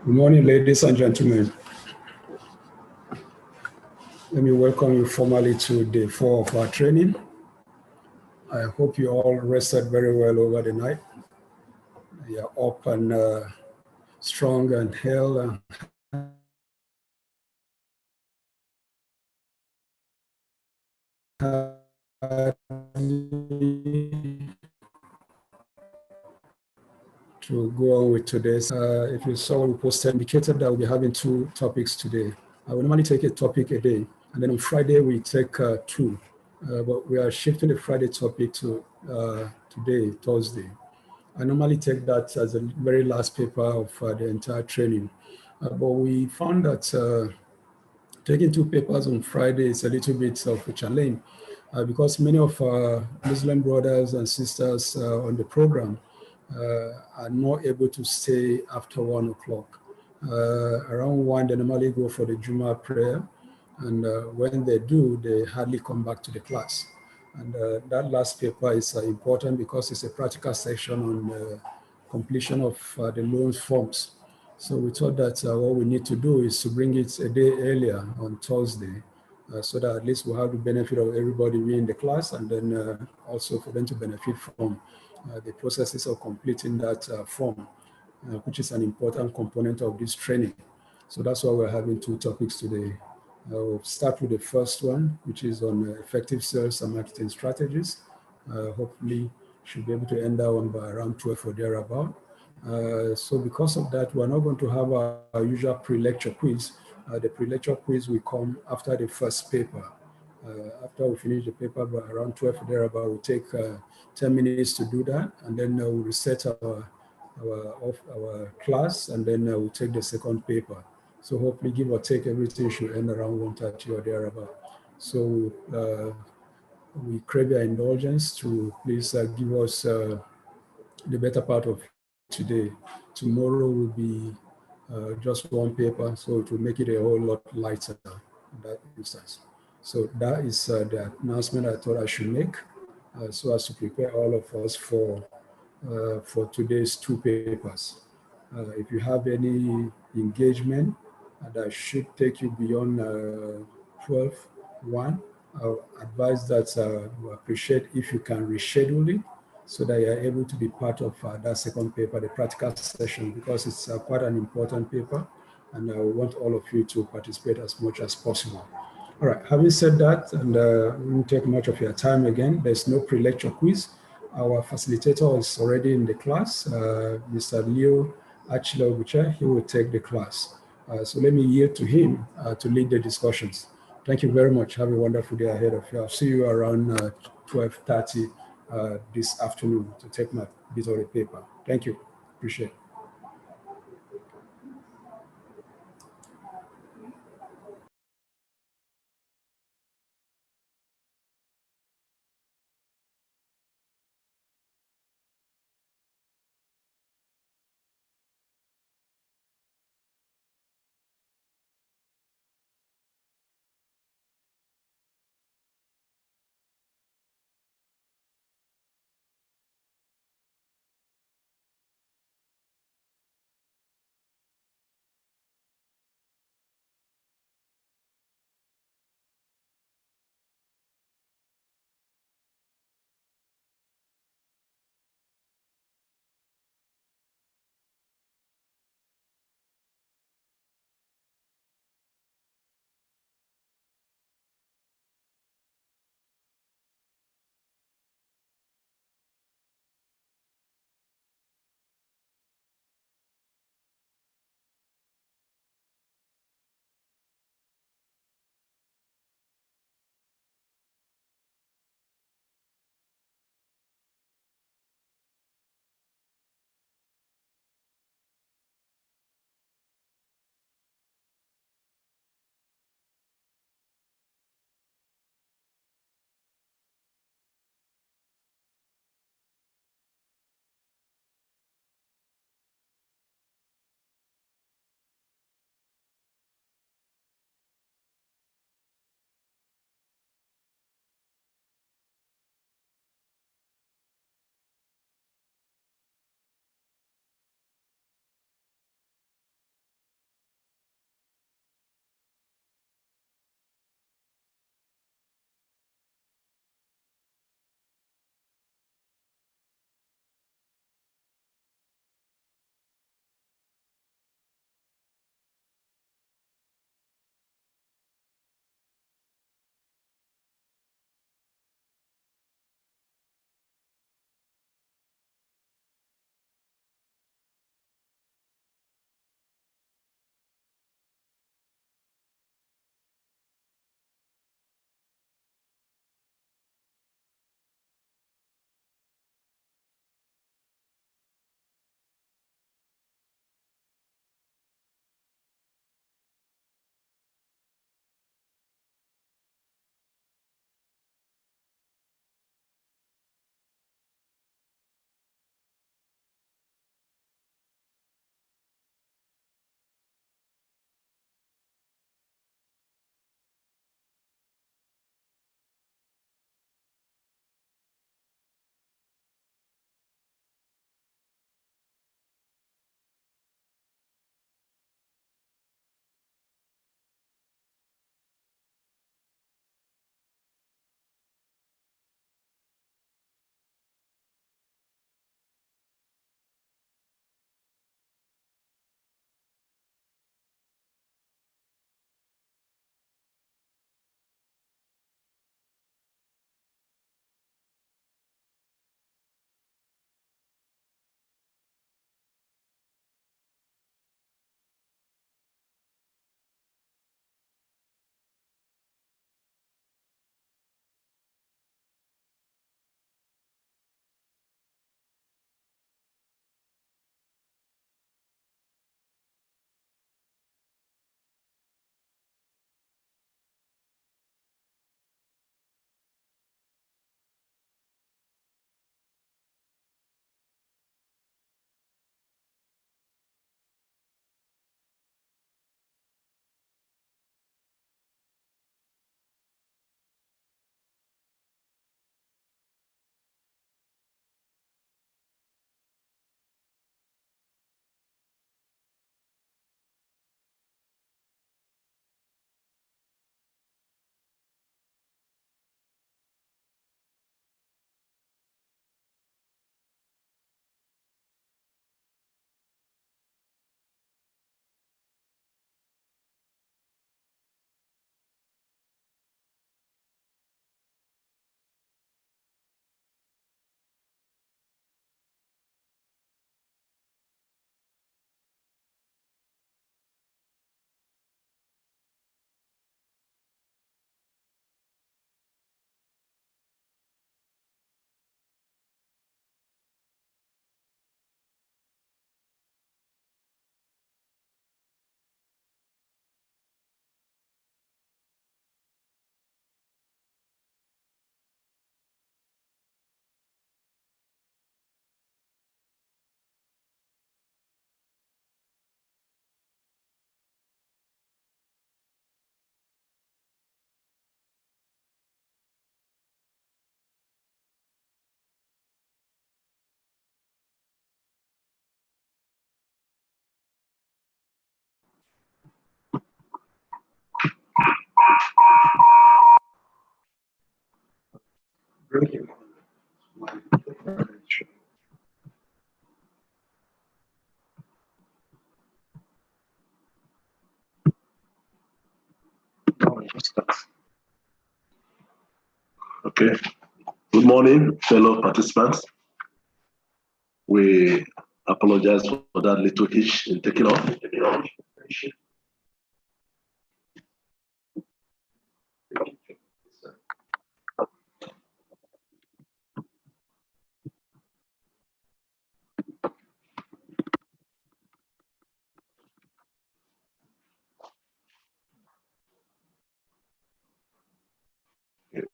Good morning, ladies and gentlemen. Let me welcome you formally to day 4 of our training. I hope you all rested very well over the night. You're up and strong and hale to go on with today's. If you saw, we posted indicated that we'll be having 2 topics today. I will normally take a topic a day, and then on Friday we take 2. But we are shifting the Friday topic to today, Thursday. I normally take that as the very last paper of the entire training. But we found that taking 2 papers on Friday is a little bit of a challenge because many of our Muslim brothers and sisters on the program are not able to stay after 1 o'clock. Around 1, they normally go for the Juma prayer. And when they do, they hardly come back to the class. And that last paper is important because it's a practical section on the completion of the loan forms. So we thought that what we need to do is to bring it a day earlier on Thursday, so that at least we'll have the benefit of everybody being in the class, and then also for them to benefit from the processes of completing that form, which is an important component of this training. So that's why we're having 2 topics today. I'll start with the first one, which is on effective sales and marketing strategies. Hopefully, should be able to end that one by around 12 or thereabout. So because of that, we're not going to have our usual pre-lecture quiz. The pre-lecture quiz will come after the first paper. After we finish the paper by around 12 or thereabout, we'll take 10 minutes to do that, and then we'll reset our class, and then we'll take the second paper. So hopefully, give or take, everything should end around 1:30 or thereabout. So we crave your indulgence to please give us the better part of today. Tomorrow will be just 1 paper, so it will make it a whole lot lighter in that instance. So that is the announcement I thought I should make, so as to prepare all of us for today's 2 papers. If you have any engagement that should take you beyond 12:1, I'll advise that we appreciate if you can reschedule it so that you're able to be part of that second paper, the practical session, because it's quite an important paper, and I want all of you to participate as much as possible. All right, having said that, and we won't take much of your time again, there's no pre-lecture quiz. Our facilitator is already in the class, Mr. Leo Achilobucha. He will take the class. So let me yield to him to lead the discussions. Thank you very much. Have a wonderful day ahead of you. I'll see you around 12:30 this afternoon to take my bit of the paper. Thank you. Appreciate it. Okay. Good morning, fellow participants. We apologize for that little hitch in taking off.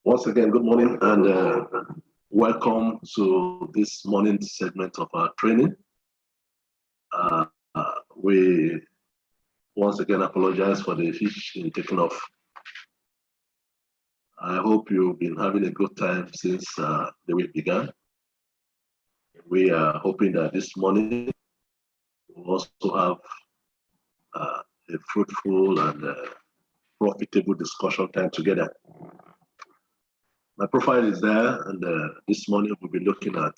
Once again, good morning and welcome to this morning's segment of our training. We once again apologize for the hitch in taking off. I hope you've been having a good time since the week began. We are hoping that this morning we'll also have a fruitful and profitable discussion time together. My profile is there, and this morning we'll be looking at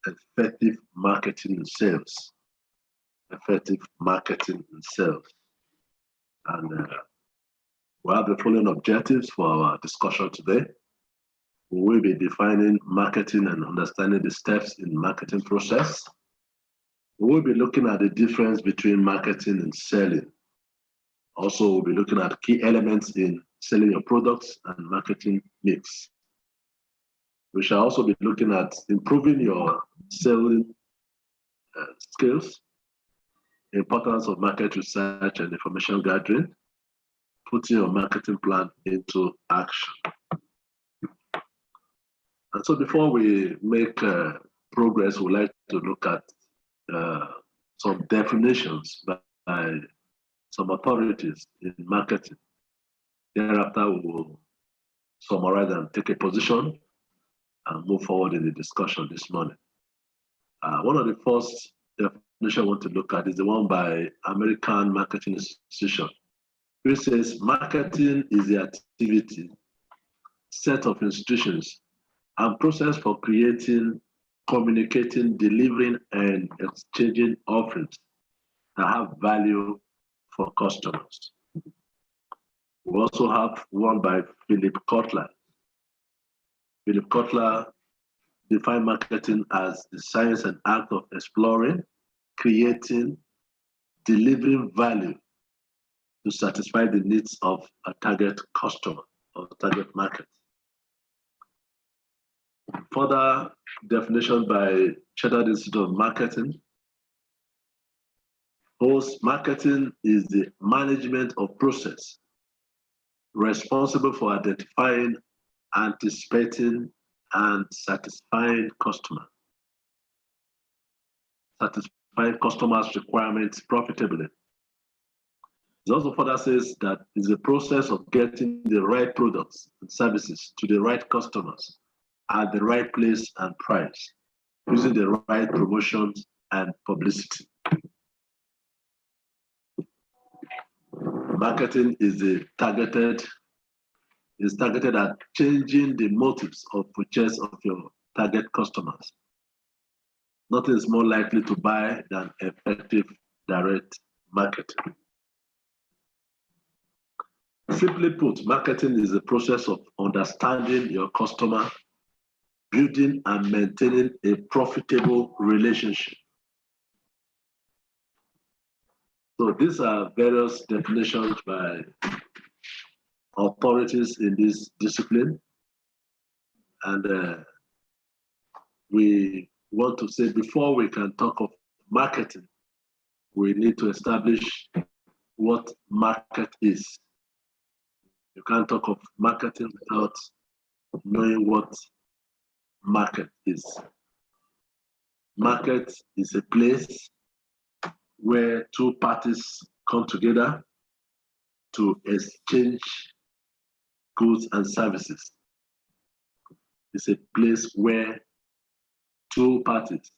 effective marketing and sales. Effective marketing and sales. And we have the following objectives for our discussion today. We will be defining marketing and understanding the steps in marketing process. We will be looking at the difference between marketing and selling. Also, we'll be looking at key elements in selling your products and marketing mix. We shall also be looking at improving your selling skills, importance of market research and information gathering, putting your marketing plan into action. And so before we make progress, we'd like to look at some definitions by some authorities in marketing. Thereafter, we will summarize and take a position and move forward in the discussion this morning. One of the first definitions I want to look at is the one by American Marketing Association, which says marketing is the activity, set of institutions, and process for creating, communicating, delivering, and exchanging offerings that have value for customers. We also have one by Philip Kotler. Philip Kotler defined marketing as the science and art of exploring, creating, delivering value to satisfy the needs of a target customer or target market. Further definition by Chartered Institute of Marketing holds marketing is the management of process responsible for identifying, anticipating, and satisfying customers' requirements profitably. It also further says that it's a process of getting the right products and services to the right customers at the right place and price, using the right promotions and publicity. Marketing is targeted at changing the motives of purchase of your target customers. Nothing is more likely to buy than effective direct marketing. Simply put, marketing is the process of understanding your customer, building and maintaining a profitable relationship. So these are various definitions by authorities in this discipline. And we want to say before we can talk of marketing, we need to establish what market is. You can't talk of marketing without knowing what market is. Market is a place where two parties come together to exchange goods and services. It's a place where two parties,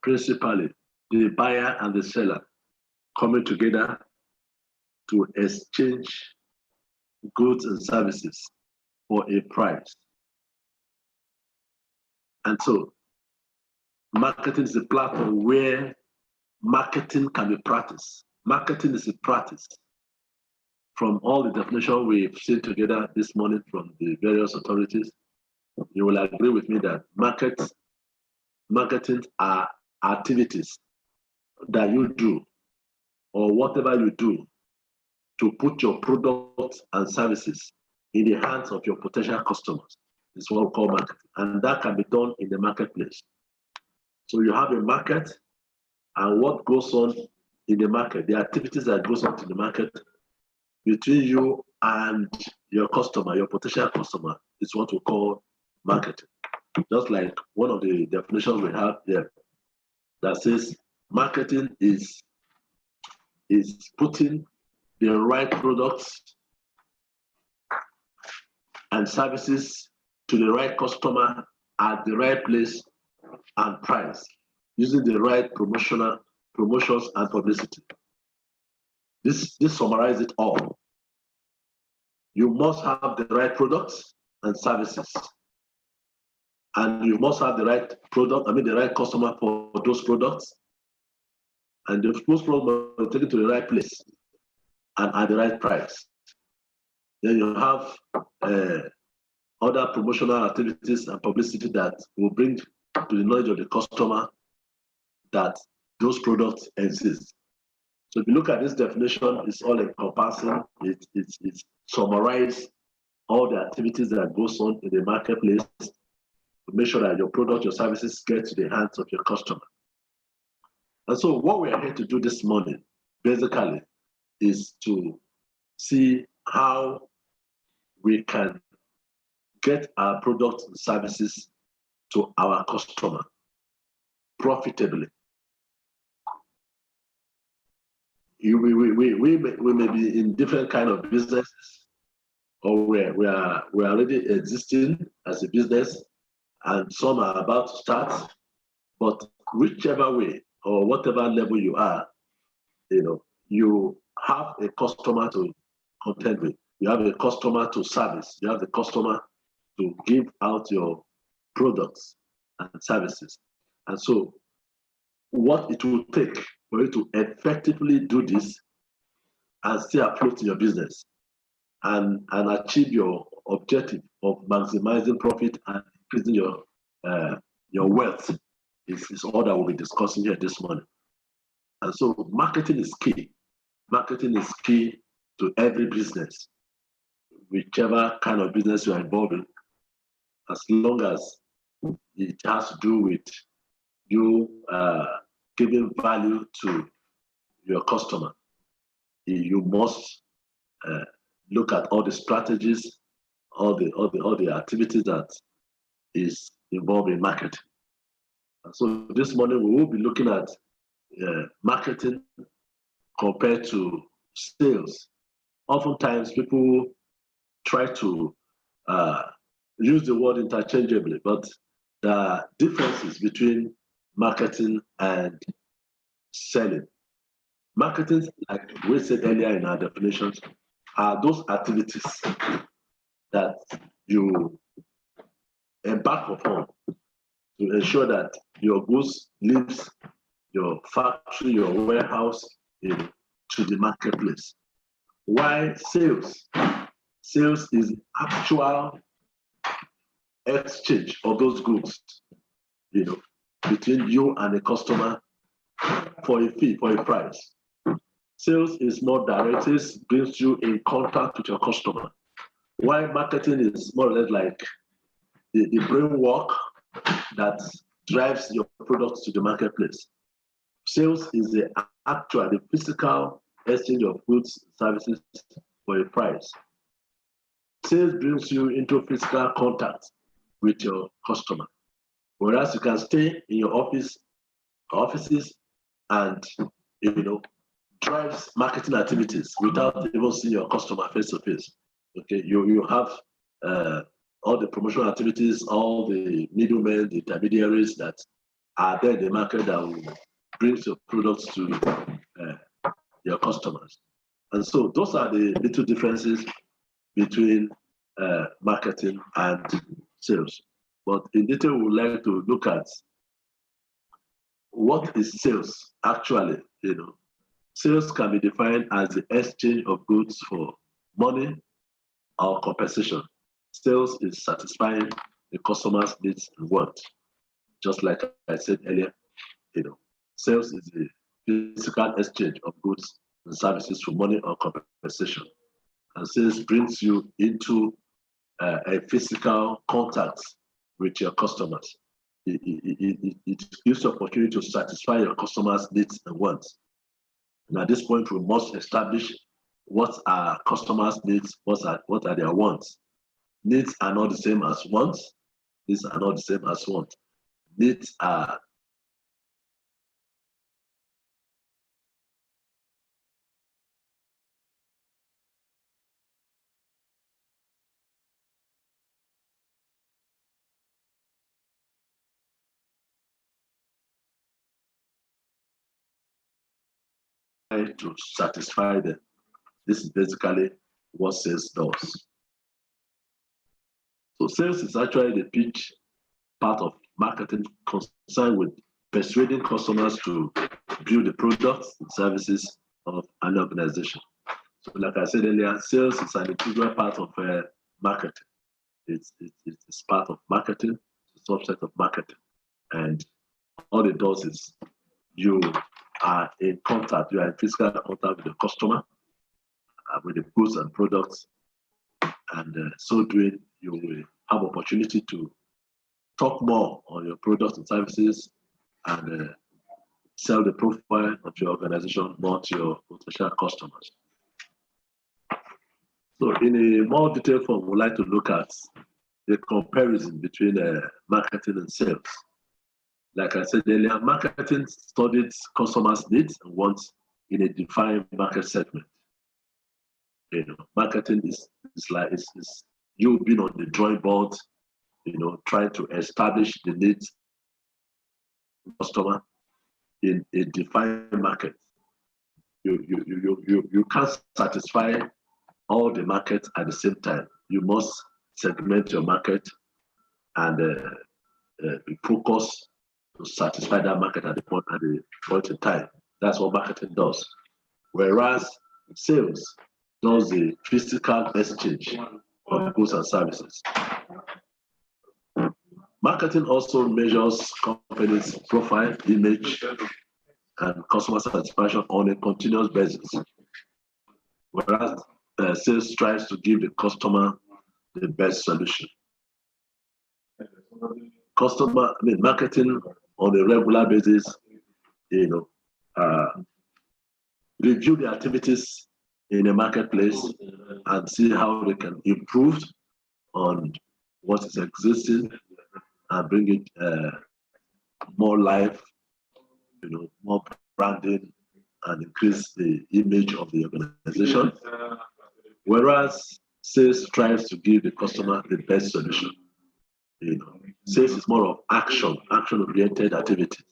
principally the buyer and the seller, coming together to exchange goods and services for a price. And so marketing is a platform where marketing can be practiced. Marketing is a practice. From all the definition we've seen together this morning from the various authorities, you will agree with me that marketing are activities that you do or whatever you do to put your products and services in the hands of your potential customers. It's what we call marketing. And that can be done in the marketplace. So you have a market, and what goes on in the market, the activities that goes on in the market between you and your customer, your potential customer, is what we call marketing. Just like one of the definitions we have there that says marketing is putting the right products and services to the right customer at the right place and price, using the right promotions and publicity. This summarizes it all. You must have the right products and services. And you must have the right the right customer for those products. And those products are taken to the right place and at the right price. Then you have other promotional activities and publicity that will bring to the knowledge of the customer that those products exist. So if you look at this definition, it's all encompassing. It summarizes all the activities that goes on in the marketplace to make sure that your product, your services get to the hands of your customer. And so what we are here to do this morning, basically, is to see how we can get our products and services to our customer profitably. We may be in different kind of businesses, or we are already existing as a business, and some are about to start. But whichever way or whatever level you are, you have a customer to contend with. You have a customer to service. You have the customer to give out your products and services. And so what it will take for you to effectively do this and stay afloat in your business and achieve your objective of maximizing profit and increasing your wealth is all that we'll be discussing here this morning. And so marketing is key. Marketing is key to every business, whichever kind of business you are involved in, as long as it has to do with you giving value to your customer. You must look at all the strategies, all the activities that is involved in marketing. And so this morning we will be looking at marketing compared to sales. Oftentimes people try to use the word interchangeably, but the differences between marketing and selling. Marketing, like we said earlier in our definitions, are those activities that you embark upon to ensure that your goods leaves your factory, your warehouse, to the marketplace. Why sales? Sales is actual exchange of those goods, between you and the customer for a fee, for a price. Sales is more direct, it brings you in contact with your customer. Why marketing is more or less like the brain work that drives your products to the marketplace. Sales is the physical exchange of goods and services for a price. Sales brings you into physical contact with your customer. Whereas you can stay in your offices and drives marketing activities without even seeing your customer face to face. Okay, you have all the promotional activities, all the middlemen, the intermediaries that are there in the market that will bring your products to your customers. And so those are the little differences between marketing and sales. But in detail, we would like to look at what is sales actually. Sales can be defined as the exchange of goods for money or compensation. Sales is satisfying the customer's needs and wants. Just like I said earlier, sales is the physical exchange of goods and services for money or compensation. And sales brings you into a physical contact with your customers. It gives you opportunity to satisfy your customers' needs and wants. And at this point, we must establish what are customers' needs, what are their wants. Needs are not the same as wants. Needs are not the same as wants. Needs are to satisfy them. This is basically what sales does. So sales is actually the pitch part of marketing concerned with persuading customers to build the products and services of an organization. So like I said earlier, sales is an integral part of marketing. It's part of marketing, it's a subset of marketing. And all it does is you are in contact, you are in physical contact with the customer, with the goods and products, and so doing, you will have opportunity to talk more on your products and services and sell the profile of your organization more to your potential customers. So in a more detailed form, we'd like to look at the comparison between marketing and sales. Like I said earlier, marketing studies customers' needs and wants in a defined market segment. Marketing is you being on the drawing board, trying to establish the needs of the customer in a defined market. You can't satisfy all the markets at the same time. You must segment your market and be focused to satisfy that market at the point in time. That's what marketing does. Whereas sales does the physical exchange of goods and services. Marketing also measures companies' profile, image, and customer satisfaction on a continuous basis. Whereas sales tries to give the customer the best solution. Marketing on a regular basis, review the activities in a marketplace and see how they can improve on what is existing and bring it more life, more branding and increase the image of the organization. Whereas sales tries to give the customer the best solution. Sales is more of action-oriented activity.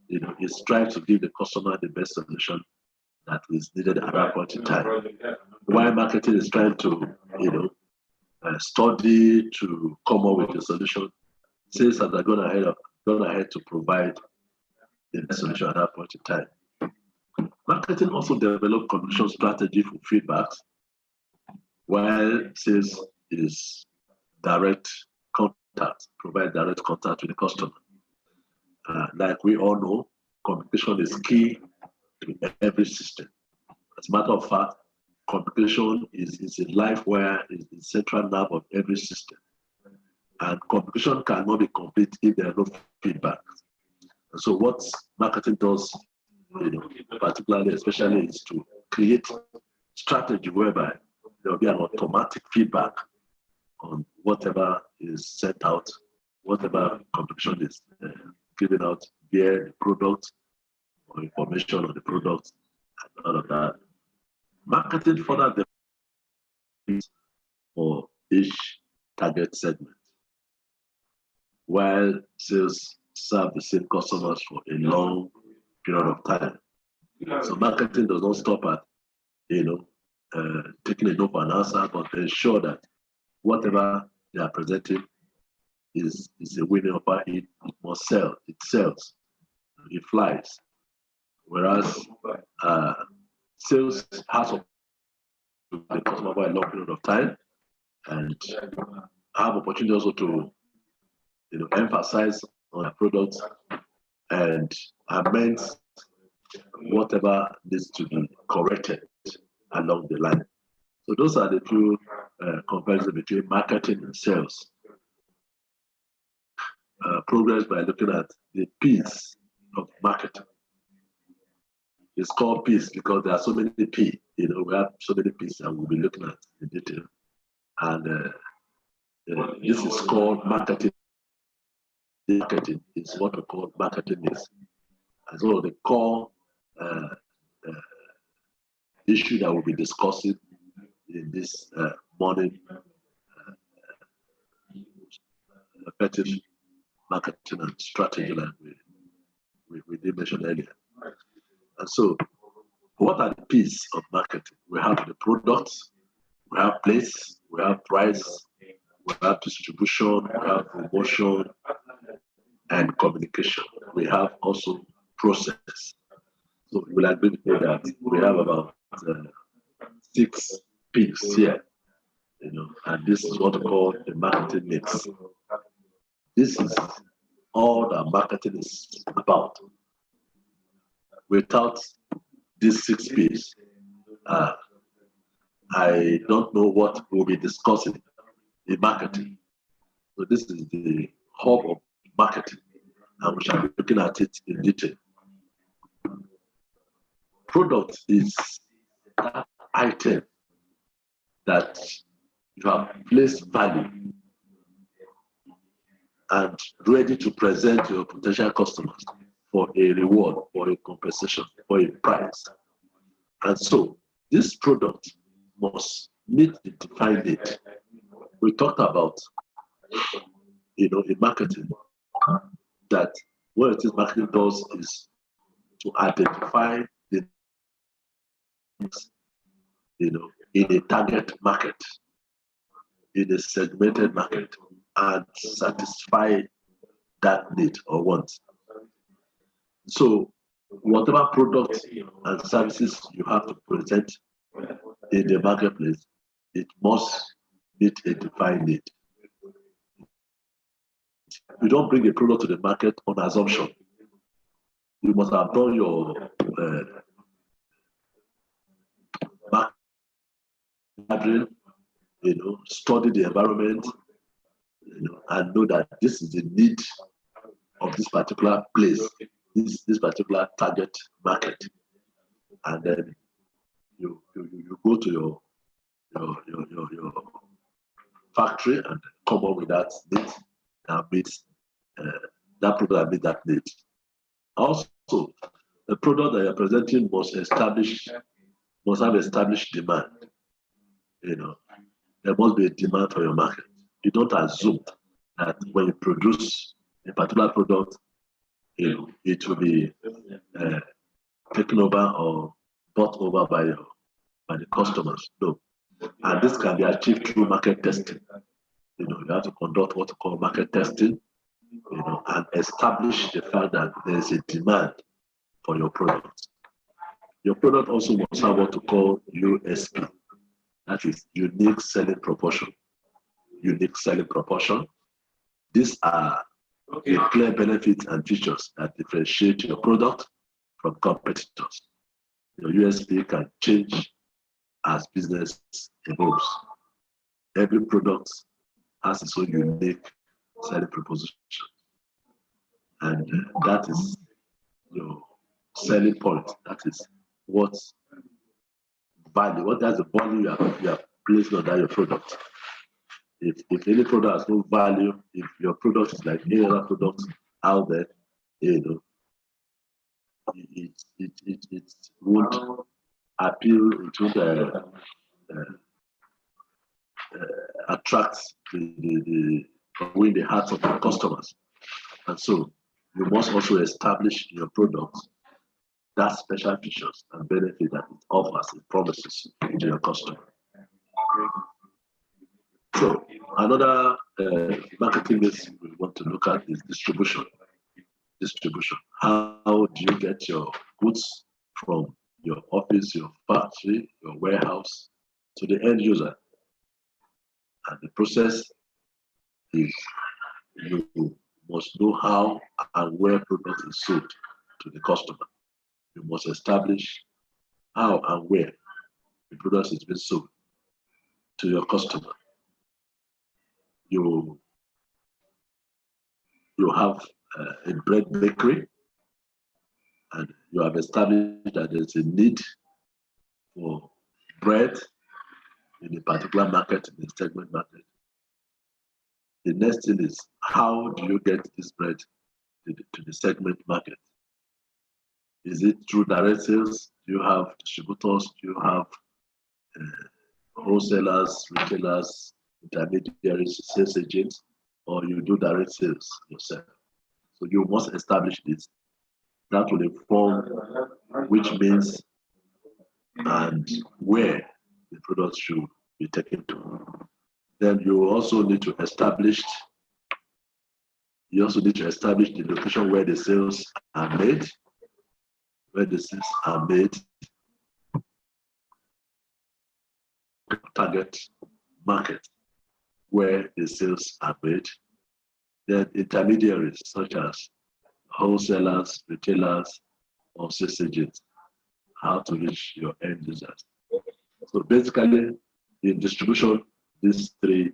It strives to give the customer the best solution that is needed at that point in time. While marketing is trying to, study to come up with a solution, sales are gone ahead to provide the best solution at that point in time. Marketing also develop communication strategy for feedbacks, while sales is direct contact, provide direct contact with the customer. Like we all know, communication is key to every system. As a matter of fact, communication is a life wire, is the central nerve of every system. And communication cannot be complete if there are no feedback. And so what marketing does, particularly, especially, is to create strategy whereby there will be an automatic feedback on whatever is sent out, whatever communication is given out via the product or information on the product and all of that. Marketing further develops for each target segment, while sales serve the same customers for a long period of time. So marketing does not stop at taking a no for an answer, but ensure that whatever they are presenting is a winning offer. It must sell. It sells. It flies. Whereas sales has the customer for a long period of time and have opportunity also to emphasize on a product and amend whatever needs to be corrected along the line. So those are the two comparisons between marketing and sales. Progress by looking at the P's of marketing. It's called P's because there are so many P. We have so many P's that we'll be looking at in detail. And this is called marketing. Marketing is what we call marketing is. As well, the core issue that we'll be discussing in this morning effective marketing and strategy like we did mention earlier. And so, what are the P's of marketing? We have the products, we have place, we have price, we have distribution, we have promotion, and communication. We have also process. So we will agree with me that we have about 6 P's here, and this is what we call the marketing mix. This is all that marketing is about. Without these 6 P's, I don't know what we'll be discussing in marketing. So this is the hub of marketing, and we shall be looking at it in detail. Product is that item that you have placed value and ready to present to your potential customers for a reward, for a compensation, for a price. And so this product must meet the defined need. We talked about, in marketing, that what it is marketing does is to identify the needs, in a target market, in a segmented market, and satisfy that need or want. So whatever products and services you have to present in the marketplace, it must meet a defined need. You don't bring a product to the market on assumption. You must have done your marketing, study the environment, and know that this is the need of this particular place, this particular target market, and then you go to your factory and come up with that need that meets that product that meets that need. Also, the product that you're presenting must have established demand. There must be a demand for your market. You don't assume that when you produce a particular product, it will be taken over or bought over by the customers. No. And this can be achieved through market testing. You have to conduct what we call market testing, and establish the fact that there is a demand for your product. Your product also must have what we call USP. That is unique selling proportion. Unique selling proportion. These are the clear benefits and features that differentiate your product from competitors. Your USP can change as business evolves. Every product has its own unique selling proposition. And that is your selling point. That is what value, what does the value you have placed on that your product. If any product has no value, if your product is like any other product out there, it won't appeal, it won't attract win the hearts of your customers. And so you must also establish in your product that special features and benefit that it offers, it promises to your customer. So another marketing mix we want to look at is distribution. Distribution. How do you get your goods from your office, your factory, your warehouse to the end user? And the process is you must know how and where product is sold to the customer. You must establish how and where the product is being sold to your customer. You have a bread bakery, and you have established that there's a need for bread in a particular market, in a segment market. The next thing is, how do you get this bread to the segment market? Is it through direct sales? Do you have distributors? Do you have wholesalers, retailers, intermediaries, sales agents, or you do direct sales yourself? So you must establish this. That will inform which means and where the product should be taken to. Then you also need to establish. You also need to establish the location where the sales are made. Where the sales are made. Target market where the sales are made. Then intermediaries such as wholesalers, retailers, or sales agents, how to reach your end users. So basically, in distribution, these three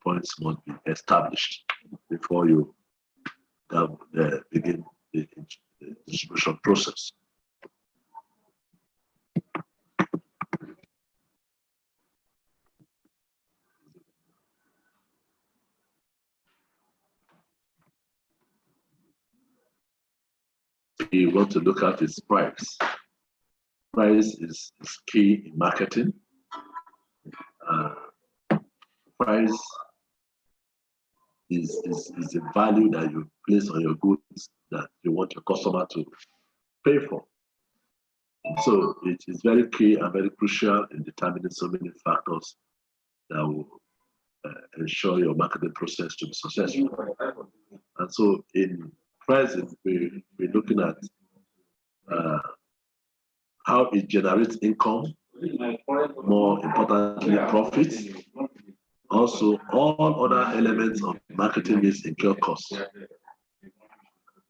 points must be established before you begin the distribution process. You want to look at is price. Price is key in marketing. Price is the value that you place on your goods that you want your customer to pay for. So it is very key and very crucial in determining so many factors that will ensure your marketing process to be successful. And so in pricing, we're looking at how it generates income, more importantly, profit. Also, all other elements of marketing needs incur costs.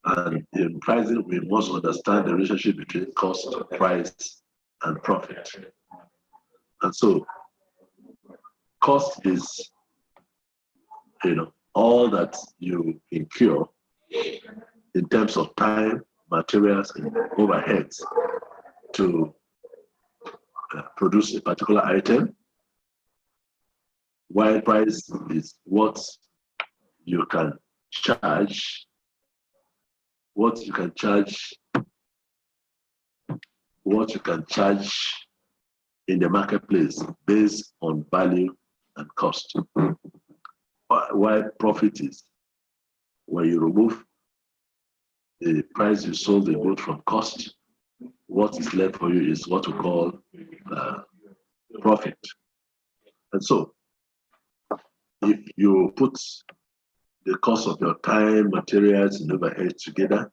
And in pricing, we must understand the relationship between cost, price, and profit. And so, cost is, all that you incur in terms of time, materials, and overheads to produce a particular item, while price is what you can charge, in the marketplace based on value and cost. While profit is when you remove the price you sold the good from cost, what is left for you is what we call profit. And so, if you put the cost of your time, materials, and overhead together,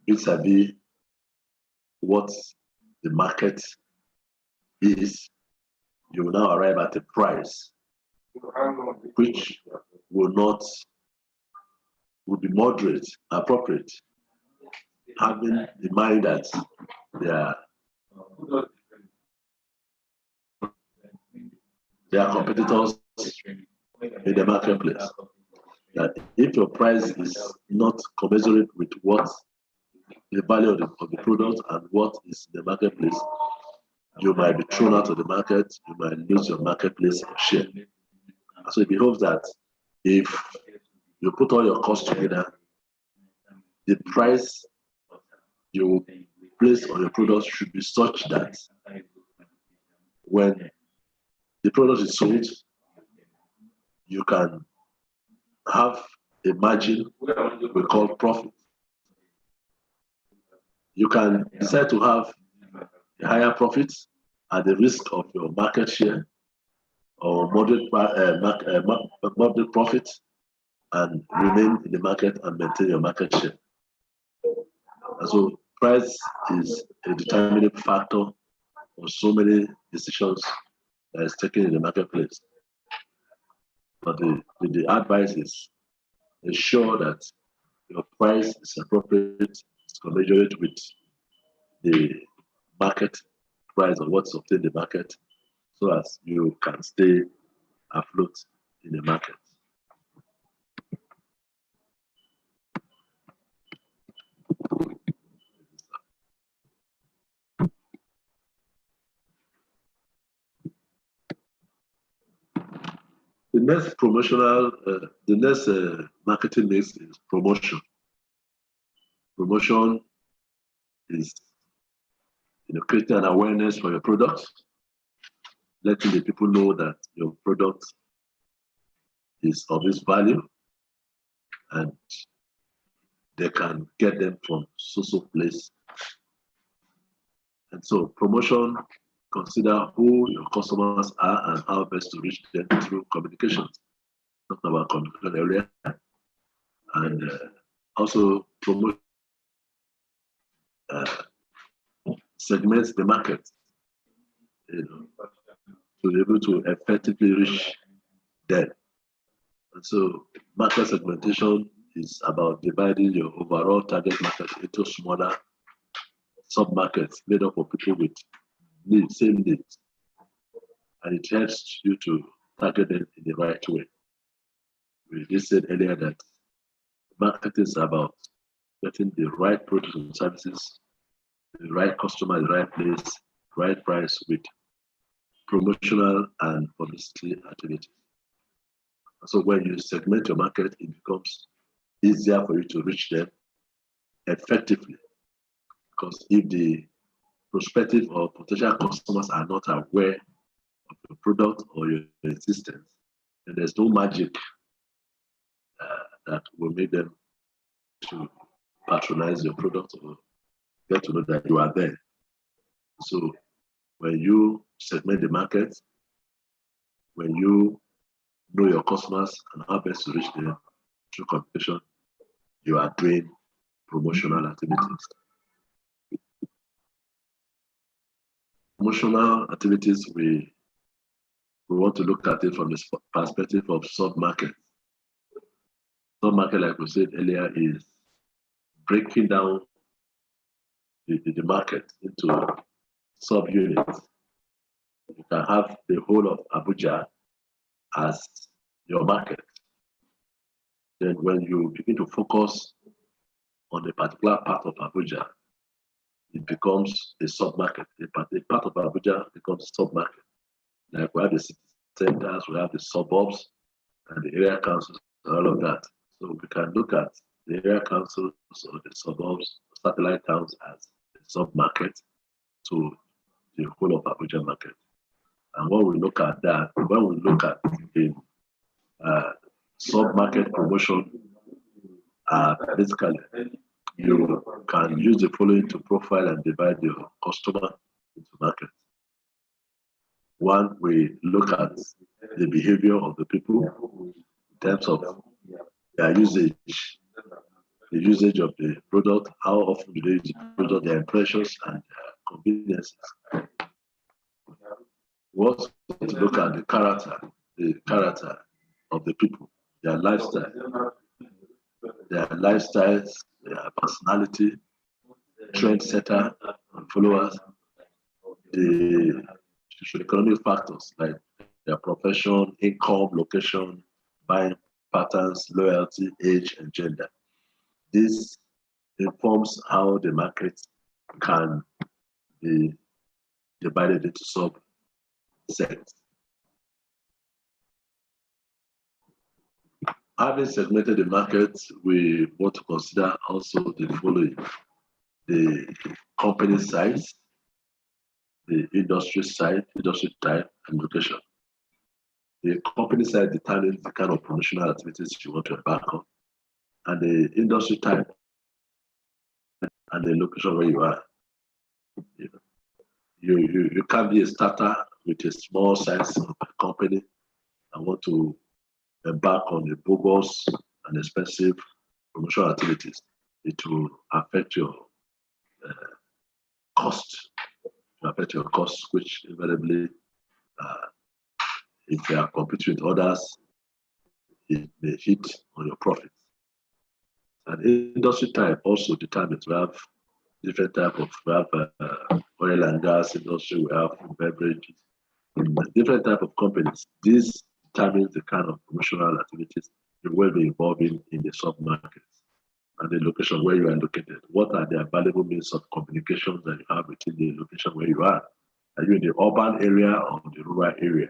vis-a-vis what the market is, you will now arrive at a price which will be moderate, appropriate, having in mind that there are competitors in the marketplace. That if your price is not commensurate with what the value of the product and what is in the marketplace, you might be thrown out of the market, you might lose your marketplace share. So it behoves that if you put all your costs together, the price you place on your product should be such that when the product is sold, you can have a margin we call profit. You can decide to have a higher profit at the risk of your market share, or moderate profit and remain in the market and maintain your market share. And so price is a determining factor of so many decisions that is taken in the marketplace. But the advice is ensure that your price is appropriate, it's commensurate with the market price or what's obtained in the market, so as you can stay afloat in the market. The next marketing mix is promotion. Promotion is creating an awareness for your product, letting the people know that your product is of this value and they can get them from so place. And so promotion, consider who your customers are and how best to reach them through communications. Talked about communication earlier. And also promote segments the market, to be able to effectively reach them. And so market segmentation is about dividing your overall target market into smaller sub-markets made up of people with same needs. And it helps you to target them in the right way. We just said earlier that marketing is about getting the right products and services, the right customer, the right place, right price with promotional and publicity activities. So when you segment your market, it becomes easier for you to reach them effectively. Because if the prospective or potential customers are not aware of your product or your existence, then there's no magic that will make them to patronize your product or get to know that you are there. So when you segment the market, when you know your customers and how best to reach them through competition, you are doing promotional activities. Promotional activities, we want to look at it from the perspective of sub-market. Sub-market, like we said earlier, is breaking down the market into sub-units. You can have the whole of Abuja as your market. Then when you begin to focus on a particular part of Abuja, it becomes a sub-market. A part of Abuja becomes a sub-market. Like we have the city centers, we have the suburbs, and the area councils, and all of that. So we can look at the area councils or the suburbs, satellite towns as a sub-market to the whole of Abuja market. And when we look at that, when we look at the sub-market promotion, basically, you can use the following to profile and divide your customer into markets. One, we look at the behavior of the people in terms of their usage, the usage of the product, how often do they use the product, their impressions and their conveniences. We also need to look at the character of the people, their lifestyle, their personality, trendsetter and followers, the socio-economic factors like their profession, income, location, buying patterns, loyalty, age, and gender. This informs how the market can be divided into sub-sets. Having segmented the market, we want to consider also the following: the company size, the industry type, and location. The company size determines the kind of promotional activities you want to embark on, and the industry type and the location where you are. You can't be a starter with a small size of a company and want to embark on the bogus and expensive promotional activities, it will affect your cost. It will affect your costs, which invariably, if you are competing with others, it may hit on your profits. And industry type also determines. We have different type of, we have oil and gas industry, we have beverages, different type of companies. This determines the kind of promotional activities you will be involving in the sub-markets and the location where you are located. What are the available means of communication that you have within the location where you are? Are you in the urban area or the rural area?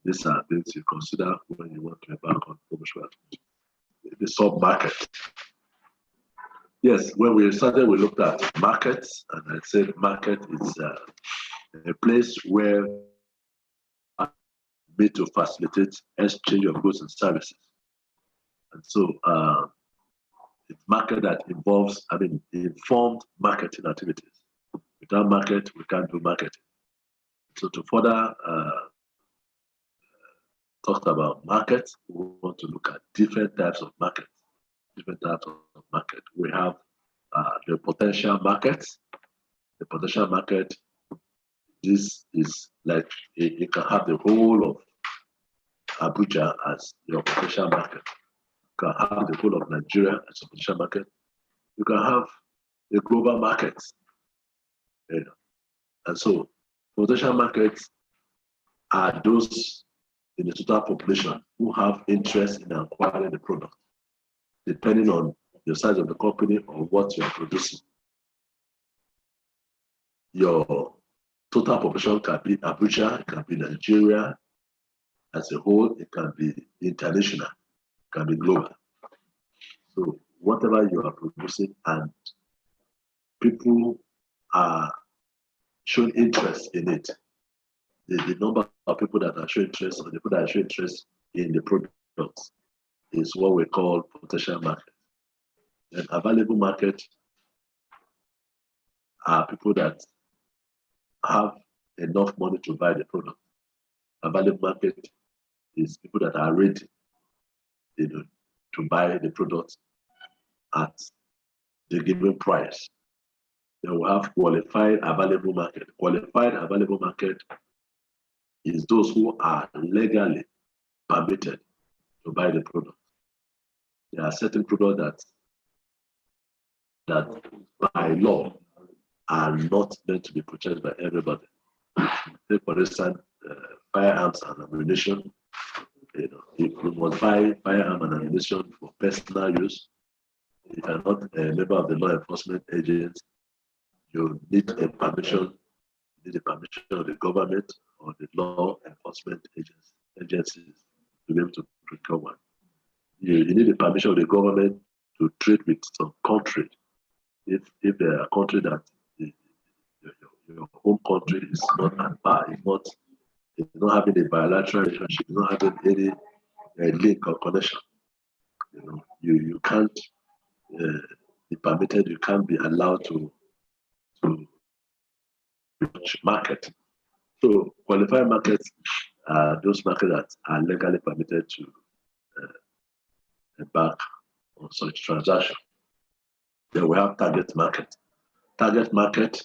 These are things you consider when you want to embark on promotional activities. The sub-market. Yes, when we started, we looked at markets, and I said market is a place where made to facilitate exchange of goods and services. And so it's market that involves, informed marketing activities. Without market, we can't do marketing. So to further talk about markets, we want to look at different types of markets. Different types of market. We have the potential markets. The potential market, this is like you can have the whole of Abuja as your potential market. You can have the whole of Nigeria as a potential market. You can have a global market. And so potential markets are those in the total population who have interest in acquiring the product, depending on the size of the company or what you are producing. Your total population can be Abuja, it can be Nigeria as a whole, it can be international, it can be global. So whatever you are producing and people are showing interest in it, the number of people that are showing interest or the people that are showing interest in the products is what we call potential market. And available market are people that have enough money to buy the product. Available market is people that are ready, to buy the product at the given price. Then we have qualified available market. Qualified available market is those who are legally permitted to buy the product. There are certain products that by law are not meant to be purchased by everybody. Take for instance, firearms and ammunition. If you must buy firearm and ammunition for personal use, if you're not a member of the law enforcement agency, you need a permission. You need the permission of the government or the law enforcement agencies to be able to procure one. You need the permission of the government to trade with some country. If there are country that your home country is not at par, it's not having a bilateral relationship, it's not having any link or connection. You can't be permitted, you can't be allowed to market. So qualified markets are those markets that are legally permitted to embark on such transaction. Then we have target market. Target market,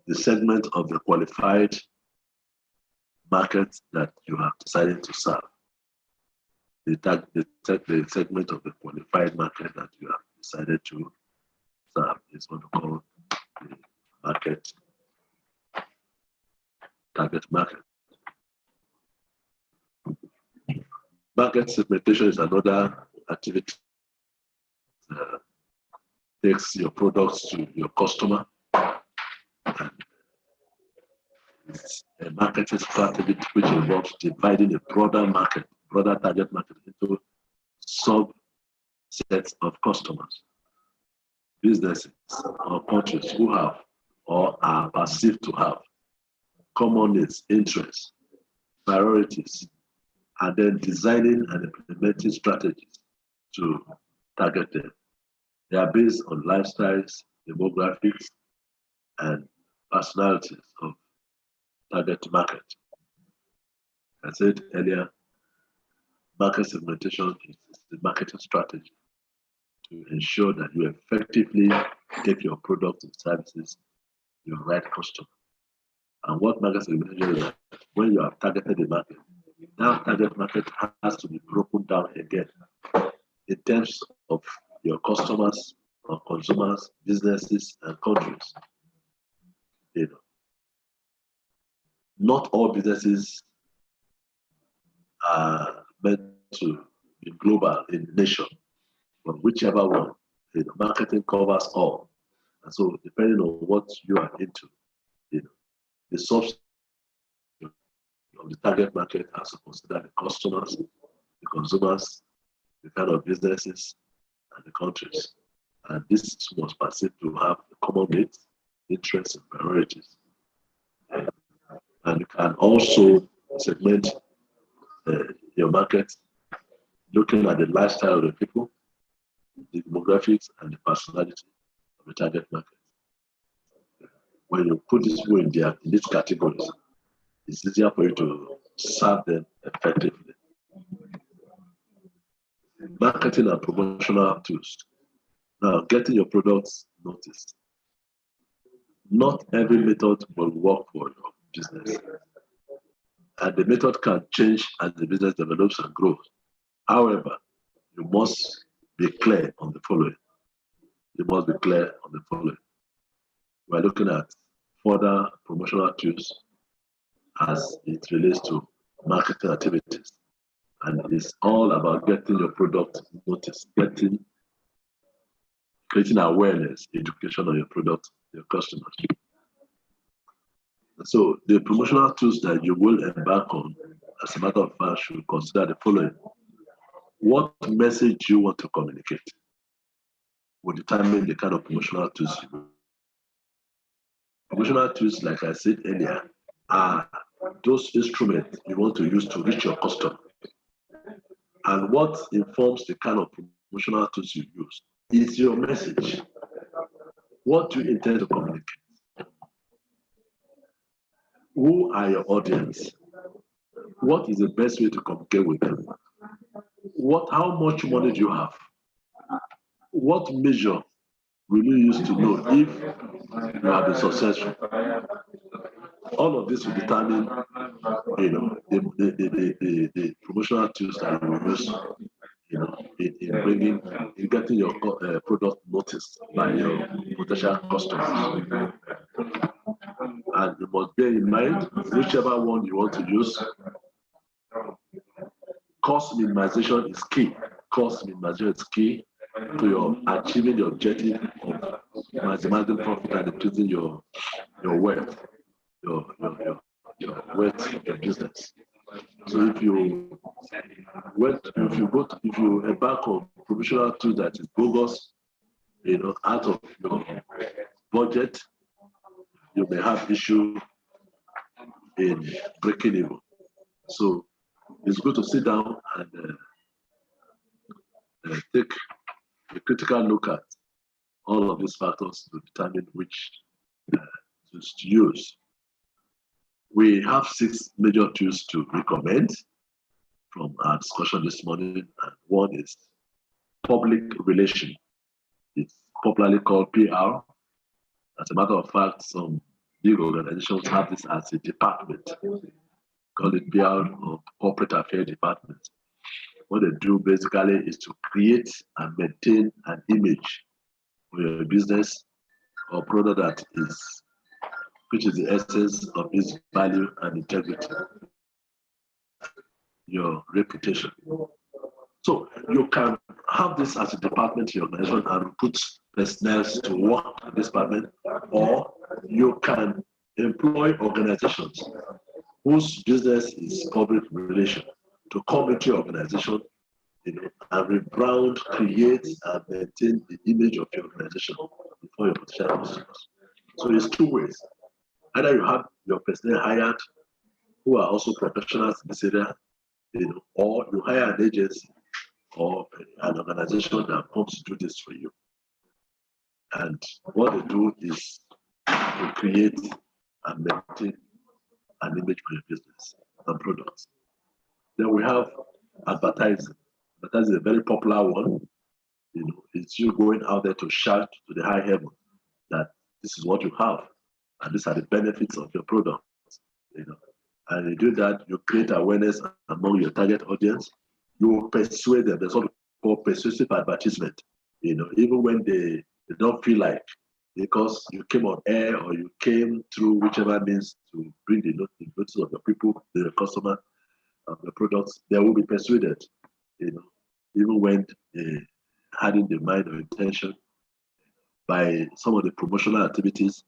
the segment of the qualified market that you have decided to serve. The segment of the qualified market that you have decided to serve is what we call the market. Target market. Market segmentation is another activity that takes your products to your customer. And it's a marketing strategy which involves dividing a broader target market into subsets of customers, businesses, or countries who have or are perceived to have common needs, interests, priorities, and then designing and implementing strategies to target them. They are based on lifestyles, demographics, and personalities of target market. I said earlier, market segmentation is the marketing strategy to ensure that you effectively take your products and services to your right customer. And what market segmentation is that when you have targeted the market, that target market has to be broken down again in terms of your customers or consumers, businesses, and countries. You know, not all businesses are meant to be global in nature, but whichever one, marketing covers all. And so, depending on what you are into, the substance of the target market has to consider the customers, the consumers, the kind of businesses, and the countries. And this must perceive to have common needs, interests, and priorities. And you can also segment your market looking at the lifestyle of the people, the demographics, and the personality of the target market. When you put these people in these categories, it's easier for you to serve them effectively. Marketing and promotional tools. Now, getting your products noticed. Not every method will work for your business. And the method can change as the business develops and grows. However, you must be clear on the following. We're looking at further promotional tools as it relates to marketing activities. And it's all about getting your product noticed, creating awareness, education on your product, your customers. So the promotional tools that you will embark on, as a matter of fact, should consider the following. What message you want to communicate will determine the kind of promotional tools you use. Promotional tools, like I said earlier, are those instruments you want to use to reach your customer. And what informs the kind of promotional tools you use is your message. What do you intend to communicate? Who are your audience? What is the best way to communicate with them? How much money do you have? What measure will you use to know if you have been successful? All of this will determine, the promotional tools that you will use, in getting your product noticed by your potential customers. And you must bear in mind, whichever one you want to use, cost minimization is key. Cost minimization is key to your achieving the objective of maximizing profit and increasing your wealth, your wealth of your business. So if you embark on promotional tools that is bogus, out of your budget, you may have issue in breaking even. So it's good to sit down and take a critical look at all of these factors to determine which tools to use. We have 6 major tools to recommend from our discussion this morning, and one is public relation. It's popularly called PR. As a matter of fact, some big organizations have this as a department. Call it PR or corporate affairs department. What they do basically is to create and maintain an image for your business or product which is the essence of its value and integrity, your reputation. So you can have this as a department in your organization and put personnel to work in this department, or you can employ organizations whose business is public relation to come into your organization, and rebrand, create, and maintain the image of your organization before your potential customers. So there's 2 ways. Either you have your personnel hired who are also professionals in this area, or you hire an agency or an organization that comes to do this for you. And what they do is to create and maintain an image for your business and products. Then we have advertising. Advertising is a very popular one. It's you going out there to shout to the high heaven that this is what you have, and these are the benefits of your product. And you do that, you create awareness among your target audience. You persuade them. There's what we call persuasive advertisement. Even when they don't feel like, because you came on air or you came through whichever means to bring the notice of the people, the customer of the products, they will be persuaded. Even when they had in the mind or intention by some of the promotional activities,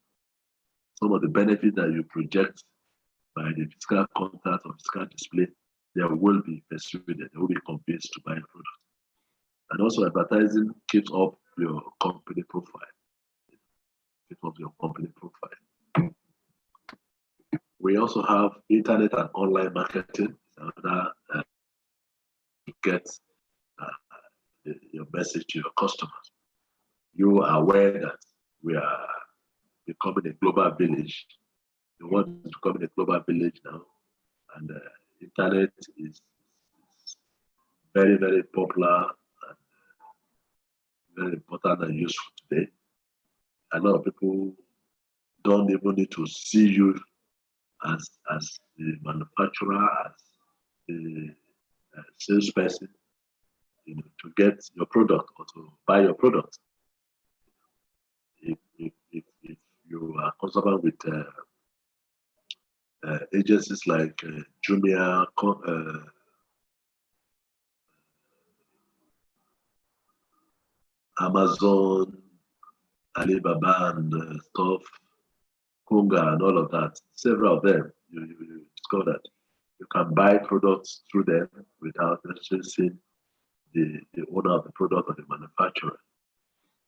some of the benefits that you project by the physical contact or physical display, they will be persuaded, they will be convinced to buy a product. And also advertising keeps up your company profile. Keeps up your company profile. We also have internet and online marketing. Another to get your message to your customers. You are aware that we are becoming a global village. The world is becoming a global village now, and internet is very, very popular and very important and useful today. A lot of people don't even need to see you as the manufacturer, as the salesperson, to get your product or to buy your product. If you are concerned with agencies like Jumia, Amazon, Alibaba, and stuff, Konga, and all of that, several of them, you discover that you can buy products through them without necessarily seeing the owner of the product or the manufacturer.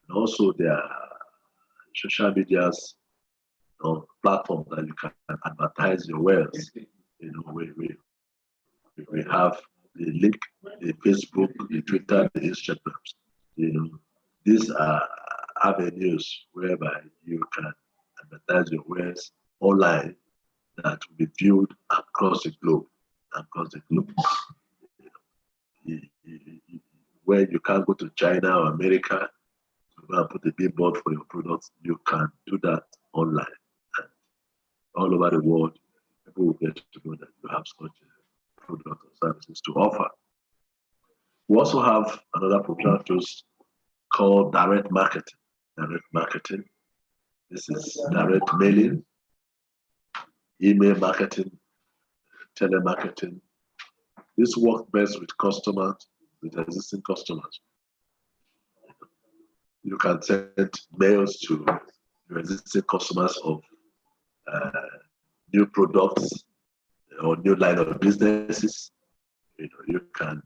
And also, there are social medias, platforms that you can advertise your wares. We have the link, the Facebook, the Twitter, the Instagram. These are avenues whereby you can advertise your wares online that will be viewed across the globe. Where you can't go to China or America to go and put a billboard for your products, you can do that online. And all over the world, people will get to know that you have such products or services to offer. We also have another popular tool called direct marketing. Direct marketing. This is direct mailing, email marketing, telemarketing. This works best with customers, with existing customers. You can send mails to your existing customers of new products or new line of businesses. You can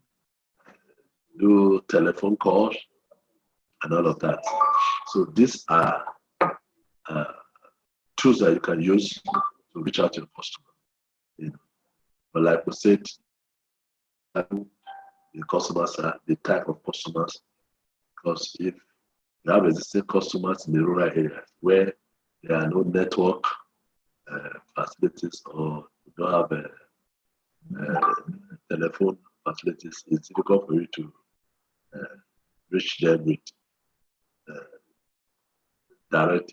do telephone calls and all of that. So these are tools that you can use to reach out to your customer. But like we said, the customers are the type of customers, because if you have existing customers in the rural areas where there are no network facilities or you don't have telephone facilities, it's difficult for you to reach them with direct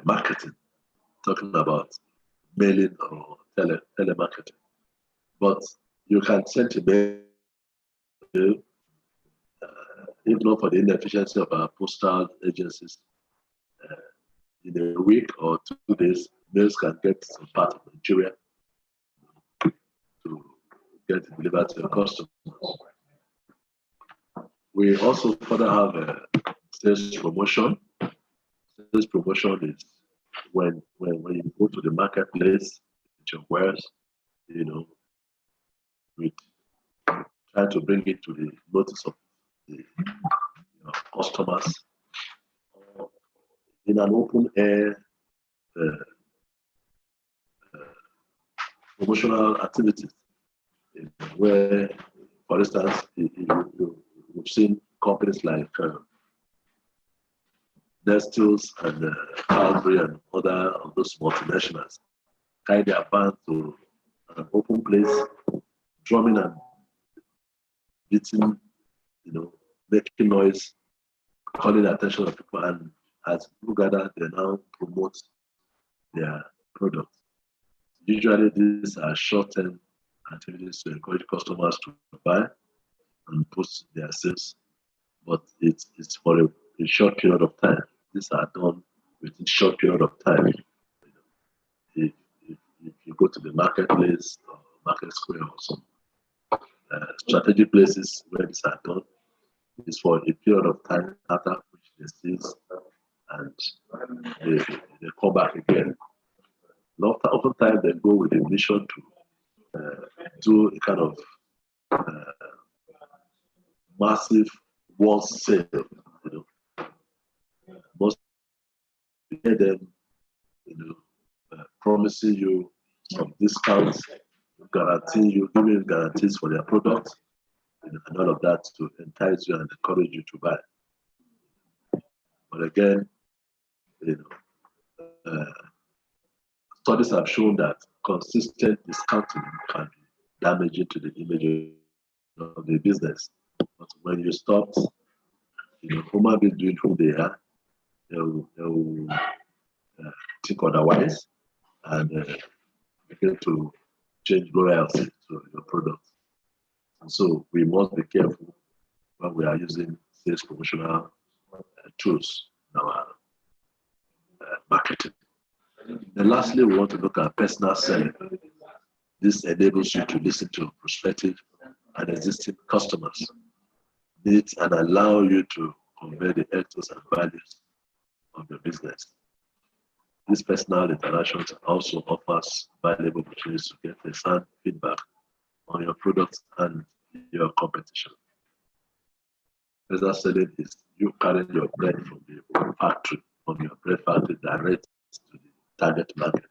marketing, talking about mailing or telemarketing. But you can send a mail, if not for the inefficiency of our postal agencies, in a week or 2 days, mails can get some part of Nigeria to get delivered to your customers. We also further have sales promotion. Sales promotion is when you go to the marketplace with your wares, with trying to bring it to the notice of the customers, or in an open air promotional activities, where, for instance, you've seen companies like Nestles and Calvary and other of those multinationals carry their vans to an open place, drumming and beating, making noise, calling the attention of people, and as people gather, they now promote their products. Usually, these are short-term activities to encourage customers to buy and post their sales, but it's for a short period of time. These are done within a short period of time. If you go to the marketplace or market square or some strategic places where these are done, it's for a period of time after which they cease and they come back again. Oftentimes they go with a mission to do a kind of massive one sale. Most of them, promising you some discounts, giving you guarantees for their products, and all of that to entice you and encourage you to buy. But again, studies have shown that consistent discounting can be damaging to the image of the business. But when you stop, human beings doing who they are, they will think otherwise and begin to change loyalty to your product. And so we must be careful when we are using sales promotional tools in our marketing. And lastly, we want to look at personal selling. This enables you to listen to prospective and existing customers' needs and allow you to convey the ethos and values of your business. This personal interaction also offers valuable opportunities to get first-hand feedback on your products and your competition. Personal selling is you carrying your bread from the factory, from your bread factory direct to the target market,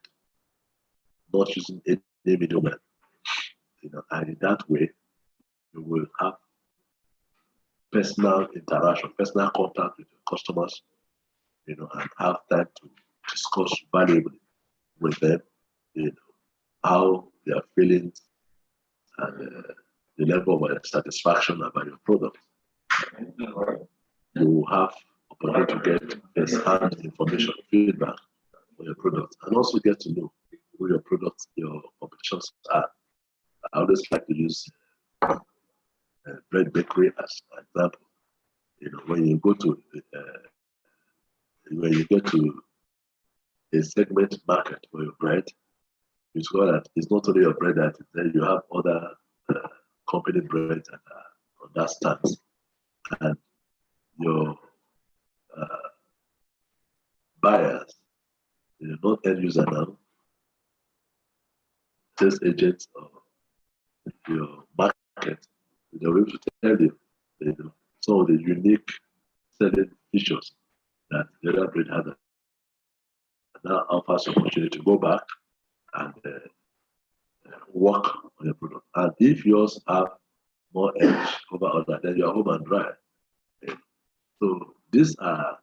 not using any middleman. And in that way, you will have personal interaction, personal contact with your customers, and have time to discuss valuably with them, how they are feeling and the level of satisfaction about your product. You will have opportunity to get first-hand information, feedback on your product, and also get to know who your products, your competitions are. I always like to use bread bakery as an example. When you go to when you get to a segment market for your bread, you saw that it's not only your bread that is there, you have other company bread that are on that stand. And your buyers, not end user now, sales agents or your market, they're able to tell you, some of the unique selling features that the other bread has. That offers opportunity to go back and work on your product. And if yours have more edge over other, then you're home and dry. So these are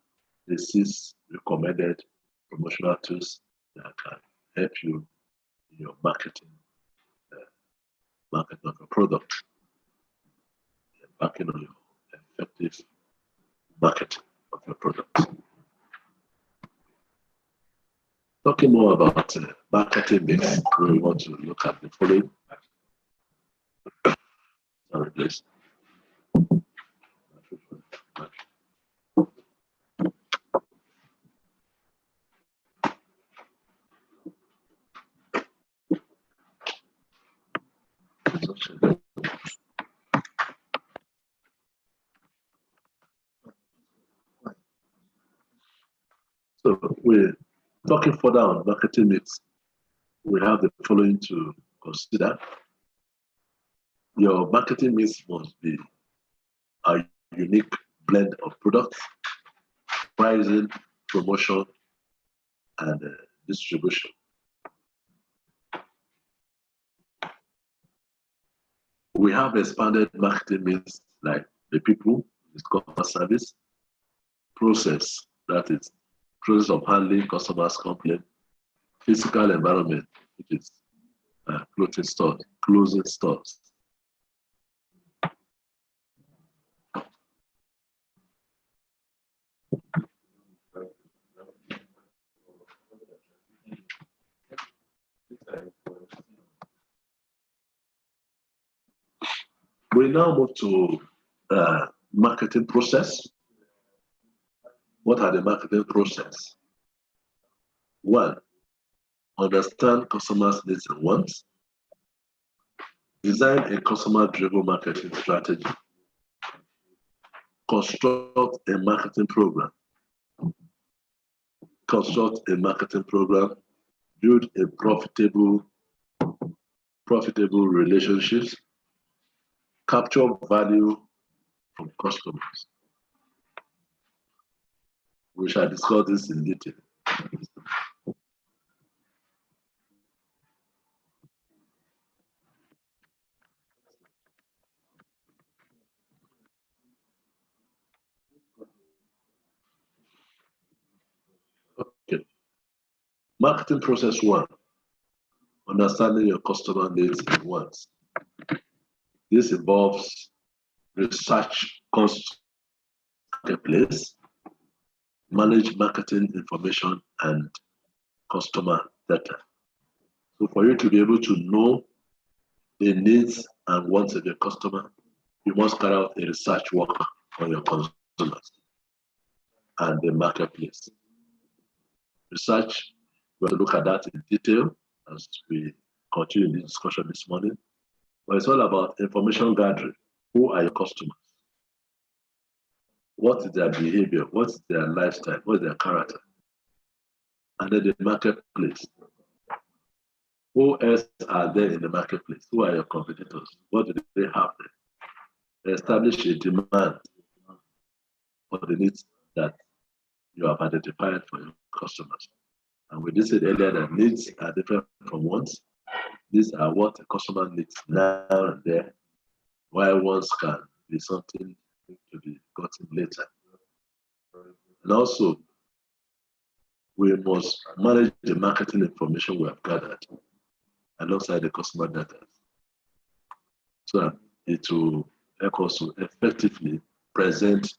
the 6 recommended promotional tools that can help you in your marketing of your product, backing on your effective marketing of your product. Talking more about marketing mix, we want to look at the following. Sorry, please. So we're talking further on marketing mix. We have the following to consider. Your marketing mix must be a unique blend of products, pricing, promotion, and distribution. We have expanded marketing mix like the people, the customer service, process, that is, process of handling customers' complaint, physical environment, which is closing stores. We now move to marketing process. What are the marketing process? One, understand customers' needs and wants. Design a customer-driven marketing strategy. Construct a marketing program. Build a profitable relationships. Capture value from customers. We shall discuss this in detail. Okay. Marketing process 1. Understanding your customer needs and wants. This involves research marketplace, manage marketing information and customer data. So for you to be able to know the needs and wants of your customer, you must carry out a research work on your customers and the marketplace. Research, we will look at that in detail as we continue the discussion this morning. But it's all about information gathering. Who are your customers? What is their behavior? What's their lifestyle? What's their character? And then the marketplace. Who else are there in the marketplace? Who are your competitors? What do they have there? Establish a demand for the needs that you have identified for your customers. And we did say earlier that needs are different from wants. These are what a customer needs now and there, while wants can be something to be gotten later. And also, we must manage the marketing information we have gathered alongside the customer data, so that it will help us to effectively present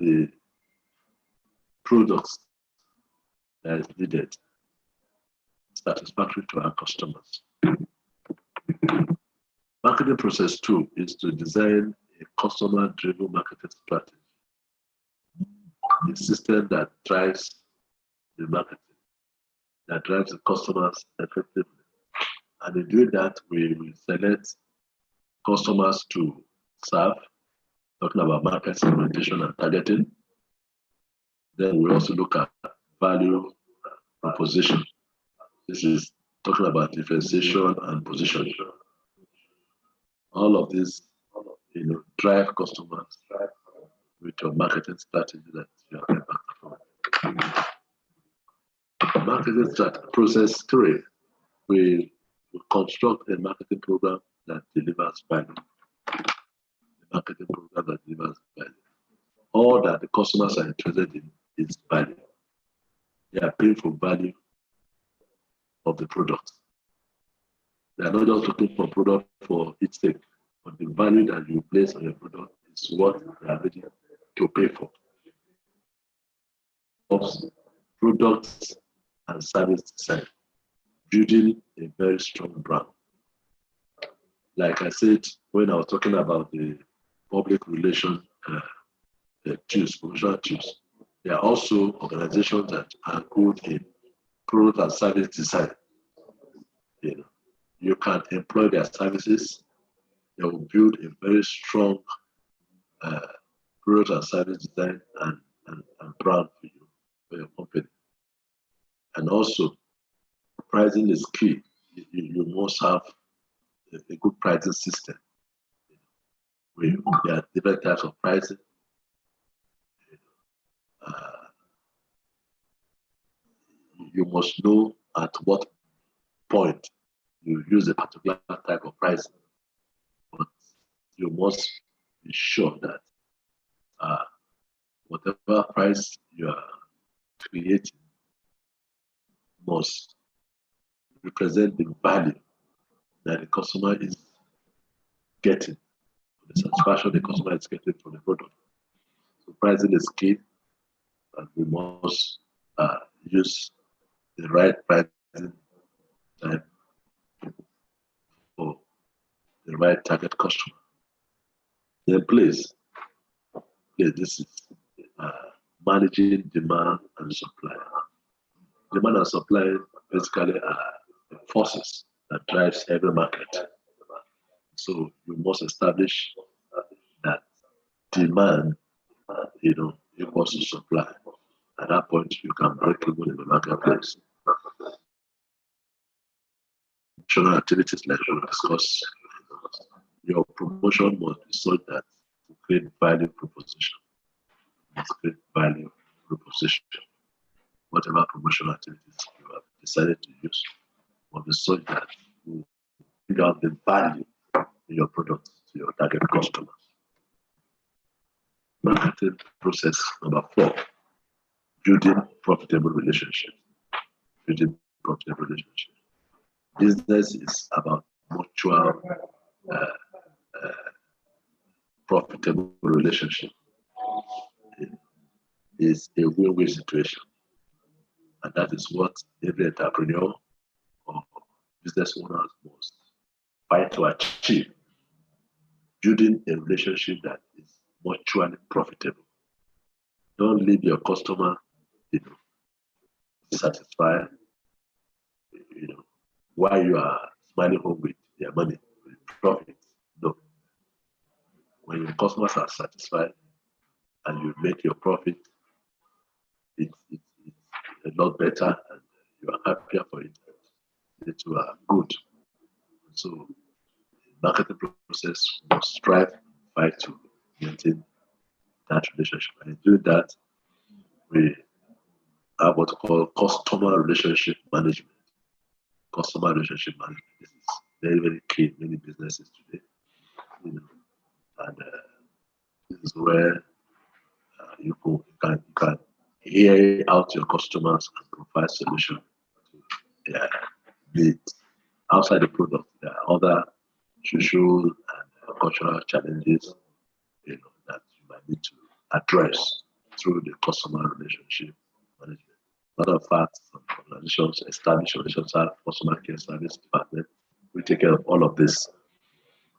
the products that is needed satisfactory to our customers. Marketing process 2 is to design a customer-driven marketing strategy, a system that drives the marketing, that drives the customers effectively. And in doing that, we will select customers to serve, talking about market segmentation and targeting. Then we also look at value proposition. This is talking about differentiation and positioning. All of these, drive customers with your marketing strategy that you are embarked upon. Marketing strategy process 3. We construct a marketing program that delivers value. A marketing program that delivers value. All that the customers are interested in is value. They are paying for value of the product. They are not just looking for product for its sake, but the value that you place on your product is what they are ready to pay for. Products and service design, building a very strong brand. Like I said, when I was talking about the public relations promotional tools, there are also organizations that are good in product and service design. You can employ their services. They will build a very strong product and service design and brand for you, for your company. And also, pricing is key. You must have a good pricing system. There are different types of pricing. You must know at what point you use a particular type of pricing. But you must be sure that whatever price you are creating must represent the value that the customer is getting, the satisfaction the customer is getting from the product. So pricing is key, and we must use the right pricing type for the right target customer. Then please, this is managing demand and supply. Demand and supply basically are the forces that drives every market. So you must establish that demand, equals to supply. At that point, you can break even in the marketplace. Promotional activities like we discuss, your promotion must be such that to create value proposition. Must create value proposition. Whatever promotional activities you have decided to use must be such that you figure out the value in your product to your target customers. Marketing process number 4, building profitable relationships. Building profitable relationships. Business is about mutual profitable relationship. It is a win-win situation. And that is what every entrepreneur or business owner must fight to achieve. Building a relationship that is mutually profitable. Don't leave your customer, satisfied, while you are smiling home with their money, with profit. No. When your customers are satisfied and you make your profit, it's a lot better and you are happier for it. It will good. So marketing process must strive and fight to maintain that relationship. And in doing that, we have what we call customer relationship management. Customer relationship management. This is very, very key in many businesses today. And this is where you can hear out your customers and provide solutions to their needs. Outside the product, there are other social and cultural challenges that you might need to address through the customer relationship management. Matter of fact, some organizations establish relations have customer care service department. We take care of all of this.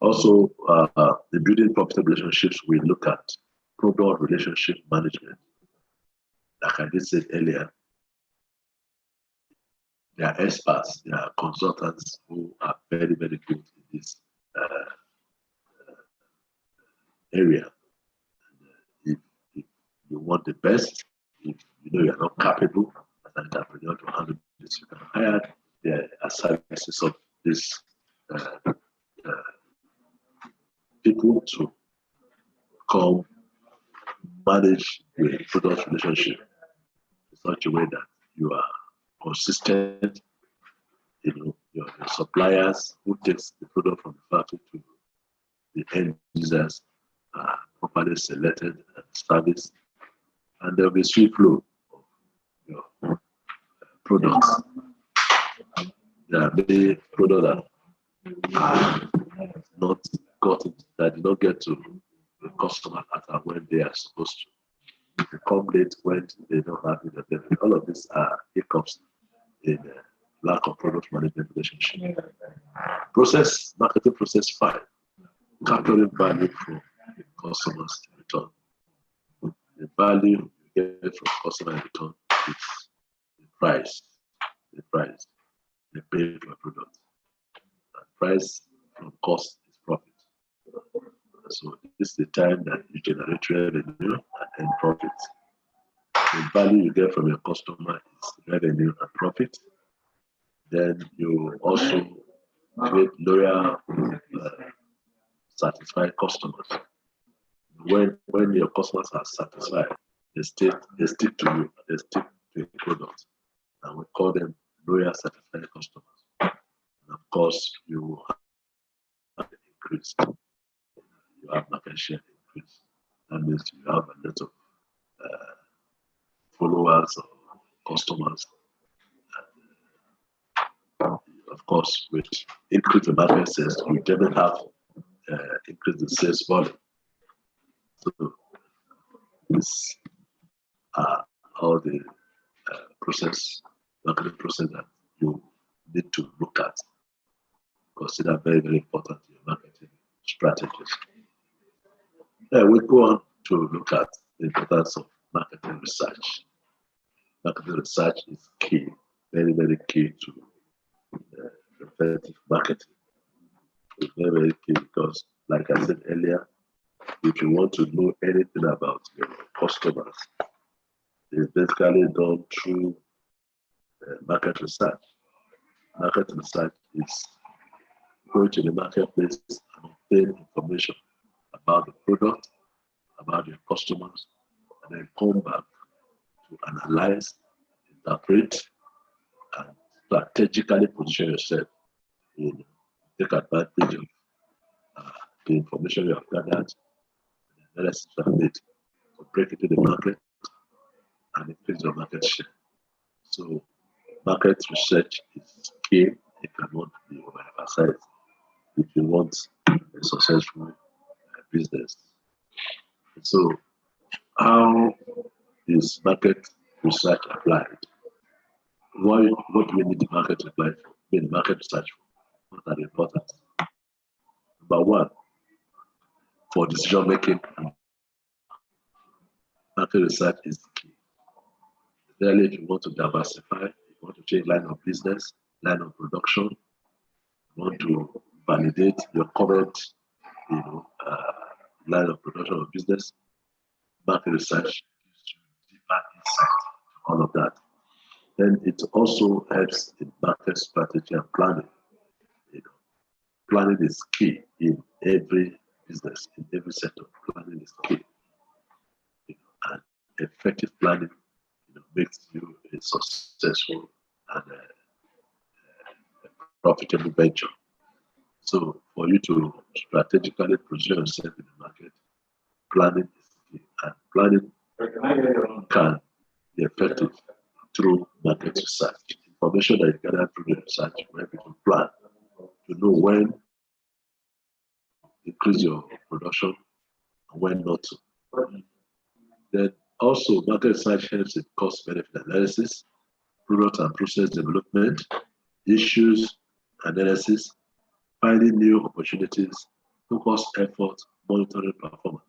Also, the building profitable relationships, we look at product relationship management. Like I did say earlier, there are experts, there are consultants who are very, very good in this area. And if you want the best, if you know you're not capable as an entrepreneur to handle this, you can hire the services of these people to come manage the product relationship in such a way that you are consistent. Your suppliers who takes the product from the factory to the end users are properly selected and serviced, and there will be swift flow of your products. There are many products that not gotten, that did not get to the customer at when they are supposed to. They come late when they don't have it. All of these are hiccups in lack of product management relationship. Marketing process 5, capturing value from the customers in return. The value you get from customer in return is the price they pay for a product. And price from cost is profit. So this is the time that you generate revenue and profit. The value you get from your customer is revenue and profit. Then you also create loyal, satisfied customers. When your customers are satisfied, they stick to you, they stick to the product. And we call them loyal, satisfied customers. And of course, you have increase. You have market share increase. That means you have a lot of followers or customers. of course, with increase the market sales, you definitely have increase the sales volume. So this are all the marketing process that you need to look at. Consider very, very important in your marketing strategies. We go on to look at the importance of marketing research. Marketing research is key, very, very key to effective marketing. It's very, very key because, like I said earlier, if you want to know anything about your customers, it's basically done through market research. Market research is going to the marketplace and obtain information about the product, about your customers, and then come back to analyze, interpret, and strategically position yourself in take advantage of the information you have gathered, the analysis you have made to break into the market and increase your market share. So market research is key. It cannot be overemphasized if you want a successful business. So how is market research applied? What do we need the market to apply for? We need market research for. What are the importance? Number one, for decision making, market research is key. Especially if you want to diversify, if you want to change line of business, line of production, you want to validate your current line of production or business, market research gives you deeper insight to all of that. Then it also helps in market strategy and planning. Planning is key in every business, in every sector. Planning is key. And effective planning makes you a successful and a profitable venture. So for you to strategically position yourself in the market, planning is key. And planning can be effective through market research. Information that you gather through the research will help you to plan, to know when to increase your production and when not to. Then also, market research helps in cost-benefit analysis, product and process development, issues analysis, finding new opportunities, focus effort, monitoring performance.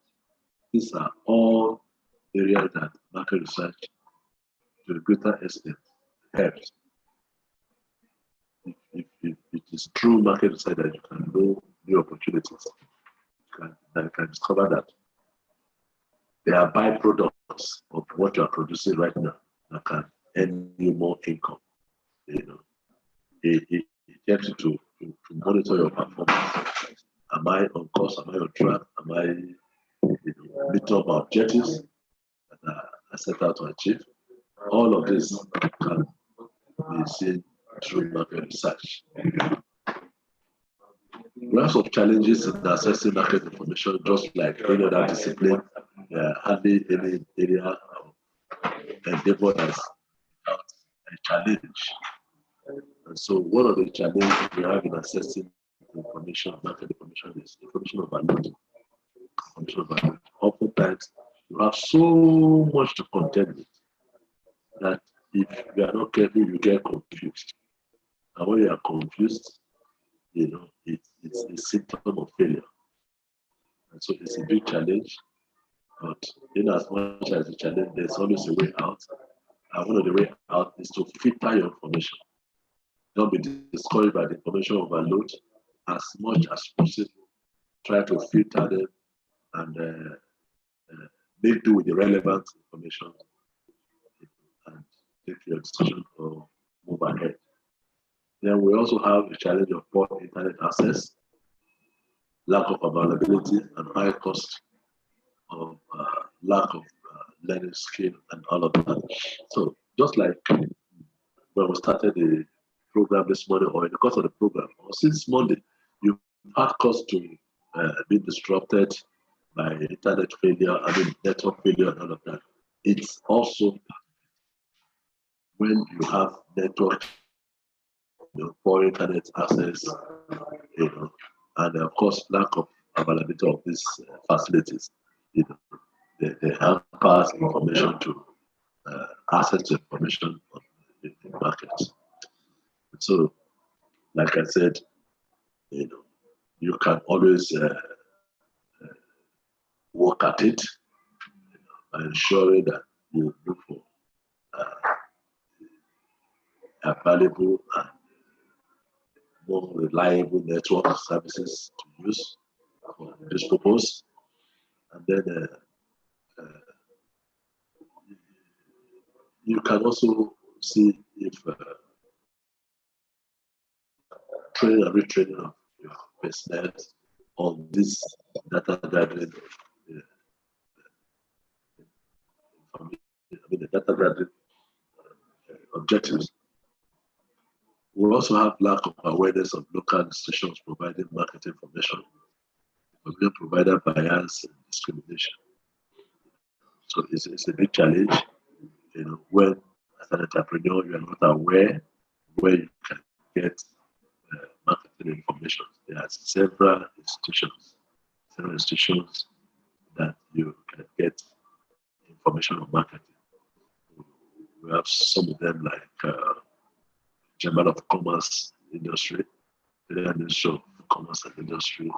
These are all areas that market research, to a greater extent, helps. If it is true market research that you can know new opportunities, you can discover that there are byproducts of what you are producing right now that can earn you more income. It helps you to monitor your performance. Am I on course? Am I on track? Am I meeting up my objectives that I set out to achieve? All of this can be seen through market research. We have some challenges in accessing market information, just like any other discipline. Hardly any area of endeavor has a challenge. And so one of the challenges we have in accessing information, market information, is information overload. Oftentimes, you have so much to contend with that if you are not careful, you get confused. And when you are confused, it's a symptom of failure. And so it's a big challenge. But in as much as a challenge, there's always a way out. And one of the way out is to filter your information. Don't be discouraged by the information overload. As much as possible, try to filter them and make do with the relevant information and take your decision or move ahead. Then we also have the challenge of poor internet access, lack of availability, and high cost of lack of learning skill and all of that. So just like when we started the program this morning, or in the course of the program, or since Monday, you've had cause to be disrupted by internet failure, network failure and all of that. It's also when you have network poor internet access, and of course lack of availability of these facilities. They have passed information to access to information on the markets. So, like I said, you can always work at it, by ensuring that you look for available and more reliable network services to use for this purpose. And then you can also see if training and retraining of your personnel on this data gathering, the data gathering objectives. We also have lack of awareness of local institutions providing market information, being provided bias and discrimination. So it's a big challenge, when as an entrepreneur you are not aware where you can get marketing information. There are several institutions that you can get information on marketing. We have some of them like Chamber of Commerce Industry, Federal Ministry of Commerce and Industry.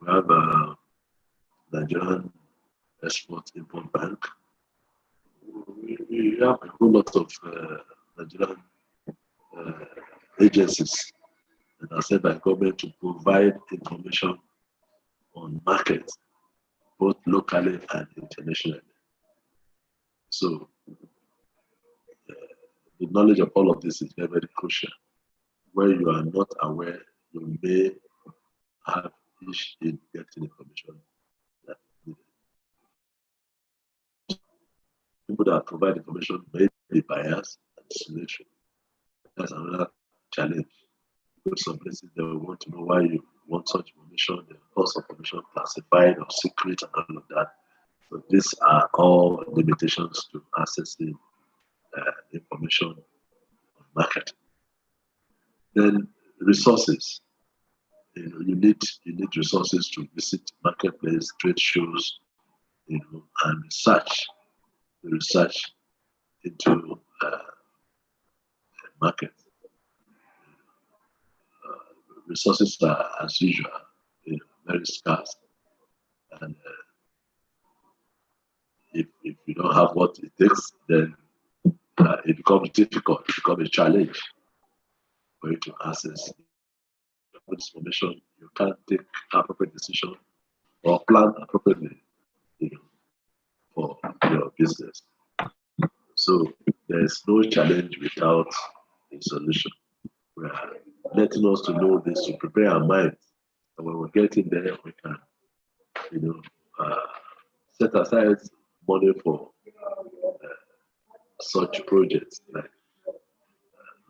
We have Nigerian Export-Import Bank. We have a whole lot of Nigerian agencies that are set by government to provide information on markets, both locally and internationally. So the knowledge of all of this is very, very crucial. Where you are not aware, you may have issues in getting information that is needed. People that provide information may be biased and discrimination. That's another challenge. Go to some places, they will want to know why you want such information, the cost of information classified or secret and all of that. So these are all limitations to accessing information on market. Then resources. You need resources to visit marketplace, trade shows, and research into market. Resources are, as usual, very scarce, and if you don't have what it takes, then it becomes difficult. It becomes a challenge for you to access this information. You can't take appropriate decision or plan appropriately, for your business. So there's no challenge without a solution. We are letting us to know this to prepare our minds, and when we get in there, we can, set aside money for such projects like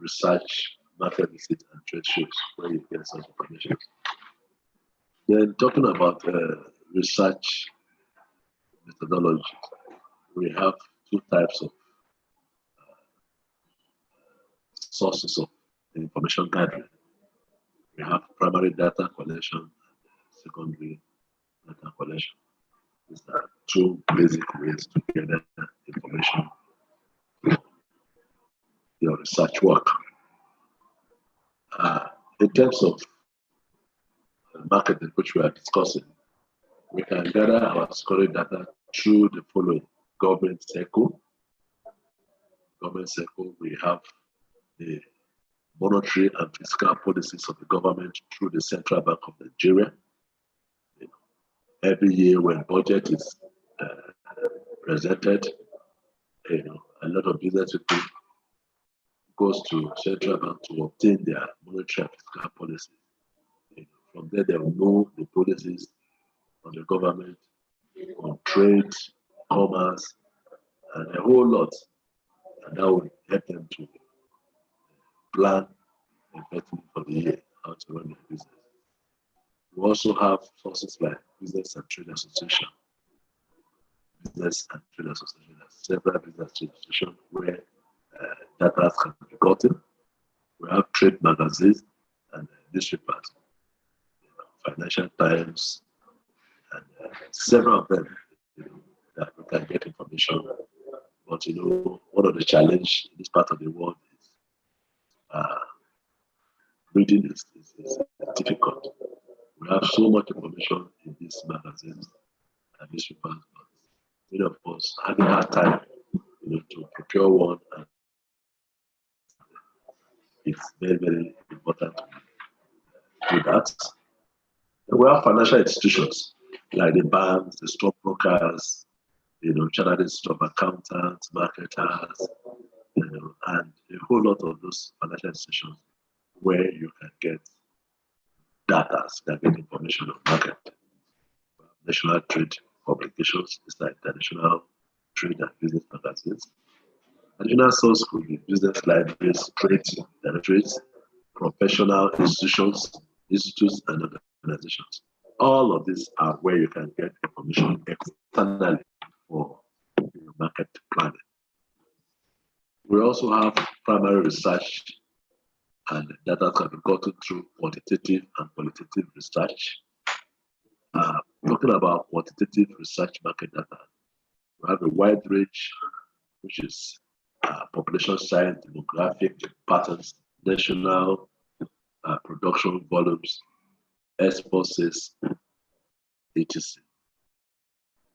research, market visit, and trade shows where you get such information. Then talking about research methodology, we have two types of sources of information gathering. We have primary data collection and secondary data collection. These are two basic ways to gather information for your research work. In terms of market which we are discussing, we can gather our scoring data through the following: government circle. Government circle, we have the monetary and fiscal policies of the government through the Central Bank of Nigeria. Every year when budget is presented, a lot of business people goes to Central Bank to obtain their monetary and fiscal policies. From there, they will know the policies of the government on trade, commerce, and a whole lot. And that will help them to plan effectively for the year, how to run their business. We also have sources like Business and Trade Association. Business and Trade Association, several business trade associations where data can be gotten. We have trade magazines and newspapers, Financial Times, and several of them that we can get information. But one of the challenges in this part of the world is reading is difficult. We have so much information in these magazines and newspapers, but many of us having hard time to procure one, and it's very, very important to do that. And we have financial institutions like the banks, the stockbrokers, chartered institute of accountants, marketers, and a whole lot of those financial institutions where you can get data, you can get information on market. National trade publications, it's like international trade and business magazines. Additional source could be business libraries, trade directories, professional institutes, and organizations. All of these are where you can get information externally for market planning. We also have primary research, and data can be gotten through quantitative and qualitative research. Talking about quantitative research market data, we have a wide range, which is population size, demographic patterns, national production volumes, export sales, etc.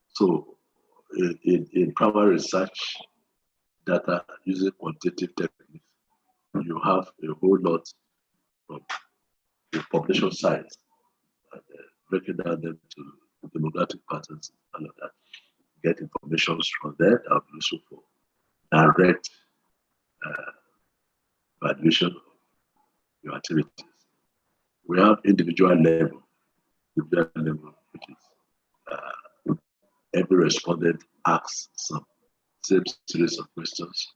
So in primary research data using quantitative techniques, you have a whole lot of the population size and breaking down them to demographic patterns and all of that. Get information from there that will be useful for direct valuation of your activities. We have individual level, which is every respondent asks some same series of questions,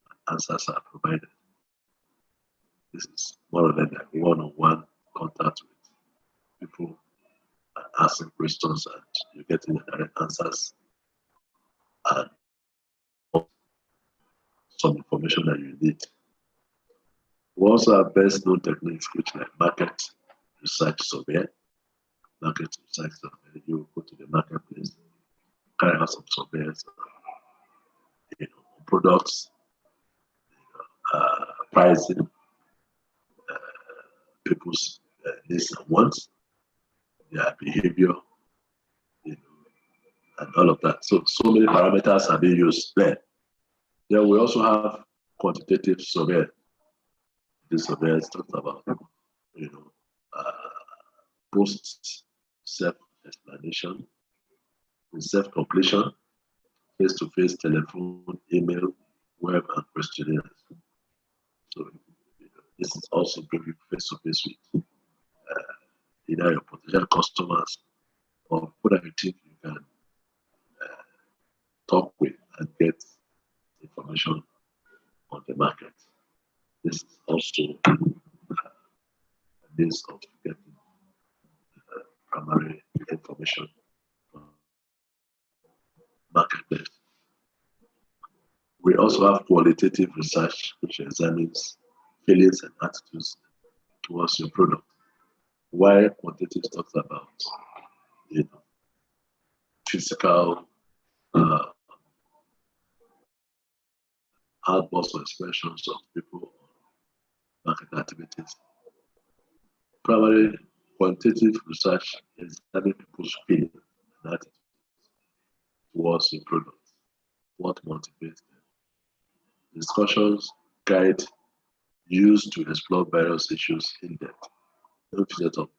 and answers are provided. This is more or less like one-on-one contact with people, asking questions, and you're getting the direct answers and some information that you need. We also have best known techniques which like market research survey. Market research survey, you go to the marketplace, carry out some surveys, products, pricing, people's needs and wants, their behavior, and all of that. So many parameters are being used there. Then we also have quantitative survey. This survey talks about, post self-explanation, self-completion, face-to-face telephone, email, web, and questionnaires. So this is also bringing face-to-face with either your potential customers or people that you think you can talk with and get information on the market. This is also a means of getting primary information on marketplace. We also have qualitative research, which examines feelings and attitudes towards your product. While quantitative talks about, physical outbursts or expressions of people on market activities. Primary quantitative research examines people's feelings and attitudes towards your product. What motivates them? Discussions guide used to explore various issues in depth. No set of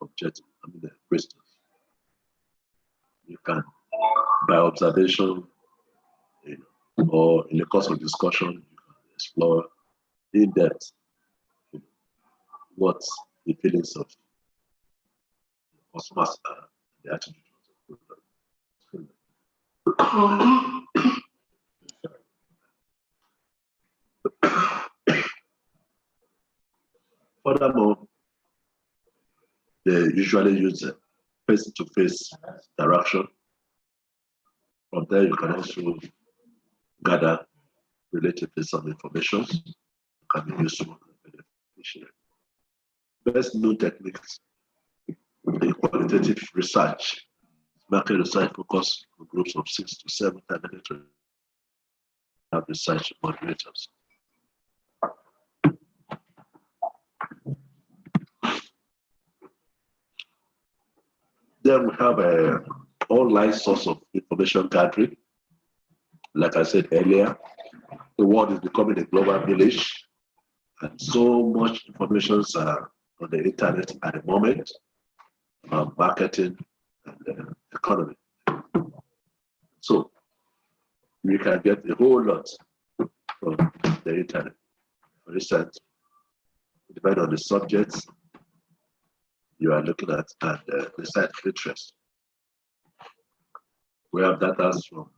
objectives, questions. You can, by observation, or in the course of discussion, you can explore in depth what the feelings of customers are, the attitude of the product. Furthermore, they usually use face-to-face interaction. From there, you can also gather relatively some information that can be useful machinery. Best known techniques in qualitative research, market research focus on groups of 6 to 7 targeted research moderators. Then we have an online source of information gathering. Like I said earlier, the world is becoming a global village, and so much information is on the internet at the moment about marketing and economy. So you can get a whole lot from the internet. For instance, depending on the subjects you are looking at and the site of interest. We have data from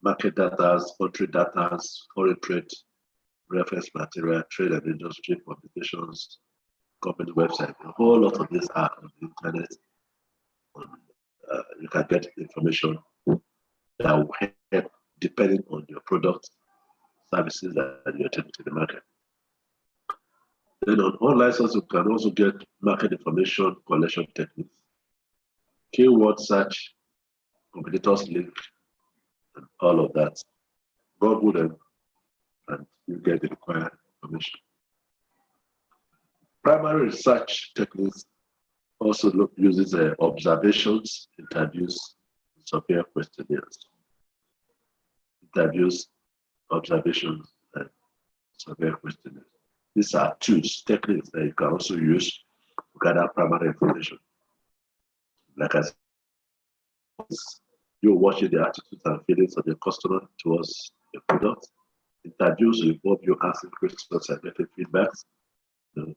market data, country data, foreign trade, reference material, trade and industry publications, company website. A whole lot of these are on the internet. You can get information that will help depending on your product, services that you're taking to the market. Then on online sources, you can also get market information collection techniques, keyword search, competitors link, and all of that. Google them, and you get the required information. Primary research techniques also uses observations, interviews, survey questionnaires. Interviews, observations, and survey questionnaires. These are tools, techniques that you can also use to gather primary information. Like I said, you're watching the attitudes and feelings of the customer towards the product. Interviews will involve you asking questions and getting feedbacks.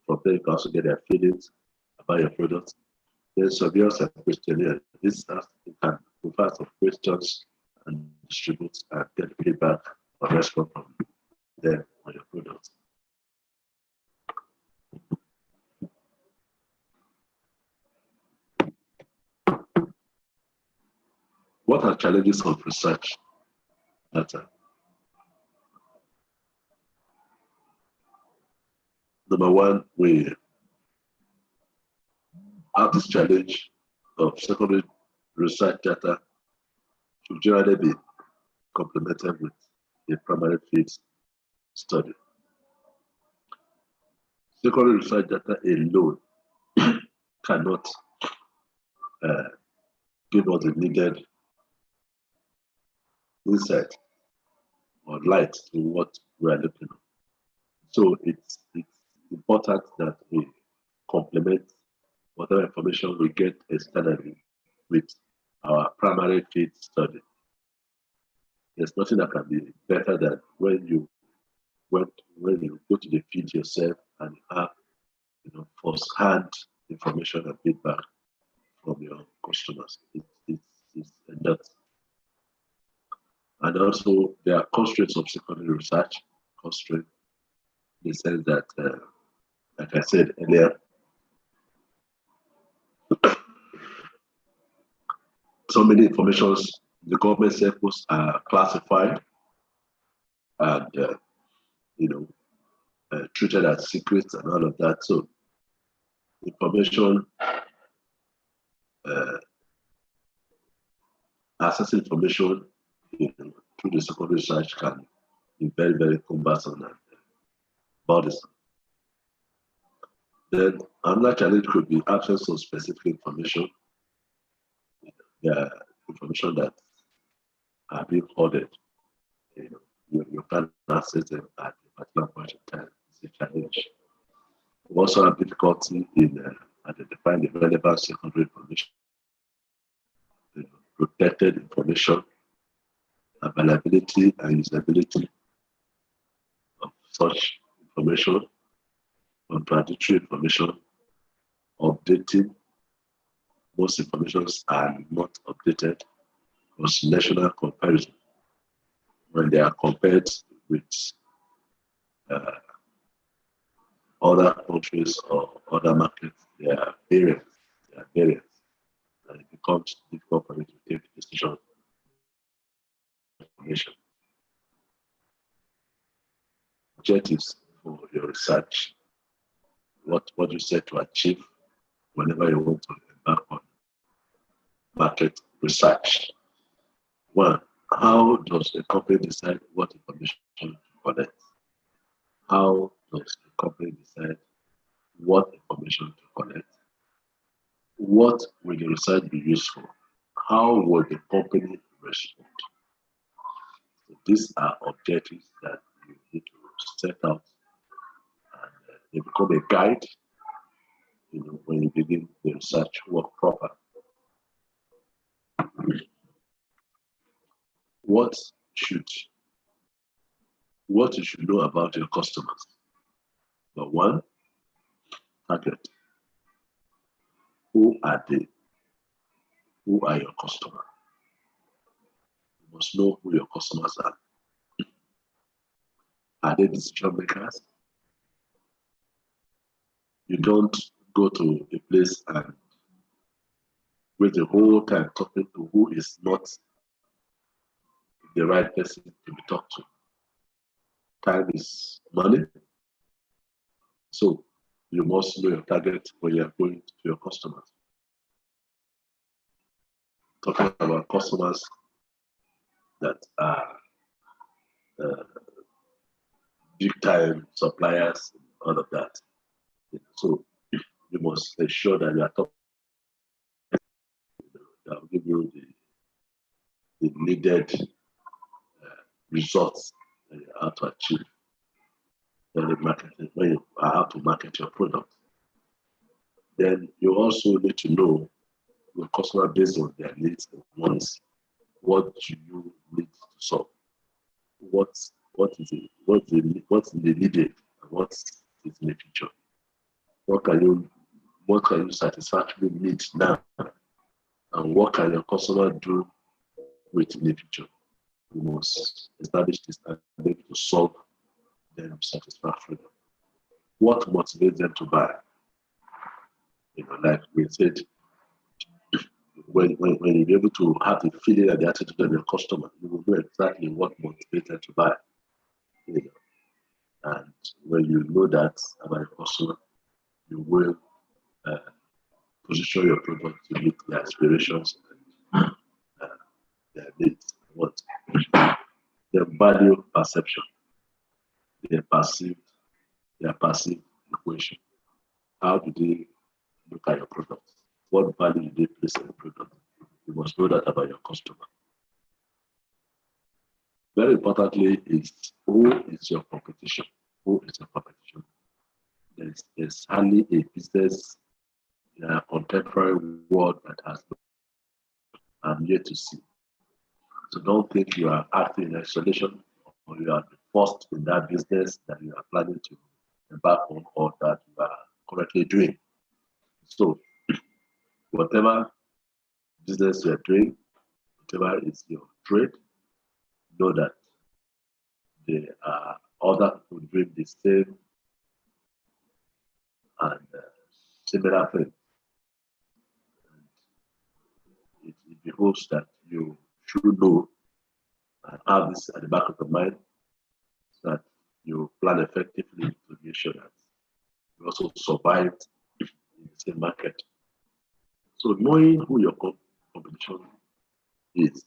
From there, you can also get their feelings about your product. Then surveys and questionnaires. This you can provide some questions and distribute and get feedback or response from them on your product. What are challenges of research data? Number one, we have this challenge of secondary research data to generally be complemented with a primary field study. Secondary research data alone cannot give us the needed insight or light to what we are looking at. So it's important that we complement whatever information we get externally with our primary field study. There's nothing that can be better than when you go to the field yourself and have first-hand information and feedback from your customers. It's that. And also, there are constraints of secondary research, constraints in the sense that, like I said earlier, so many informations the government circles are classified and treated as secrets and all of that. So information, access information through the secondary research can be very, very cumbersome and burdensome. Then another challenge could be absence of specific information. Information that are being ordered. You can't access them at a particular point in time. It's a challenge. We also have difficulty in identifying the relevant secondary information, protected information, availability and usability of such information, contradictory information, updating. Most informations are not updated. Was national comparison. When they are compared with other countries or other markets, they are variants. And it becomes difficult for you to take a decision. Information. Objectives for your research. what you set to achieve whenever you want to embark on market research. One, how does a company decide what information to collect? How does a company decide what information to collect? What will the research be used for? How will the company respond? So these are objectives that you need to set out, and they become a guide, when you begin the research work proper. What you should know about your customers. Number one, target. Who are they? Who are your customers? You must know who your customers are. Are they decision makers? You don't go to a place and waste the whole time talking to who is not the right person to be talked to. Time is money. So you must know your target when you are going to your customers. Talking about customers that are big time suppliers, all of that. So you must ensure that you are talking that will give you the needed results that you have to achieve when you are out to market your product. Then you also need to know your customer based on their needs and wants. What do you need to solve? What's the needed and what is in the future? What can you satisfactorily meet now? And what can your customer do with in the future? You must establish this and be able to solve them satisfactorily. What motivates them to buy? Like we said, when you're able to have the feeling and the attitude of your customer, you will know exactly what motivates them to buy. And when you know that about your customer, you will position your product to meet their aspirations and their needs. What? Their value perception, their passive equation. How do they look at your product? What value do they place on your product? You must know that about your customer. Very importantly is who is your competition? Who is your competition? There's hardly a business in a contemporary world that has I'm yet to see. So don't think you are acting in isolation or you are the first in that business that you are planning to embark on or that you are currently doing. So whatever business you are doing, whatever is your trade, know that there are other people doing the same and similar things. It behoves that you should know and have this at the back of the mind so that you plan effectively to make sure that you also survive in the same market. So knowing who your competition is,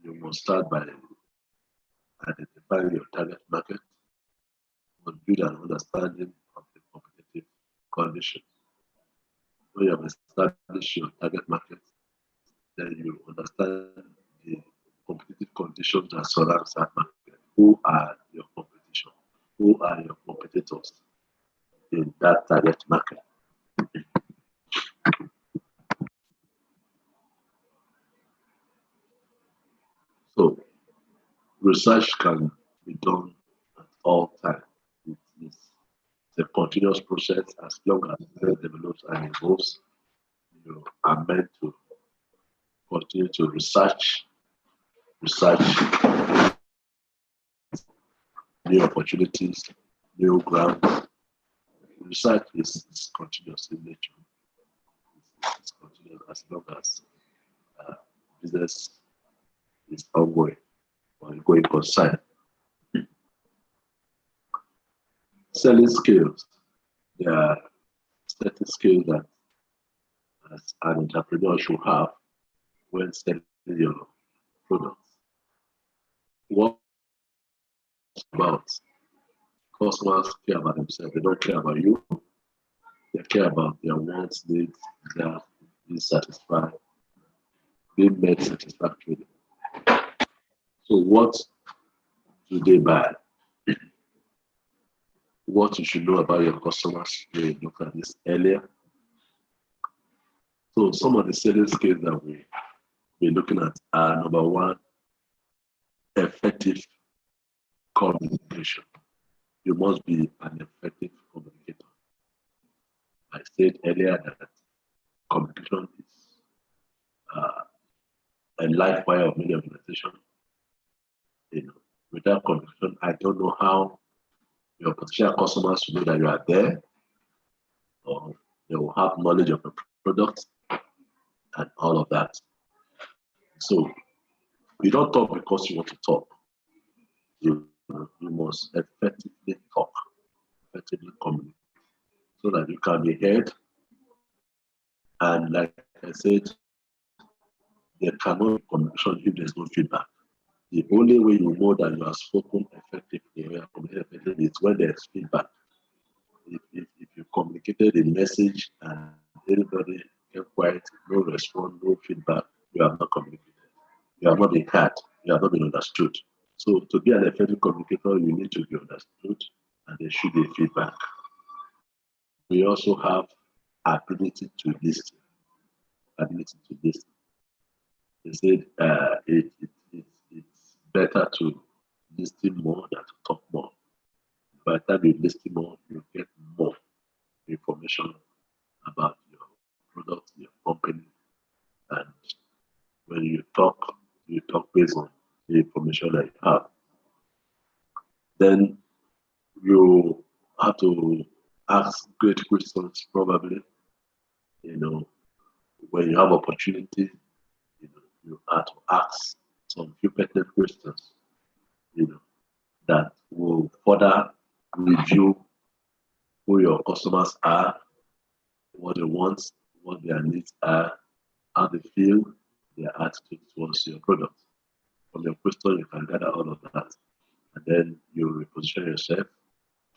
you must start by identifying your target market and build an understanding of the competitive conditions. When you have established your target market, then you understand the competitive conditions that surround that market. Who are your competition? Who are your competitors in that target market? So research can be done at all times. It's a continuous process. As long as it develops and evolves, you are meant to continue to research new opportunities, new grounds. Research is continuous in nature. It's continuous as long as business is ongoing or going concern. Selling skills. there are certain skills that as an entrepreneur should have when selling your products. What about customers care about themselves? They don't care about you. They care about their wants, needs, desires, being satisfied, being made satisfactorily. So what do they buy? What you should know about your customers, we looked at this earlier. So some of the selling skills that we're looking at are: number one, effective communication. You must be an effective communicator. I said earlier that communication is a life wire of many organizations. Without communication, I don't know how your potential customers will know that you are there, or they will have knowledge of the product and all of that. So you don't talk because you want to talk. You must effectively talk, effectively communicate, so that you can be heard. And like I said, there cannot be communication if there's no feedback. The only way you know that you have spoken effectively is when there's feedback. If you communicated a message and everybody kept quiet, no response, no feedback, you have not communicated. You have not been heard. You have not been understood. So to be an effective communicator, you need to be understood, and there should be feedback. We also have ability to listen. Ability to listen. They said it's better to listen more than to talk more. By the time you listen more, you get more information about your product, your company, and when you talk based on the information that you have. Then you have to ask great questions, probably. When you have opportunity, you have to ask some few pertinent questions, that will further review who your customers are, what they want, what their needs are, how they feel, their attitude towards your product. From your question, you can gather all of that, and then you reposition yourself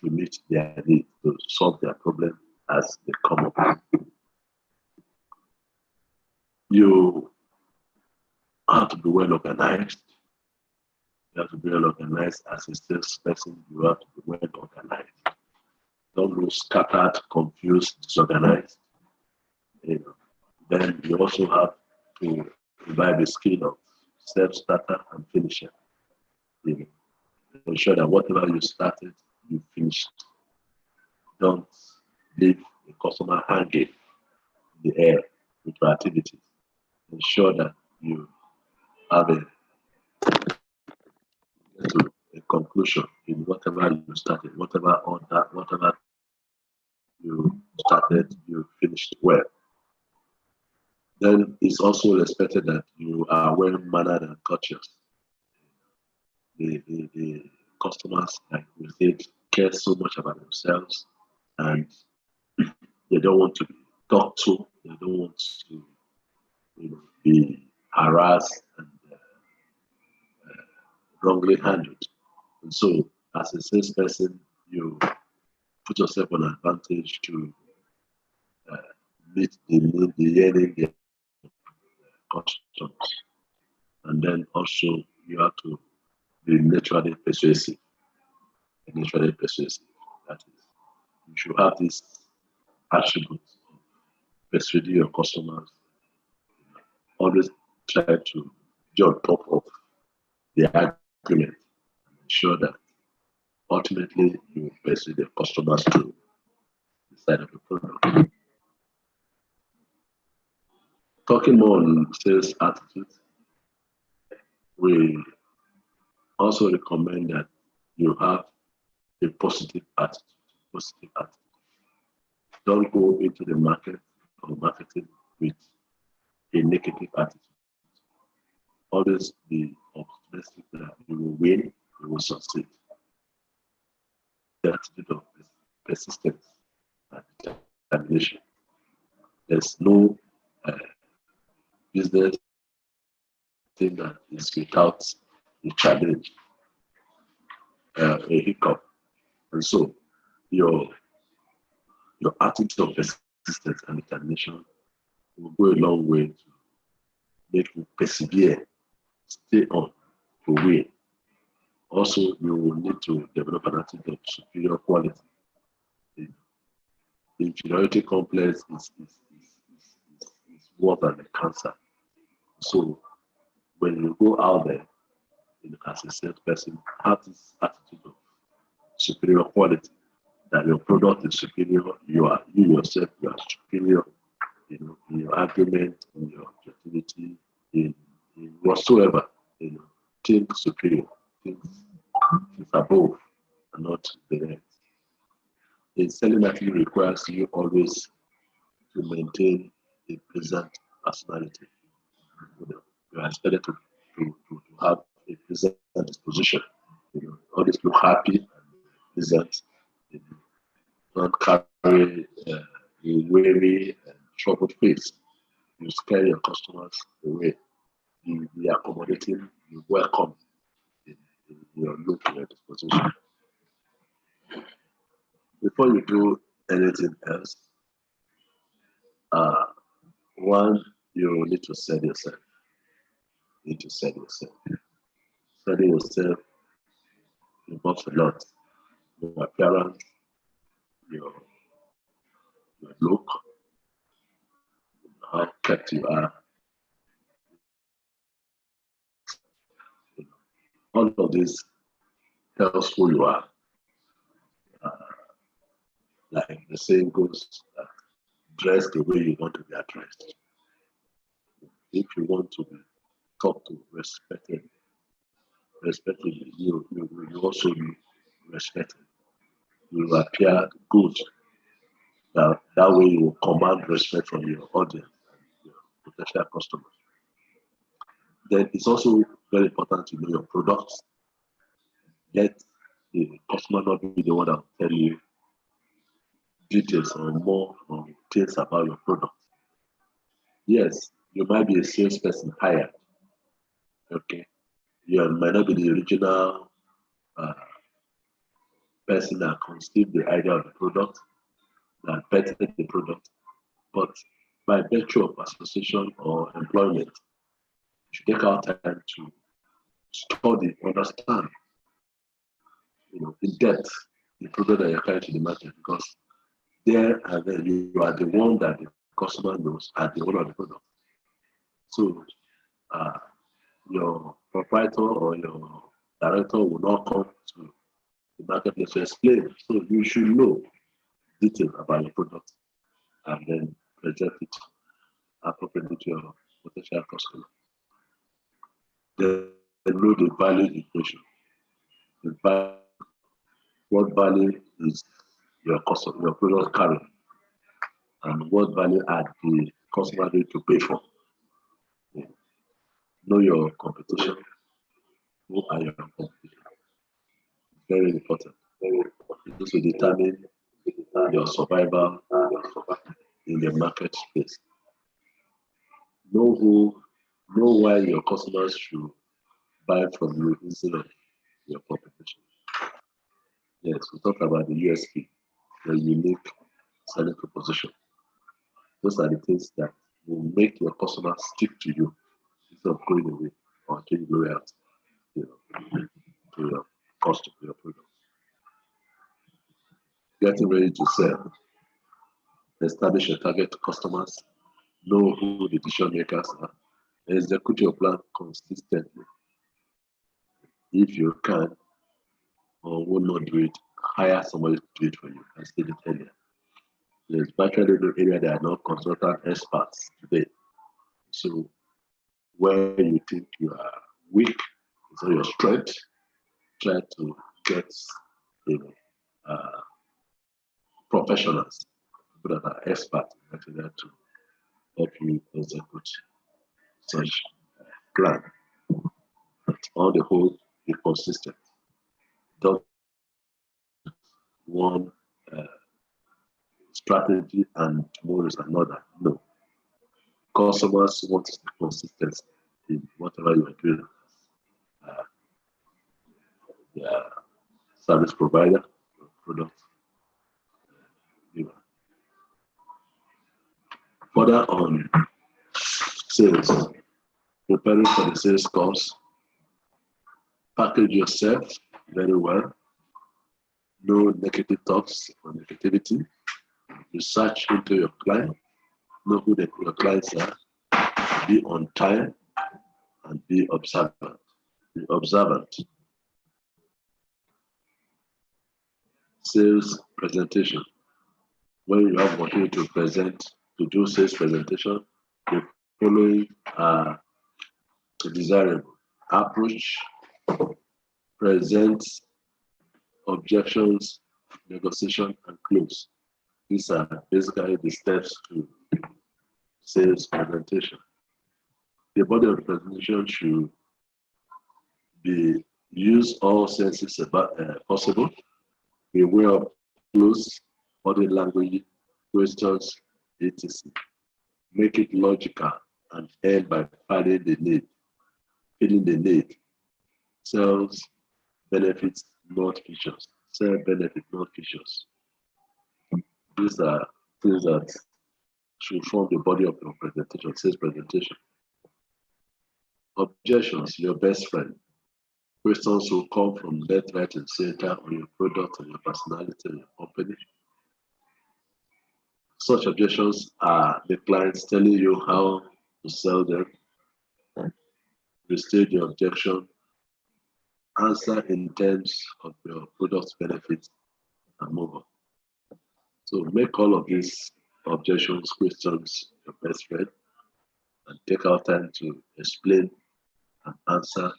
to meet their needs, to solve their problem as they come up. You have to be well organized. You have to be well organized as a salesperson. You have to be well organized. Don't be scattered, confused, disorganized. Then you also have to imbibe the skill of self-starter and finisher. Ensure that whatever you started, you finished. Don't leave the customer hanging in the air with your activities. Ensure that you have a conclusion in whatever you started, whatever you started, you finished well. Then it's also expected that you are well-mannered and courteous. The customers, like we said, care so much about themselves, and they don't want to be talked to. They don't want to be harassed and wrongly handled. And so, as a salesperson, you put yourself on advantage to meet the yearning customers. And then also, you have to be naturally persuasive. Naturally persuasive. That is, you should have this attribute of persuading your customers. Always try to be on top of the argument and ensure that ultimately you persuade the customers to the side of the product. Talking more on sales attitude, we also recommend that you have a positive attitude. Positive attitude. Don't go into the market or marketing with a negative attitude. Always be optimistic that you will win, you will succeed. The attitude of persistence determination. There's no business thing that is without a challenge, a hiccup. And so your attitude of persistence and determination will go a long way to make you persevere, stay on, to win. Also, you will need to develop an attitude of superior quality. The inferiority complex is more than a cancer. So when you go out there, as a salesperson, have this attitude of superior quality, that your product is superior, you yourself, you are superior, in your argument, in your objectivity, in whatsoever, think superior, think above, and not the rest. In selling actually requires you always to maintain a pleasant personality. You are expected to have a pleasant disposition. Always look happy and pleasant. Don't carry a weary and troubled face. You scare your customers away. You be accommodating, you welcome in your look and your disposition. Before you do anything else, one, you need to sell yourself. You need to sell yourself. Selling yourself involves a lot. Your appearance, your look, how kept you are. All of this tells who you are. Like the saying goes, dress the way you want to be addressed. If you want to be talked to respectfully, you also be respected. You appear good. That way you will command respect from your audience and your potential customers. Then it's also very important to know your products. Let the customer not be the one that will tell you details or more things about your product. Yes, you might be a salesperson hired. Okay, you might not be the original person that conceived the idea of the product, that vetted the product, but by virtue of association or employment, you should take out time to study, understand, in depth the product that you're carrying to the market, because there and then you are the one that the customer knows as the owner of the product. So your proprietor or your director will not come to the marketplace to explain. So you should know details about your product and then present it appropriately to your potential customer. Then know the value equation. What value is your product carrying, and what value are the customer going to pay for? Know your competition. Who are your competition? Very important. This will determine your survival in the market space. Know why your customers should buy from you instead of your competition. Yes, we talked about the USP, the unique selling proposition. Those are the things that will make your customers stick to you instead of going away or changing loyalty, to your cost of your product. Getting ready to sell. Establish your target customers. Know who the decision makers are. And execute your plan consistently. If you can or will not do it, hire somebody to do it for you. I stated earlier. There's virtually no area that are not consultant experts today. So where you think you are weak, is on your strength, try to get professionals, people that are experts in that to help you execute such plan. But on the whole, be consistent. Don't one strategy and tomorrow is another. No. Customers want consistency in whatever you are doing. Their service provider, product. Further on sales, preparing for the sales calls, package yourself very well. No negative thoughts or negativity. Research into your client. Know who your clients are. Be on time and be observant. Be observant. Sales presentation. When you have opportunity to present, to do sales presentation, the following are desirable. Approach, present, objections, negotiation, and close. These are basically the steps to sales presentation. The body of the presentation should be use all senses possible. Be aware of close, body language, questions, etc. Make it logical and end by feeling the need. Sales benefits, not features. Sell benefit, not features. These are things that should form the body of your presentation, sales presentation. Objections, your best friend. Questions will come from left, right, and center on your product, on your personality, on your company. Such objections are the clients telling you how to sell them. Restate your objection. Answer in terms of your product's benefits and move on. So make all of these objections, questions your best friend, and take out time to explain and answer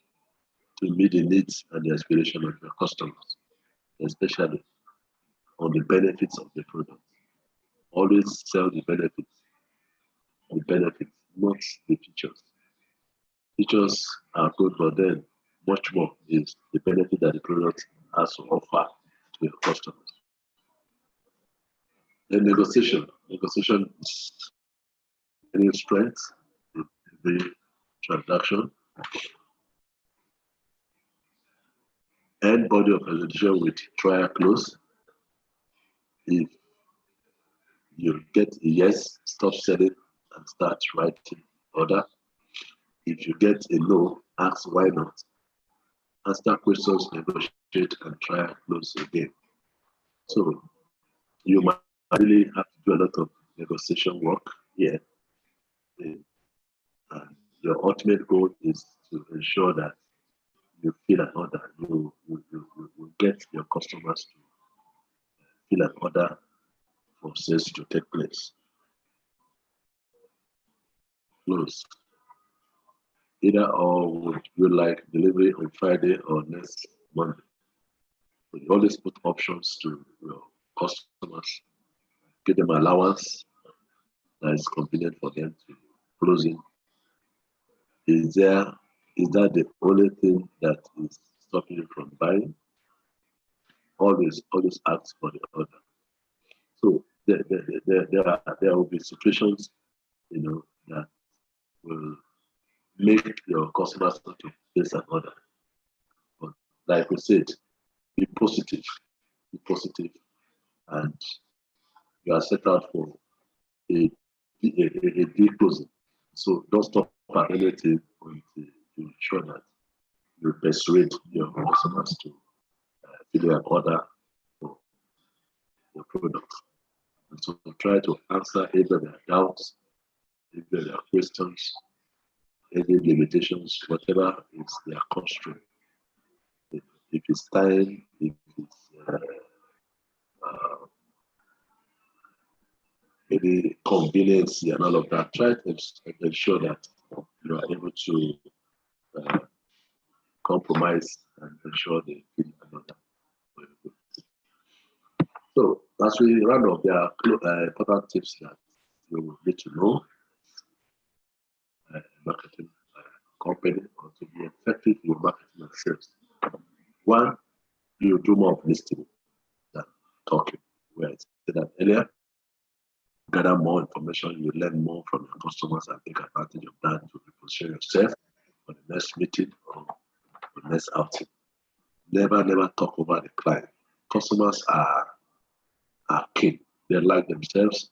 to meet the needs and the aspiration of your customers, especially on the benefits of the product. Always sell the benefits, not the features. Features are good, but then much more is the benefit that the product has to offer to your customers. The negotiation is any strength in the transaction. End body of presentation with trial close. If you get a yes, stop selling and start writing order. If you get a no, ask why not. Answer questions, negotiate, and try close again. So you might really have to do a lot of negotiation work here. And your ultimate goal is to ensure that you fill an order. You get your customers to fill an order for sales to take place. Close. Either or would you like delivery on Friday or next Monday? So you always put options to your customers. Give them allowance that is convenient for them to closing. Is that the only thing that is stopping you from buying? Always ask for the order. So there will be situations, that will make your customers not to place an order. But like we said, be positive, and you are set out for a deal closing. So don't stop at anything until you ensure that you persuade your customers to fill an order for your product. And so try to answer either their doubts, either their questions, any limitations, whatever is their constraint. If it's time, if it's any convenience and all of that, try to ensure that you are able to compromise and ensure they feel another. So as we round up, there are important tips that you need to know marketing company or to be effective in marketing and sales. One, you do more of listening than talking. Where I said that earlier, gather more information, you learn more from your customers and take advantage of that to reposition yourself for the next meeting or the next outing. Never talk over the client. Customers are king. They like themselves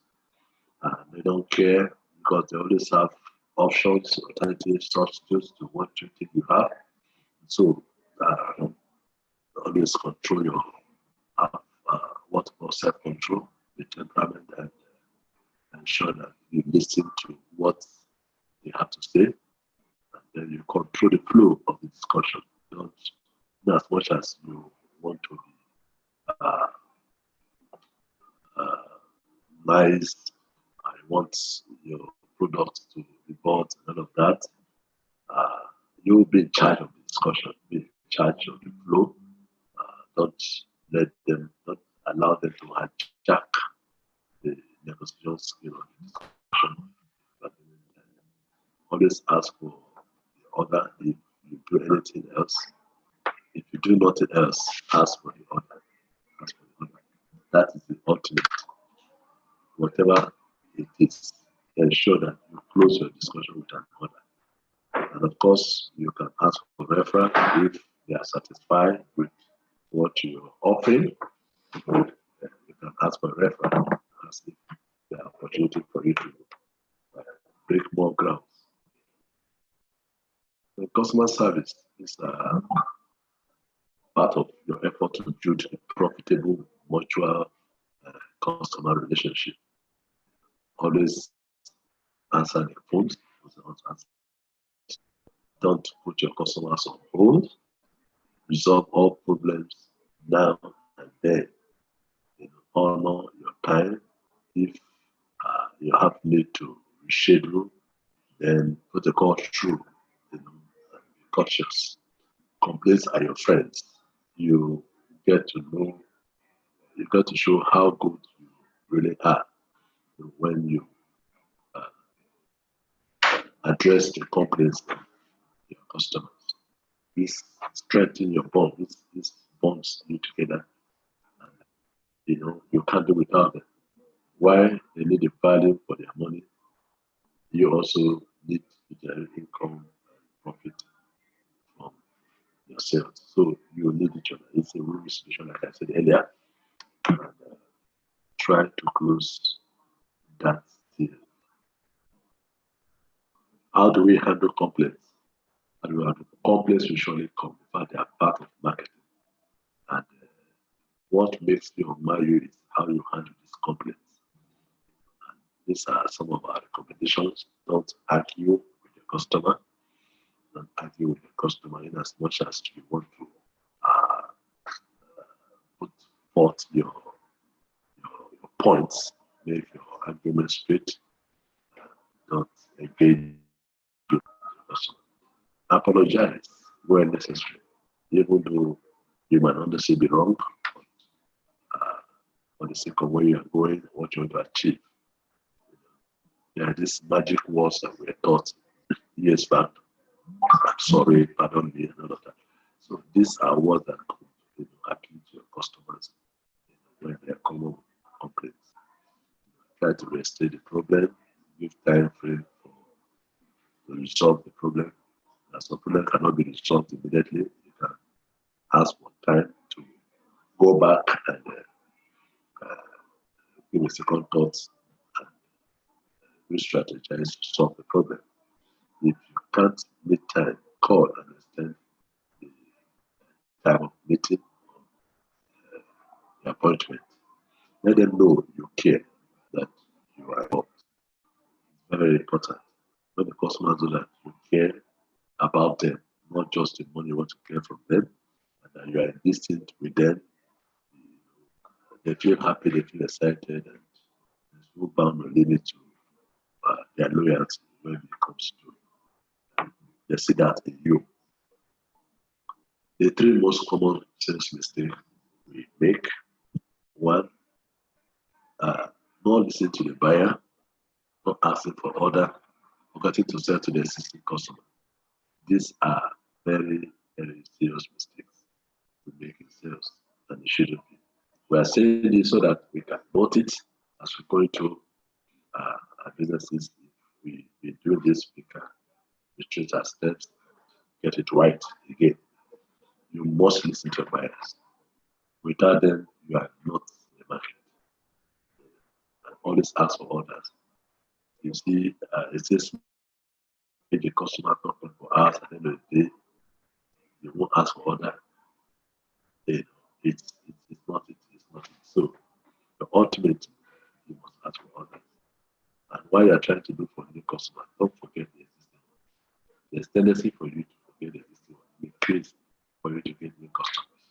and they don't care because they always have options, alternatives, substitutes to what you think you have. So always control your what for self-control, the temperament, and ensure that you listen to what they have to say, and then you control the flow of the discussion. Don't, as much as you want to be nice, I want your product to be bought and all of that. You'll be in charge of the discussion, be in charge of the flow. Don't allow them to hijack the negotiation skill of the discussion. But always ask for the other if you do anything else. If you do nothing else, ask for the other. Ask for the other. That is the ultimate. Whatever it is, ensure that you close your discussion with an other. And of course, you can ask for referral if they are satisfied with what you're offering. You can ask for referral as if the opportunity for you to break more grounds. The customer service is part of your effort to build a profitable mutual customer relationship. Always answer the phones. Don't put your customers on hold. Resolve all problems now and then. Honor your time. If you have need to reschedule, then put the call through. Be cautious. Complaints are your friends. You get to know. You got to show how good you really are when you address the complaints of your customers. This strengthens your bond. This bonds you together. And, you can't do without them. Why they need the value for their money, you also need to generate income and profit from your sales. So you need each other. It's a win-win solution, like I said earlier. And, try to close that deal. How do we handle complaints? Complaints will surely come. In fact, they are part of marketing. And what makes me admire you is how you handle these complaints. And these are some of our recommendations. Don't argue with your customer. Don't argue with your customer in as much as you want to put forth your points, make your argument straight. Don't engage with the customer. Apologize where necessary, even though you might not necessarily be wrong, but for the sake of where you are going, what you want to achieve. There are these magic words that were taught years back. I'm sorry, pardon me, and all of that. So these are words that could appeal to your customers when they are common complaints. Try to restate the problem, give time frame to resolve the problem. As the problem cannot be resolved immediately, you can ask for time to go back and give a second thought and re-strategize to solve the problem. If you can't meet time, call and extend the time of meeting or the appointment. Let them know you care, that you are involved. It's very important. Let the customers know that you care about them, not just the money you want to get from them, and that you are distant with them. They feel happy, they feel excited, and there's no bound or limit to their loyalty when it comes to they see that in you. The three most common sales mistakes we make: one, not listening to the buyer, not asking for order, forgetting to sell to the existing customer. These are very, very serious mistakes to make in sales, and it shouldn't be. We are saying this so that we can note it as we go into our businesses, if we do this, we can retrace our steps, get it right again. You must listen to your buyers. Without them, you are not in the market. And always ask for orders. You see, it says the customer talking for hours at the end of the day, you won't ask for order. It's not it. So the ultimate, you must ask for orders. And while you're trying to do for new customer, don't forget the existing one. There's tendency for you to forget the existing one. It creates for you to get new customers.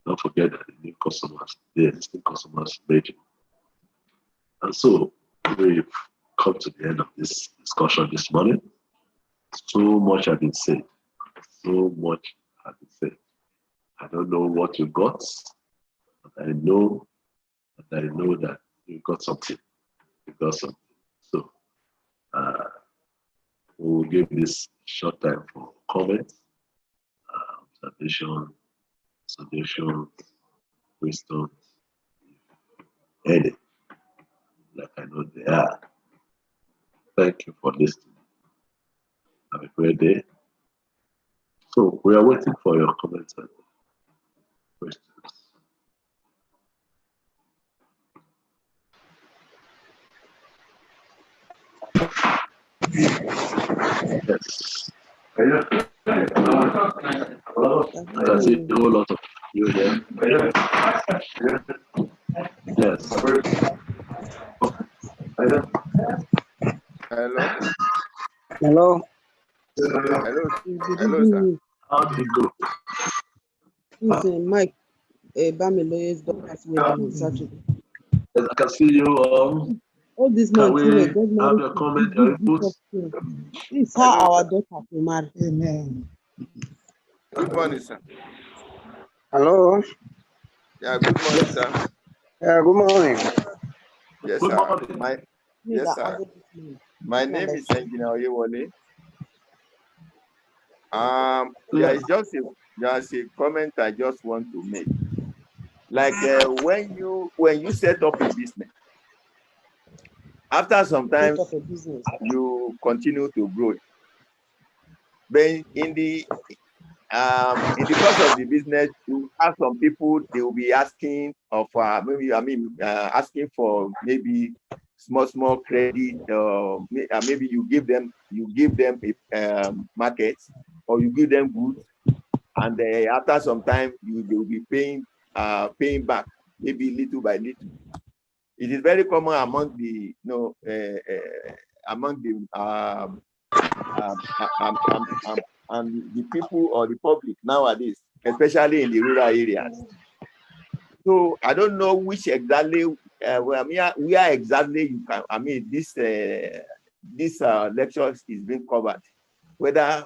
Don't forget that the existing customers made you. And so we've come to the end of this discussion this morning. So much has been said. So much has been said. I don't know what you got, but I know that you got something. You got something. So we'll give this short time for comments, observation, suggestions, wisdom, any. Like I know they are. Thank you for listening. Have a great day. So we are waiting for your comments and questions. Yes. I can see a whole lot of you there. Yes. Hello. Hello, sir. How did it go? This is Mike Bamiloye's daughter's wedding on Saturday. Yes, I can see you. All this Can month, we we got have married your to comment, big, your big inputs? people. This is how our daughter will marry. Amen. Good morning, sir. Hello. Yeah, good morning, sir. Yeah, good morning. Yes, Good sir. morning. Yes, sir. My name is Engineer Oyewole. There is just a comment I just want to make. Like when you set up a business, after some time you continue to grow. But in the course of the business, you have some people, they will be asking asking for maybe small credit, maybe you give them a market, or you give them goods, and after some time they will be paying back, maybe little by little. It is very common among the and the people or the public nowadays, especially in the rural areas. So I don't know which exactly where exactly you can. This lecture is being covered. Whether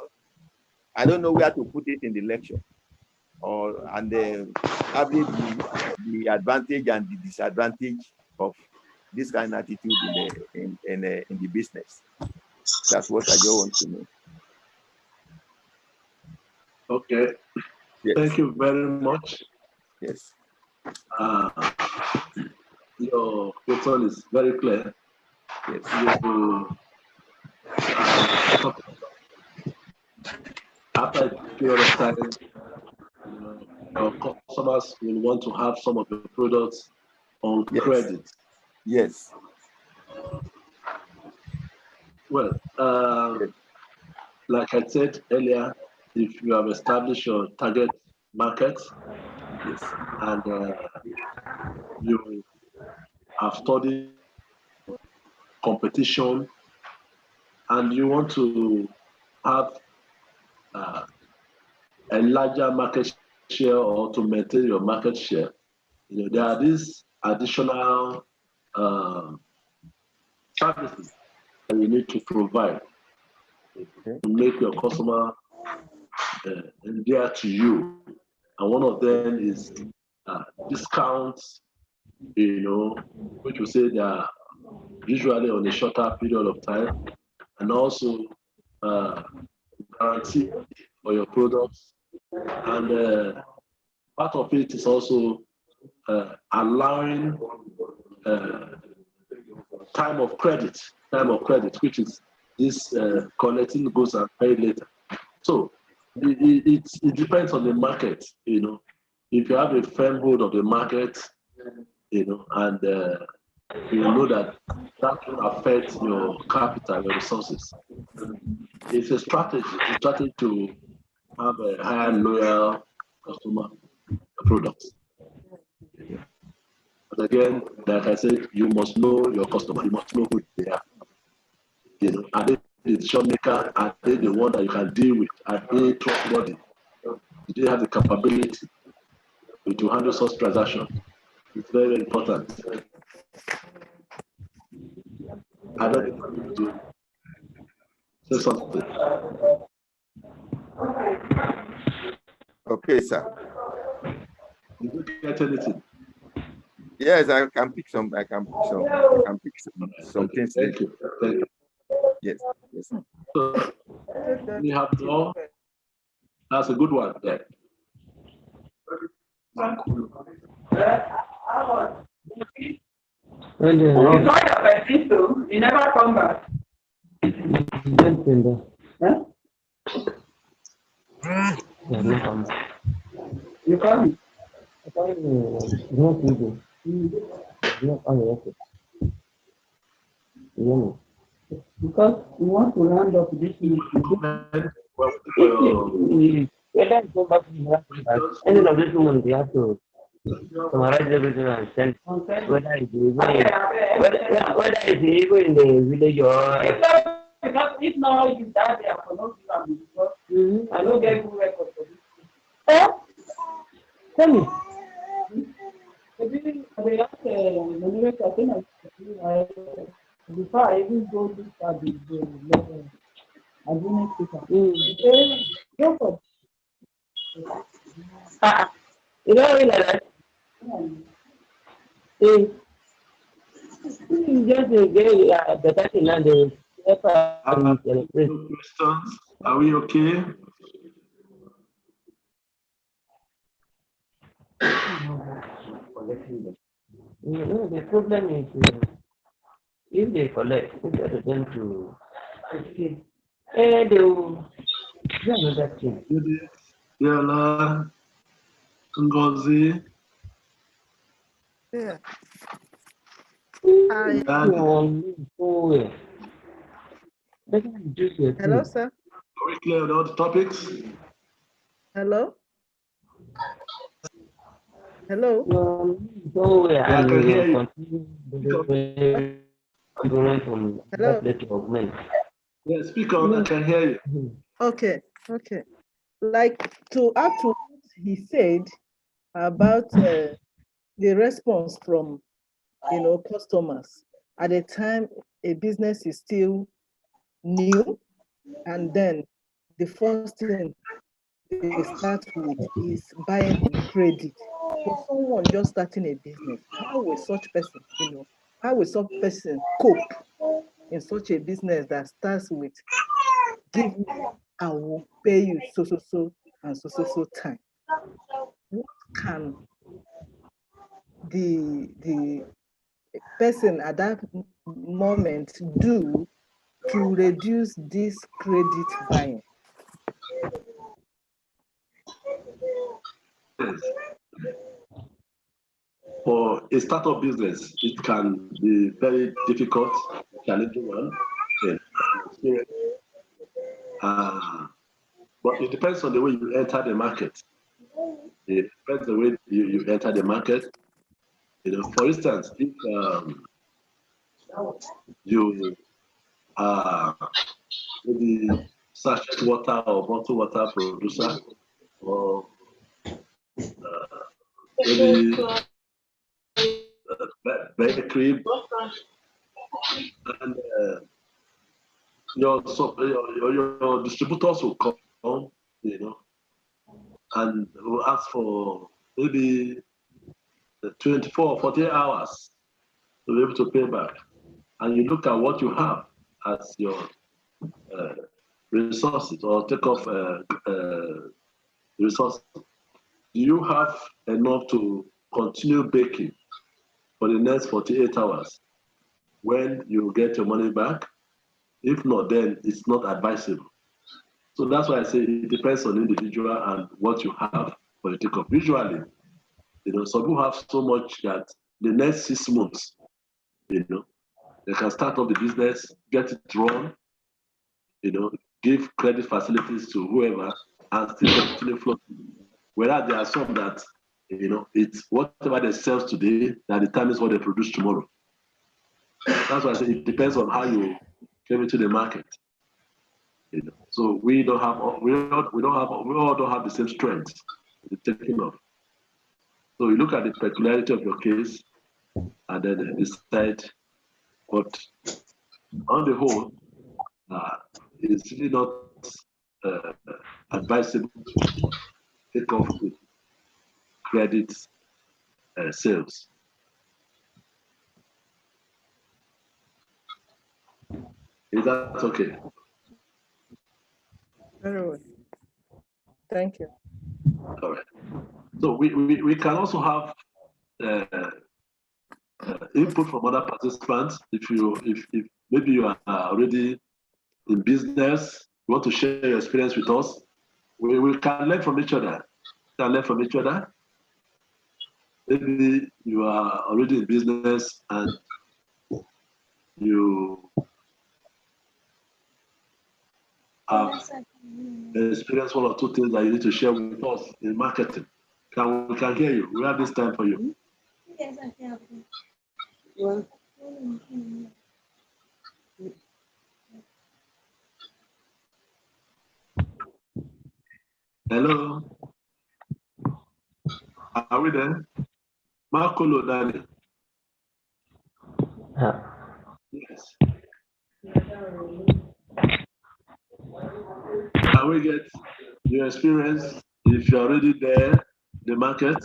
I don't know where to put it in the lecture, and having the advantage and the disadvantage of this kind of attitude in the business. That's what I just want to know. Okay. Yes. Thank you very much. Yes. Your question is very clear. Yes. After a period of time, your customers will want to have some of your products on credit. Yes. Well, like I said earlier, if you have established your target market, yes, and you have studied competition, and you want to have a larger market share or to maintain your market share, there are these additional services that you need to provide to make your customer dear to you. And one of them is discounts, which we say they are usually on a shorter period of time, and also guarantee for your products. And part of it is also allowing time of credit, which is this collecting goods and pay later. So it depends on the market, you know. If you have a firm hold of the market, you know, and you know that will affect your capital, your resources. It's a strategy to have a higher loyal customer product. But again, like I said, you must know your customer. You must know who they are. You know, are they the decision maker? Are they the one that you can deal with? Are they trustworthy? Do they have the capability to handle such transactions? It's very, very important. I don't know to say something. Okay, sir. Did you get anything? Yes, I can pick some. I can pick some things. Thank you. Thank you. Yes. Yes. So we have all. That's a good one. Yeah. You saw your people, you never come back. Huh? You come? Because we want to round up this Any of this woman, we have to summarize everything and send whether it's illegal in the village or. Because if not, you die there for no reason. Because I don't get good record for this. Tell me. Before I even go to start the I didn't speak up. Go for You know, like that. Just get better thing and the questions? Are we okay? No, the problem is if they collect, instead of them to they will do another thing. Yala, Ngozi. Yeah. Hello, sir. Are we clear on all the topics? Hello. Hello. Yeah, I can hear you. Hello. Yeah, speak on. I can hear you. Okay. Like to add to what he said about the response from customers at the time a business is still new, and then the first thing they start with is buying on credit. For someone just starting a business, how will such person cope in such a business that starts with give me, I will pay you so and so time? What can the person at that moment do to reduce this credit buying? For a startup business, it can be very difficult, challenging one. But it depends on the way you enter the market. It depends on the way you enter the market. For instance, if you are maybe sachet water or bottled water producer, or maybe bakery, and your distributors will come, and will ask for maybe 24 or 48 hours to be able to pay back. And you look at what you have as your resources, or take off resources. Do you have enough to continue baking for the next 48 hours? when you get your money back. If not, then it's not advisable. So that's why I say it depends on the individual and what you have for the take-off. Usually, some people have so much that the next 6 months, they can start up the business, get it run, give credit facilities to whoever, and still continue floating. Whereas there are some that, it's whatever they sell today that determines what they produce tomorrow. That's why I say it depends on how you came into the market. So we all don't have the same strength in the taking off. So you look at the peculiarity of your case and then decide. But on the whole, it's really not advisable to take off with credit sales. Is that okay? Very well. Thank you. All right. So we can also have input from other participants. If maybe you are already in business, you want to share your experience with us, we can learn from each other. Maybe you are already in business and you have experienced one or two things that you need to share with us in marketing. We can hear you. We have this time for you. Hello. Are we there? Marco Lodani. Yes. Can we get your experience if you're already there, the market?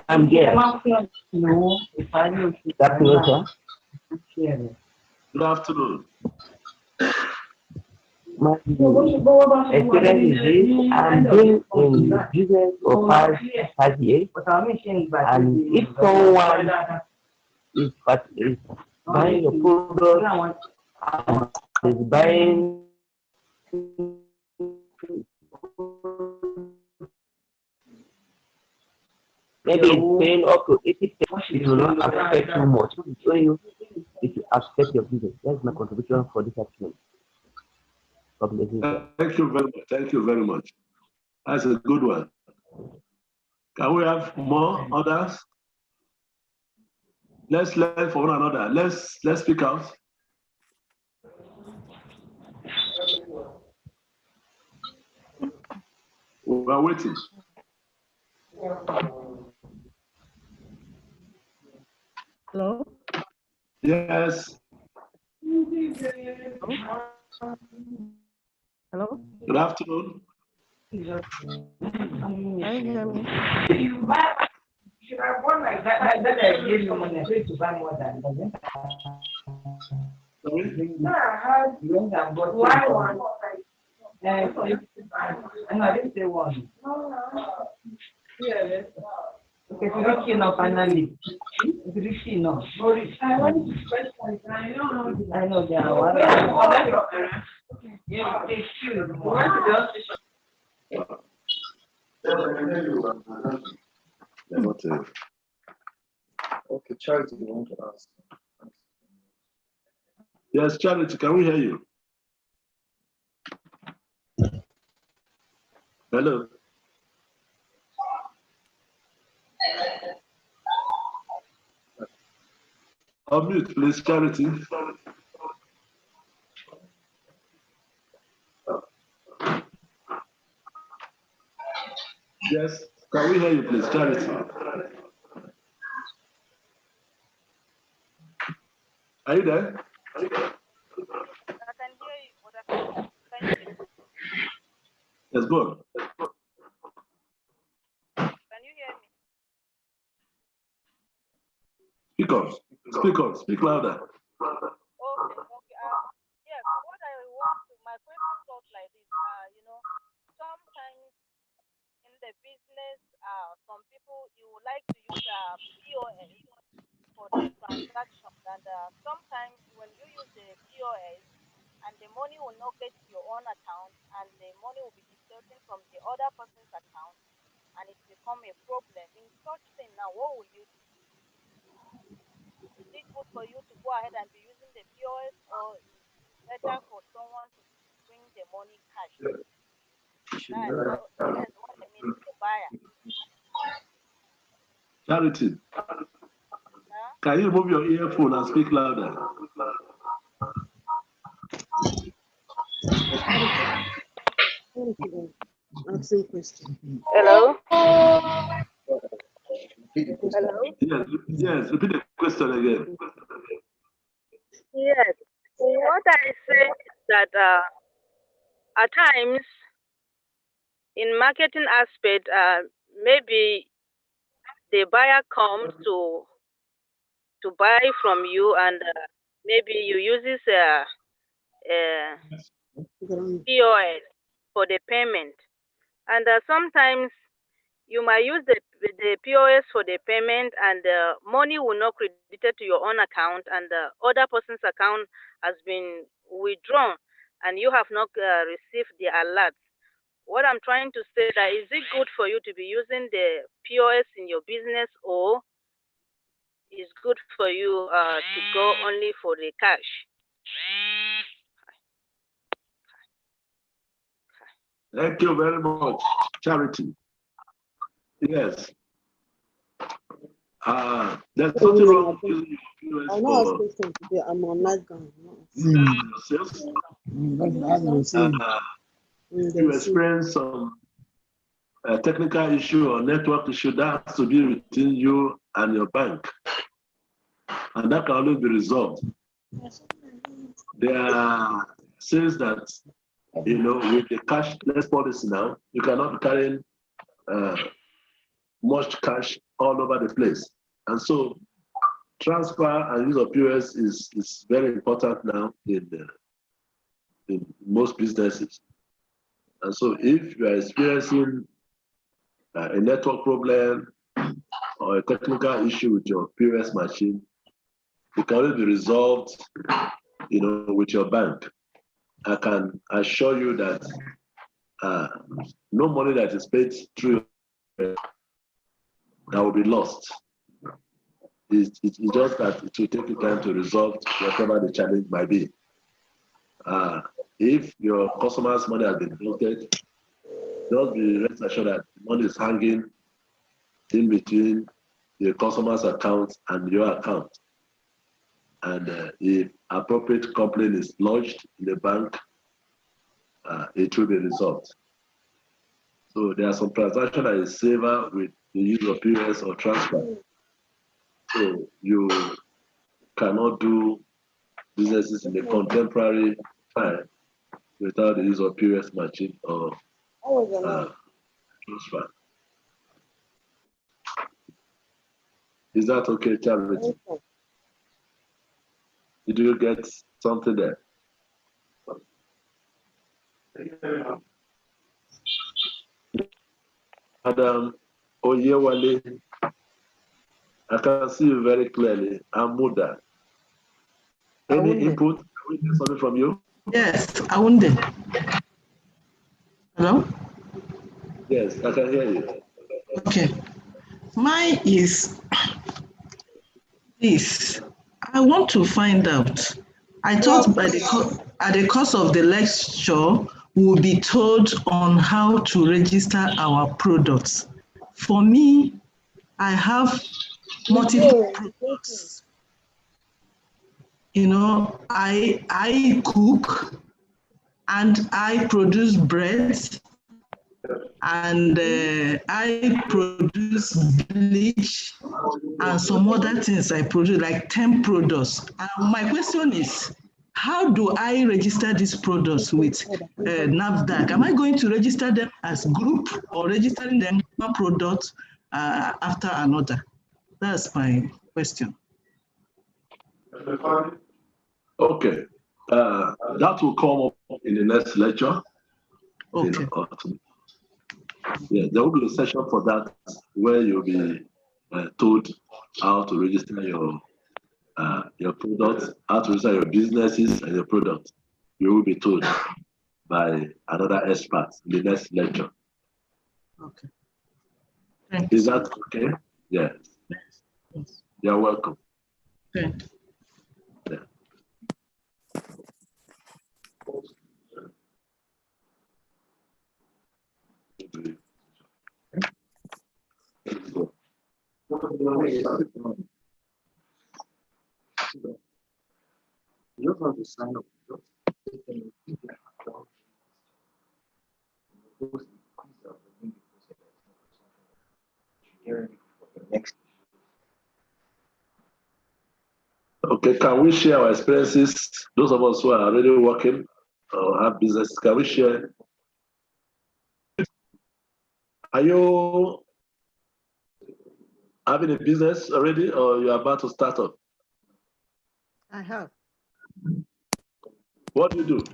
I'm here. No, if I know Good afternoon. my experience is this. I'm doing in business for 5 years. And if someone is buying your product and is buying maybe it's paying up to 80%, it will not affect too much. So it will affect your business. That's my contribution for this afternoon. Thank you very much. Thank you very much. That's a good one. Can we have more others? Let's learn from one another. Let's speak out. We are waiting. Hello? Yes. Hello? Good afternoon. Can you hear me? Should have won like that. I gave you money to buy more than that. Sorry? No, I had why one? No, I didn't say one. Yeah. Okay, so you're keen up finally. It's keen up. I want to express point. I know they are. Yeah, they should. Okay, Charity, you want to ask? Yes, Charity, can we hear you? Hello. Unmute, please, Charity. Yes, can we hear you, please, Charity? Are you there? I can hear you, but can you hear me? Yes, go on. Can you hear me? Speak louder. Okay. Yes, what I want to, my question goes like this. Sometimes in the business, some people, you would like to use POS for the transaction. And sometimes when you use the POS, and the money will not get to your own account, and the money will be deducted from the other person's account, and it become a problem. In such thing, now what will you do? Is it good for you to go ahead and be using the POS, or is it better for someone to bring the money cash to you? That's what I mean, the buyer. Charity, Huh? can you move your earphone and speak louder? Answering question. Hello? Hello? Yes, repeat the question again. Yes. What I say is that at times in marketing aspect, maybe the buyer comes to buy from you, and maybe you use this POS for the payment, and sometimes you might use the POS for the payment, and money will not credited to your own account, and the other person's account has been withdrawn, and you have not received the alert. What I'm trying to say that, is it good for you to be using the POS in your business, or is good for you to go only for the cash? Thank you very much, Charity. Yes. There's something wrong with using your POS for I'm on night gun. sales. If you experience some technical issue or network issue, that has to be within you and your bank, and that can only be resolved. There are sales that, with the cashless policy now, you cannot be carrying much cash all over the place, and so transfer and use of POS is very important now in most businesses. And so if you are experiencing a network problem or a technical issue with your POS machine, it can only be resolved, with your bank. I can assure you that no money that is paid through that will be lost. It's just that it will take you time to resolve whatever the challenge might be. If your customer's money has been blocked, just be rest assured that money is hanging in between the customer's account and your account. And if appropriate complaint is lodged in the bank, it will be resolved. So there are some transactions that is safer with the use of POS or transfer. So you cannot do businesses in the contemporary time without the use of POS machine or transfer. Is that okay, Charity? Did you get something there? Madam Oyewale, I can see you very clearly. Amuda. Any input? Can we get something from you? Yes, Aunde. Hello? Yes, I can hear you. Okay. Mine is this. I want to find out. I thought at the course of the lecture, we'll be told on how to register our products. For me, I have multiple products. I cook and I produce bread, and I produce bleach and some other things I produce, like 10 products. My question is, how do I register these products with NAFDAC? Am I going to register them as group or registering them one product after another? That's my question. Okay. That will come up in the next lecture. Okay. Yeah, there will be a session for that where you'll be told how to register your your products, how to register your businesses and your products. You will be told by another expert in the next lecture. Okay. Thank you. Is that okay? Yes. Yes. You're welcome. Thank you. Yeah. You don't have to sign up. Okay, can we share our experiences? Those of us who are already working or have business, can we share? Are you having a business already, or you're about to start up? I have. What do you do?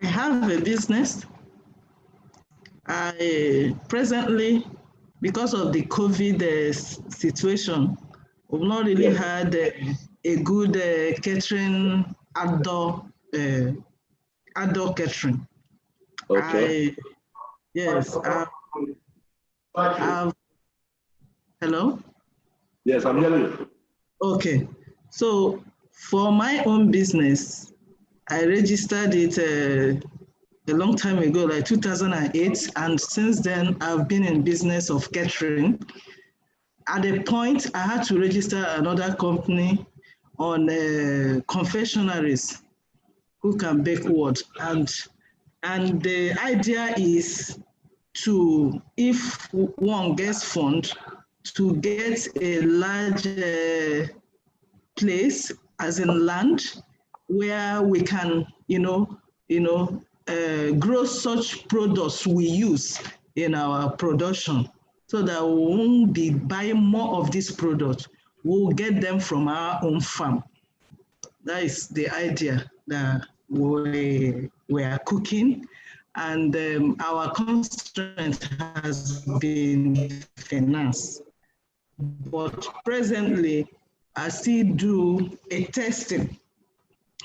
I have a business. I presently, because of the COVID situation, we've not really had a good catering outdoor catering. Okay. Yes. Hello? Yes, I'm hearing you. Okay. So for my own business, I registered it a long time ago, like 2008, and since then I've been in business of catering. At a point, I had to register another company on confectionaries who can bake what, and the idea is to, if one gets fund, to get a large place, as in land, where we can, grow such products we use in our production, so that we won't be buying more of this product. We'll get them from our own farm. That is the idea that we are cooking. And our constraint has been finance. But presently, I still do a testing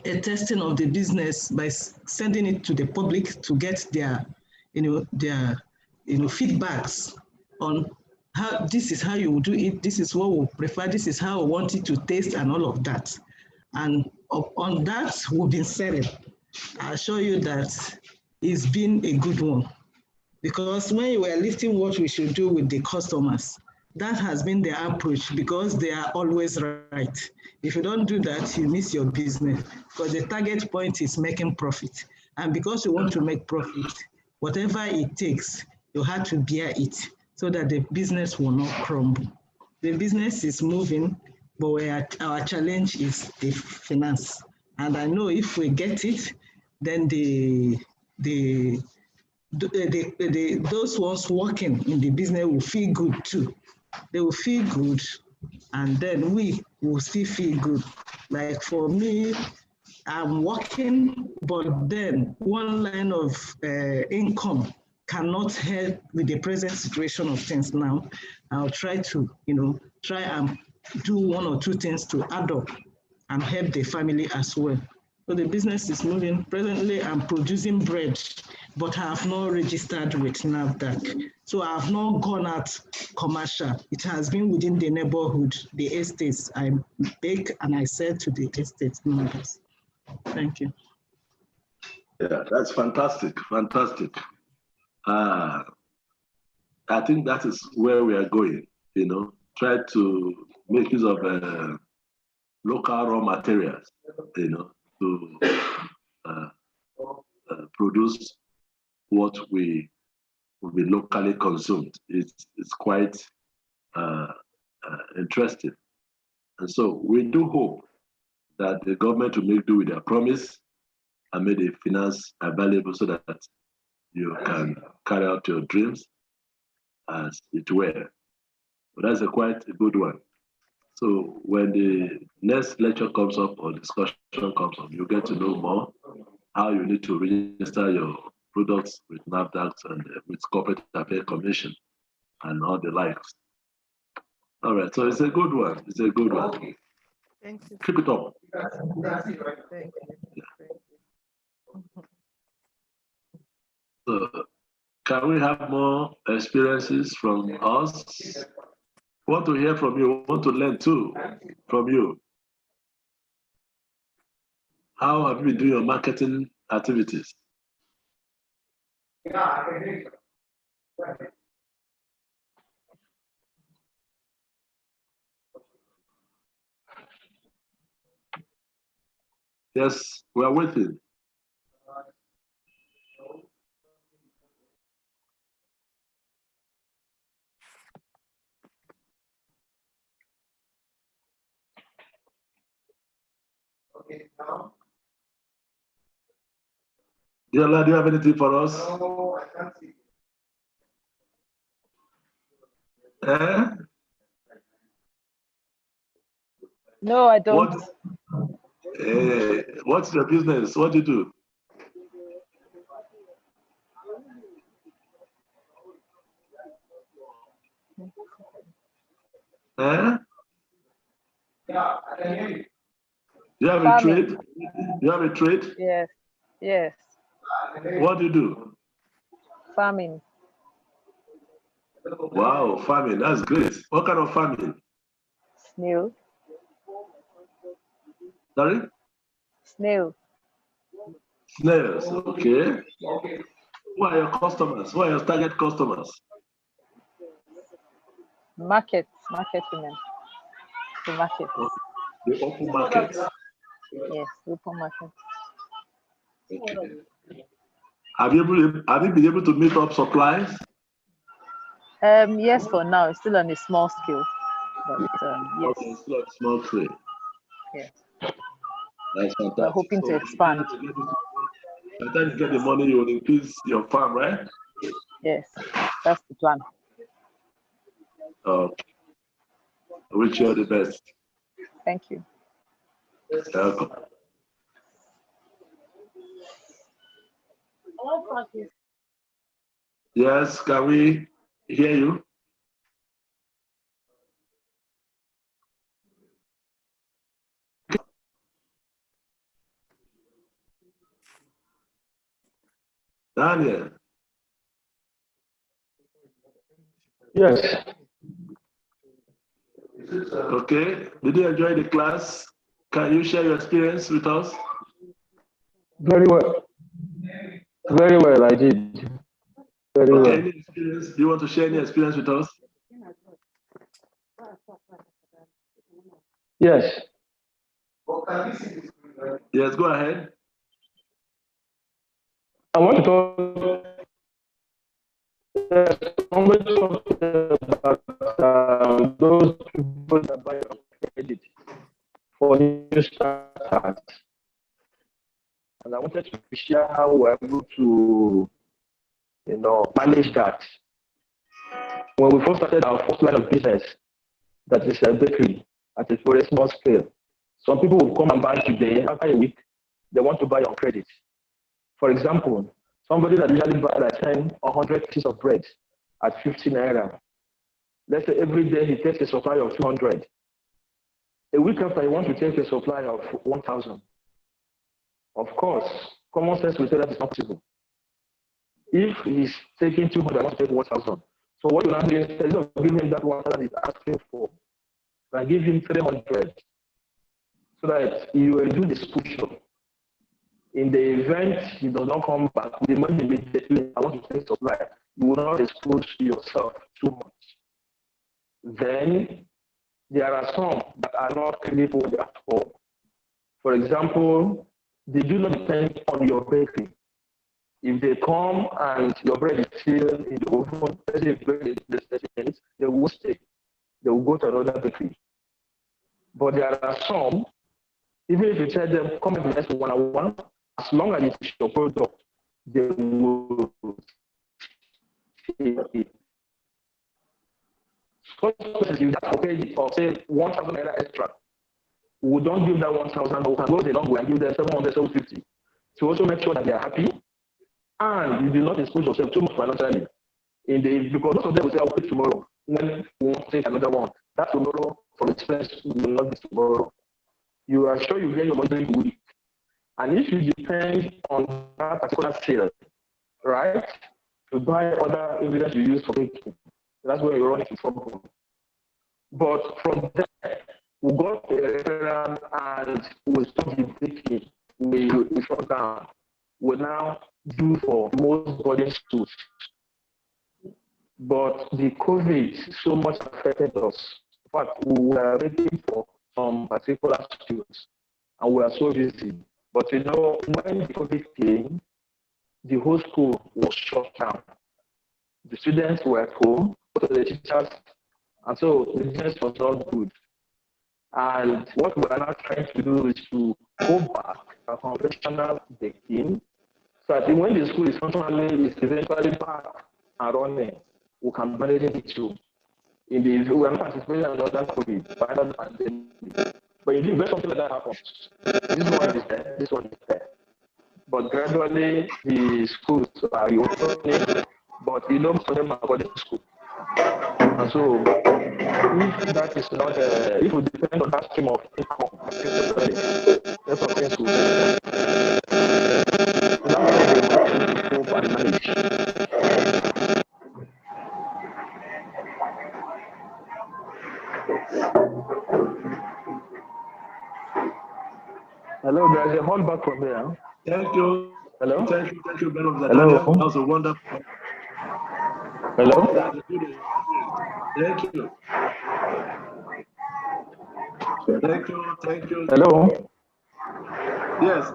of the business by sending it to the public to get their feedbacks on how this is how you will do it, this is what we prefer, this is how we want it to taste, and all of that. And on that, we've been selling. I assure you that it's been a good one, because when you were listing what we should do with the customers, that has been the approach, because they are always right. If you don't do that, you miss your business, because the target point is making profit. And because you want to make profit, whatever it takes, you have to bear it, so that the business will not crumble. The business is moving, but our challenge is the finance. And I know if we get it, then those ones working in the business will feel good too. They will feel good, and then we will still feel good. Like for me, I'm working, but then one line of income cannot help with the present situation of things now. I'll try to, try and do one or two things to add up and help the family as well. So the business is moving. Presently, I'm producing bread, but I have not registered with NAFDAC. So I have not gone out commercial. It has been within the neighborhood, the estates. I bake and I sell to the estate members. Thank you. Yeah, that's fantastic, fantastic. I think that is where we are going, try to make use of local raw materials, to produce what will be locally consumed. It's quite interesting. And so we do hope that the government will make do with their promise and make the finance available so that you can carry out your dreams as it were. But that's quite a good one. So when the next lecture comes up or discussion comes up, you get to know more how you need to register your products with NAFDAC and with Corporate Affairs Commission and all the likes. All right, so it's a good one. It's a good one. Thank you. Keep it up. Thank you. Thank you. So, can we have more experiences from us? Want to hear from you, want to learn too from you. How have you been doing your marketing activities? Yes, we are waiting. Diola, do you have anything for us? No, I can't see. Eh? No, I don't. What's your business? What do you do? Eh? Yeah, I can hear you. You have Farming. a trade? You have a trade? Yes. Yes. What do you do? Farming. Wow, farming, that's great. What kind of farming? Snail. Sorry? Snail. Snails, okay. Who are your customers? Who are your target customers? Market women. The market. The open market. Yes, open market. Okay. Have you been able to meet up supplies? Yes, for now, it's still on a small scale. But yes. Okay, still on a small scale. Yes. That's fantastic. We're hoping to expand. By the time you get the money, you will increase your farm, right? Yes, that's the plan. Okay. I wish you all the best. Thank you. Welcome. Yes, can we hear you? Daniel. Yes. Okay. Did you enjoy the class? Can you share your experience with us? Very well. Very well, I did. Very Okay. well. Any experience? Do you want to share any experience with us? Yes. Yes, go ahead. I want to talk about those people that buy credit for new starters. And I wanted to share how we're able to, manage that. When we first started our first line of business, that is a bakery at a very small scale, some people will come and buy today. After a week, they want to buy on credit. For example, somebody that usually buys like 10 or 100 pieces of bread at 50 naira. Let's say every day he takes a supply of 200. A week after, he wants to take a supply of 1,000. Of course, common sense will say that is not possible. If he's taking 200, I want to take 1,000. So what you have is, instead of giving him that 1,000 he's asking for, I give him 300 so that you will do the exposure. In the event he does not come back with the money immediately, I want to take supply, you will not expose yourself too much. Then there are some that are not credible at all. For example, they do not depend on your bakery. If they come and your bread is still in the oven, they will stay. They will go to another bakery. But there are some, even if you tell them, come and invest one-on-one, as long as it's your product, they will stay. Some places you have to pay or say 1,000 naira extra. We don't give that 1,000, we can go the long way and give them 700, 750 to also make sure that they are happy and you do not expose yourself too much financially. because most of them will say, I'll quit tomorrow. When we want to take another one, that tomorrow for expense will not be tomorrow. You are sure you get your money during the week. And if you depend on that particular sale, right, to buy other ingredients you use for baking, that's where you run into trouble. But from there, we got a referral and we stop the baking. We shut down. We now do for most boarding schools. But the COVID so much affected us. In fact, we were waiting for some particular schools and we are so busy. But you know, when the COVID came, the whole school was shut down. The students were at home, but the teachers, and so the business was not good. And what we are now trying to do is to go back to conventional baking, so that when the school is functionally is eventually back and running, we can manage it too. In the we are not anticipating another COVID, but another pandemic. But indeed, when something like that happens, this one is there, this one is there. But gradually, the schools are reopening, but you know, most of them are going to school. And so, if that is not, if we depend on that stream of income, that's what things will be. So that's how we want to cope and manage. Hello, there's a hold back from here. Thank you. Hello? Thank you, Ben of Hello? That was a wonderful. Hello? Thank you. Thank you. Hello? Yes.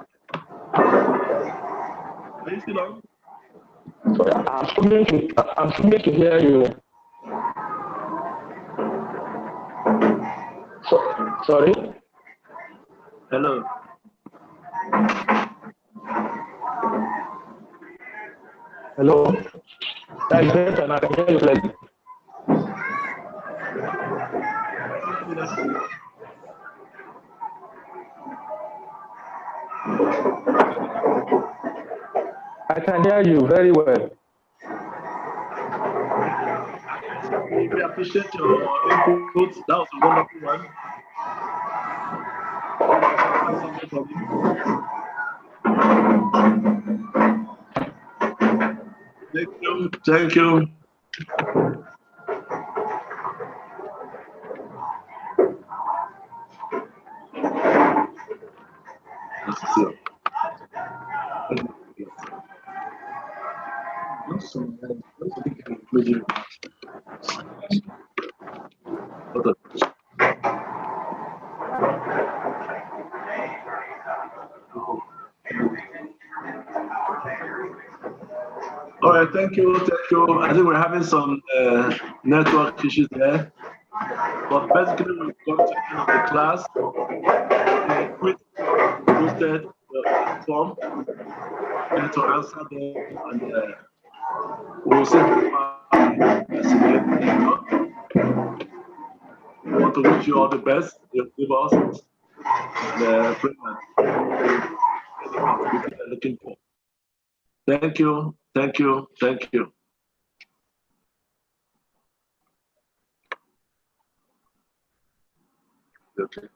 Are you still on? Sorry, I'm struggling to hear you. Sorry? Hello. Hello? That's better, and I can hear you clearly. I can hear you very well. We appreciate your input. That was a wonderful one. Something from you. Thank you. All right, thank you. I think we're having some network issues there, but basically we've got to the end of the class. Quick posted form and to answer them, and we'll see we want to wish you all the best. Give us the treatment we're looking for. Thank you. Okay.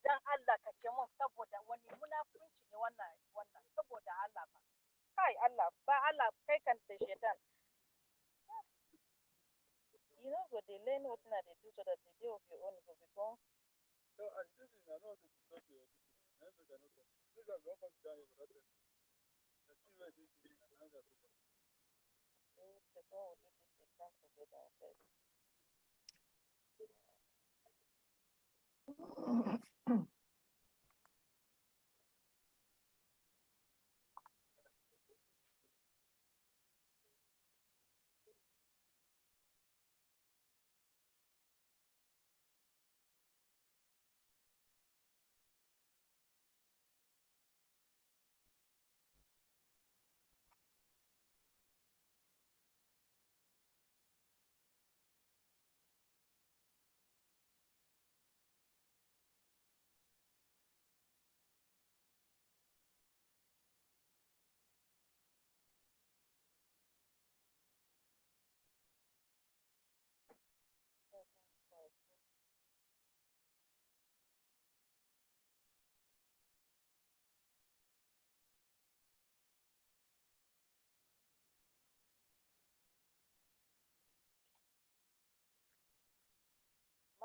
Dan Allah ka ce mun saboda wani munafunci ne wannan saboda Allah fa. Kai Allah ba Allah kai kan da shedan. You know go dey learn what na dey do so that the day of your own go become. No, as this is not to talk to your people. I never can open. This is what comes down here without it. The thing where this is another people. The phone will do this exam together first.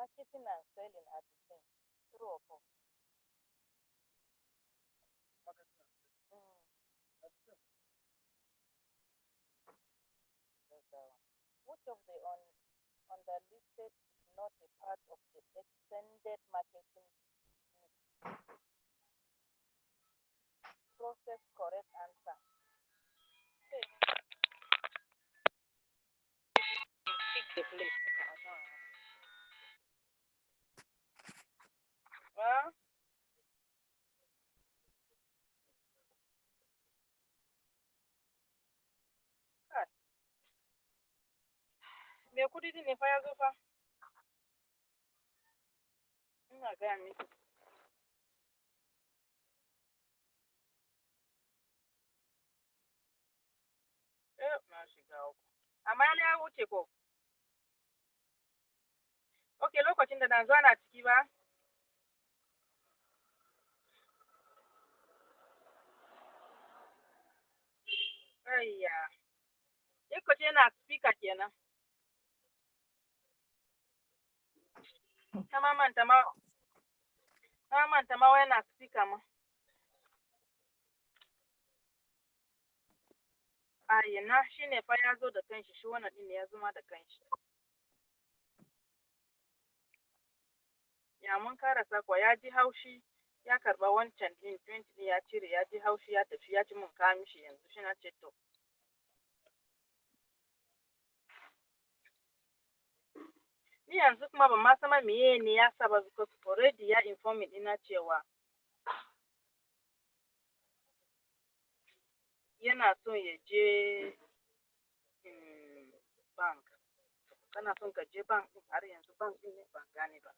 Marketing and selling are the same. True or false? That's that one. Which of the underlisted is not a part of the extended marketing process? Correct answer. Okay. Pick the place. Well, me kudi din ne fa ya zo fa. Ina gaya miki. Na shiga uku. Amma ya wuce ko? Okay, lokacin da na zo ana ciki ba. Ayya. Iko ce na speaker kenan. Ta manta ma wai na speaker ma. Ayya shine fa ya zo da kanshi shi wannan din ne ya zama da kanshi. Ya mun karasa kwa ya ji haushi ya karba wancan din 20 din ya cire ya ji haushi ya tafi ya ci mun kawo mishi yanzu shi na ce to. Ni yanzu kuma ban ma sama meye ne ya saba because already ya inform ina cewa yana so ya je bank. kana son ka je bank din har yanzu bank din ne ban gane ba.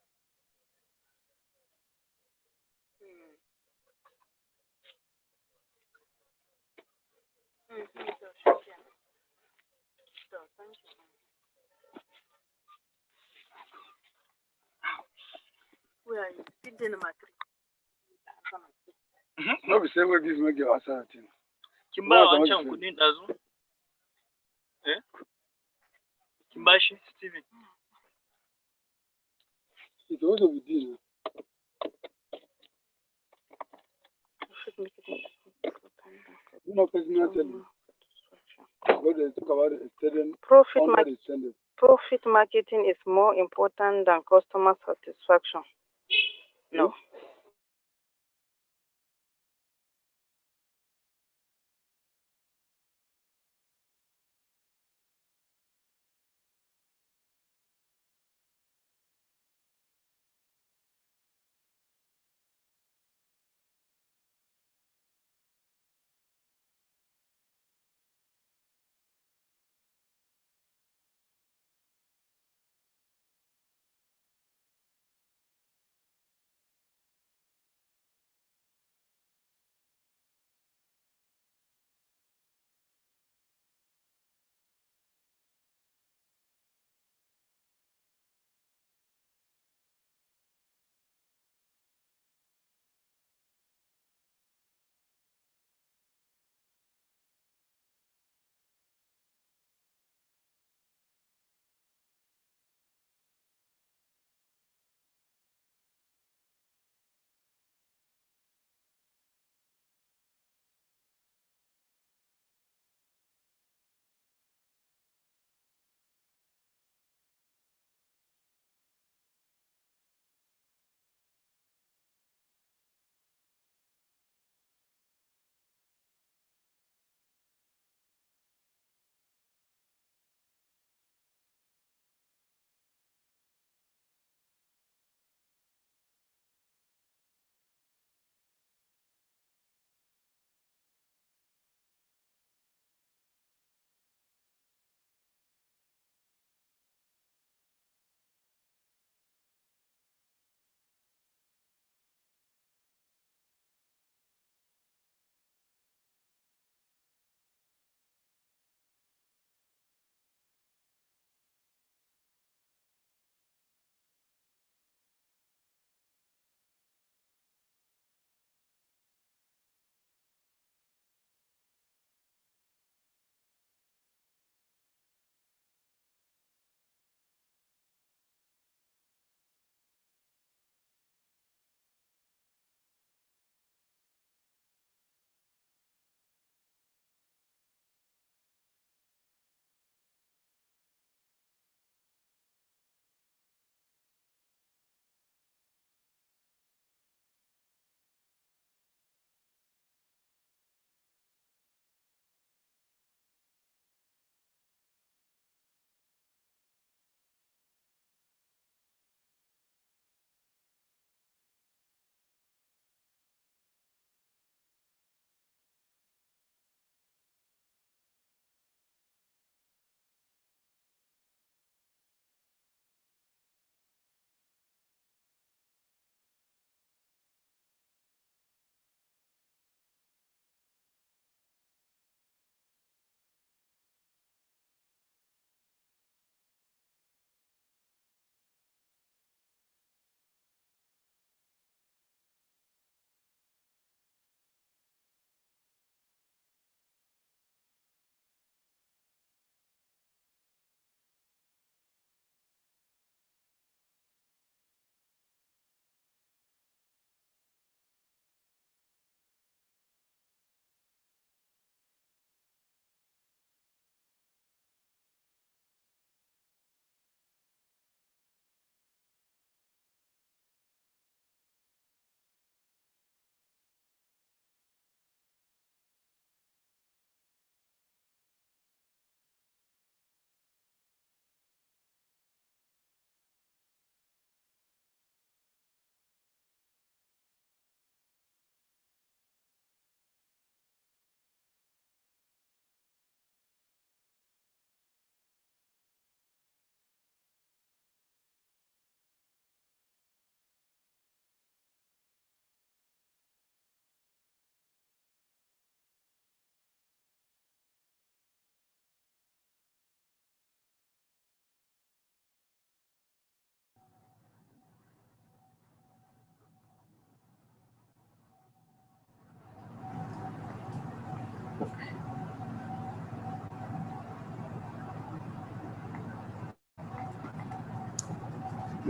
To shikenan. To thank you. Where are you? Sit down, Matri. No, we say what this make your answer thing. Kin ba wancan kudin dazu? Kin ba shi Steven? It also be deal. You know, personal telling. What they talk about is student Profit marketing is more important than customer satisfaction. No.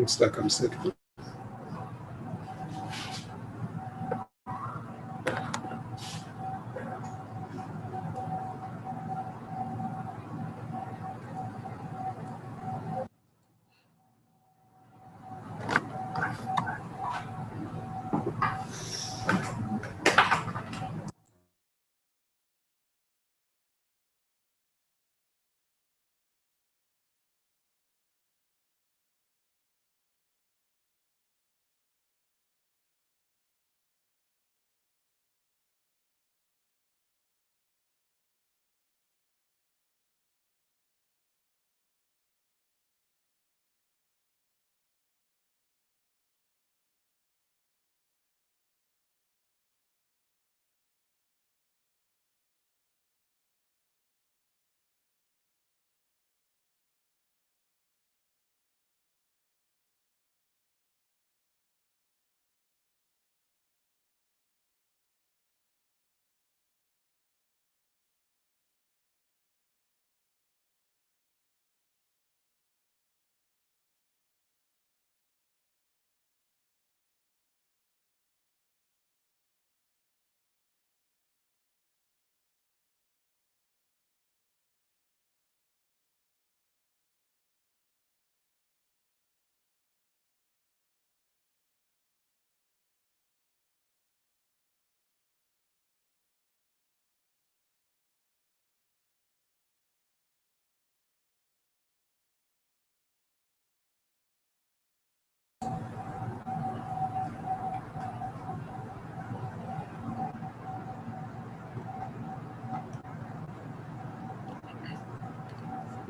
Looks like I'm set.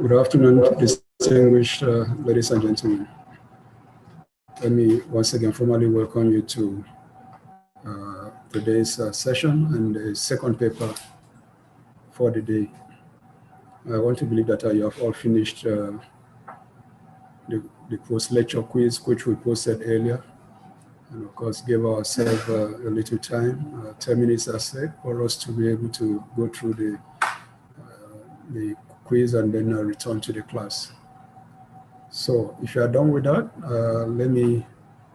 Good afternoon, distinguished ladies and gentlemen. Let me once again formally welcome you to today's session and the second paper for the day. I want to believe that you have all finished the post-lecture quiz, which we posted earlier, and of course gave ourselves a little time, 10 minutes I said, for us to be able to go through the quiz and then return to the class. So if you are done with that, let me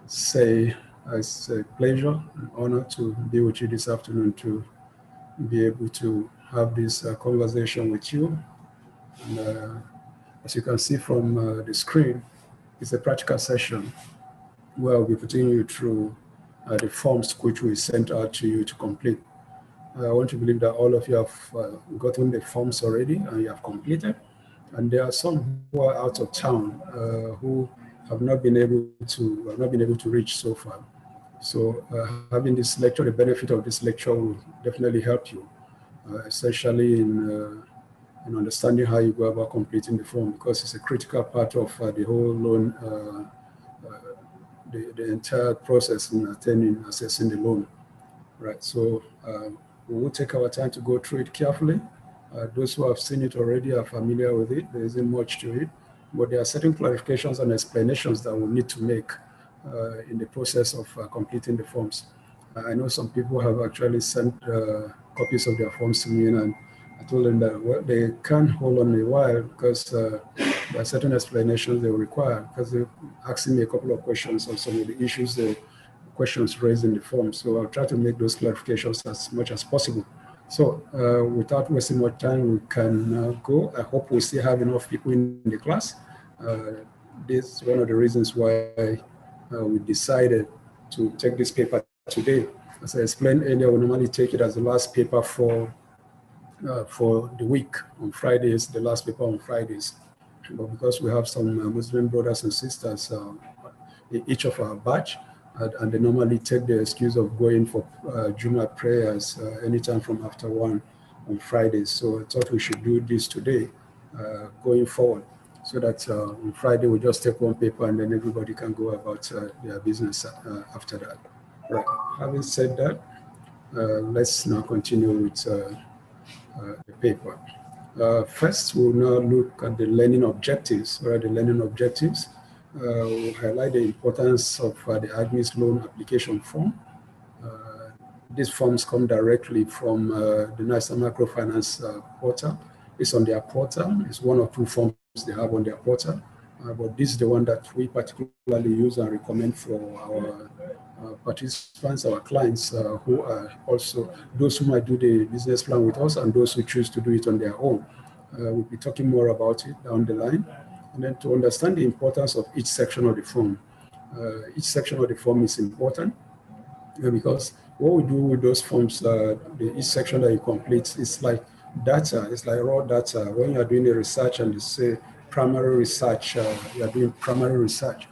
say it's a pleasure and honor to be with you this afternoon, to be able to have this conversation with you. And as you can see from the screen, it's a practical session where I'll be putting you through the forms which we sent out to you to complete. I want to believe that all of you have gotten the forms already and you have completed. And there are some who are out of town who have not been able to reach so far. So having this lecture, the benefit of this lecture will definitely help you, essentially in understanding how you go about completing the form, because it's a critical part of the whole loan, the entire process in assessing the loan. Right. So we will take our time to go through it carefully. Those who have seen it already are familiar with it. There isn't much to it, but there are certain clarifications and explanations that we'll need to make in the process of completing the forms. I know some people have actually sent copies of their forms to me, and I told them that, well, they can't hold on a while because there are certain explanations they will require, because they're asking me a couple of questions on some of the issues, the questions raised in the form. So I'll try to make those clarifications as much as possible. So without wasting more time, we can go. I hope we still have enough people in the class. This is one of the reasons why we decided to take this paper today. As I explained earlier, we normally take it as the last paper for the week on Fridays, the last paper on Fridays. But because we have some Muslim brothers and sisters in each of our batch, and they normally take the excuse of going for Jumu'ah prayers anytime from after 1 on Fridays. So I thought we should do this today, going forward, so that on Friday we just take one paper and then everybody can go about their business after that. Right. Having said that, let's now continue with the paper. First, we'll now look at the learning objectives. What are the learning objectives? We'll highlight the importance of the AGMI's loan application form. These forms come directly from the National Microfinance portal. It's on their portal. It's one or two forms they have on their portal. but this is the one that we particularly use and recommend for our participants, our clients who are also those who might do the business plan with us and those who choose to do it on their own. We'll be talking more about it down the line. And then to understand the importance of each section of the form. Each section of the form is important because what we do with those forms, each section that you complete is like data, it's like raw data. When you're doing a research and you say primary research, you're doing primary research,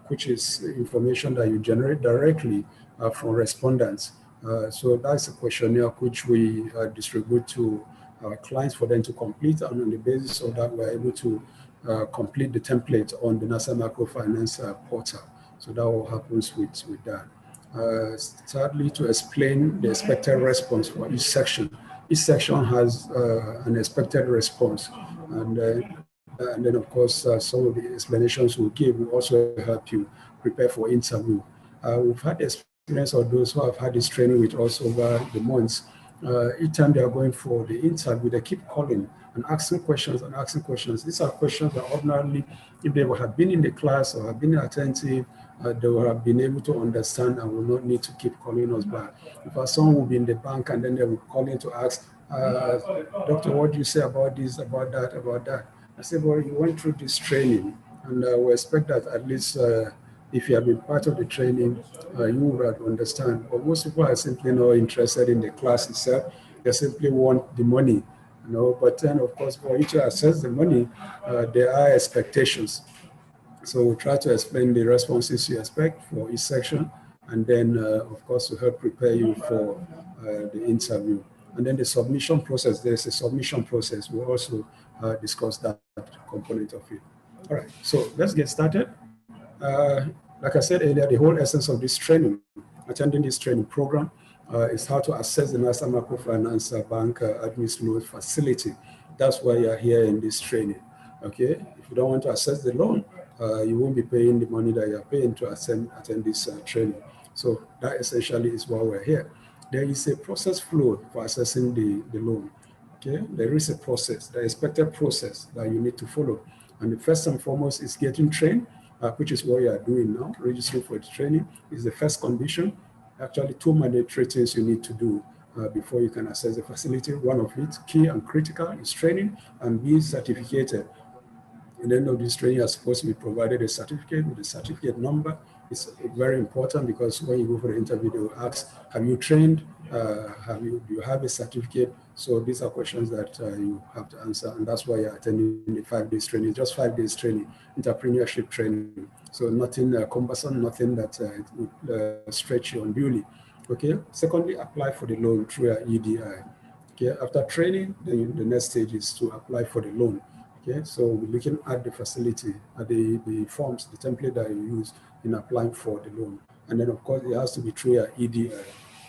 which is information that you generate directly from respondents. So that's a questionnaire which we distribute to our clients for them to complete, and on the basis of that, we're able to complete the template on the NASA Microfinance portal. So that all happens with that. Thirdly, to explain the expected response for each section. Each section has an expected response, and then of course some of the explanations we'll give will also help you prepare for interview. We've had the experience of those who have had this training with us over the months. Each time they are going for the interview, they keep calling and asking questions and asking questions. These are questions that ordinarily, if they would have been in the class or have been attentive, they would have been able to understand and will not need to keep calling us back. If someone will be in the bank and then they will call in to ask, Doctor, what do you say about this, about that, about that? I said, well, you went through this training, and we expect that at least if you have been part of the training, you would understand. But most people are simply not interested in the class itself. They simply want the money, But then, of course, for you to assess the money, there are expectations. So we try to explain the responses you expect for each section, and then, of course, to help prepare you for the interview. And then the submission process, there's a submission process. We'll also discuss that component of it. All right, so let's get started. Like I said earlier, the whole essence of this training, attending this training program, is how to assess the NASA Microfinance Bank Admin Loan Facility. That's why you're here in this training, okay? If you don't want to assess the loan, you won't be paying the money that you're paying to attend this training. So that essentially is why we're here. There is a process flow for assessing the loan, okay? There is a process, the expected process that you need to follow. And the first and foremost is getting trained, which is what you are doing now. Registering for the training is the first condition. Actually, two mandatory things you need to do before you can access the facility. One of it, key and critical, is training, and be certificated. At the end of this training, you are supposed to be provided a certificate with a certificate number. It's very important because when you go for the interview, they will ask, have you trained? Do you have a certificate? So these are questions that you have to answer, and that's why you're attending the 5 days training, just 5 days training, entrepreneurship training. So nothing cumbersome, nothing that would stretch you unduly. Okay. Secondly, apply for the loan through your EDI. Okay. After training, then the next stage is to apply for the loan. Okay, so we're looking at the facility, at the forms, the template that you use in applying for the loan. And then, of course, it has to be through your EDI.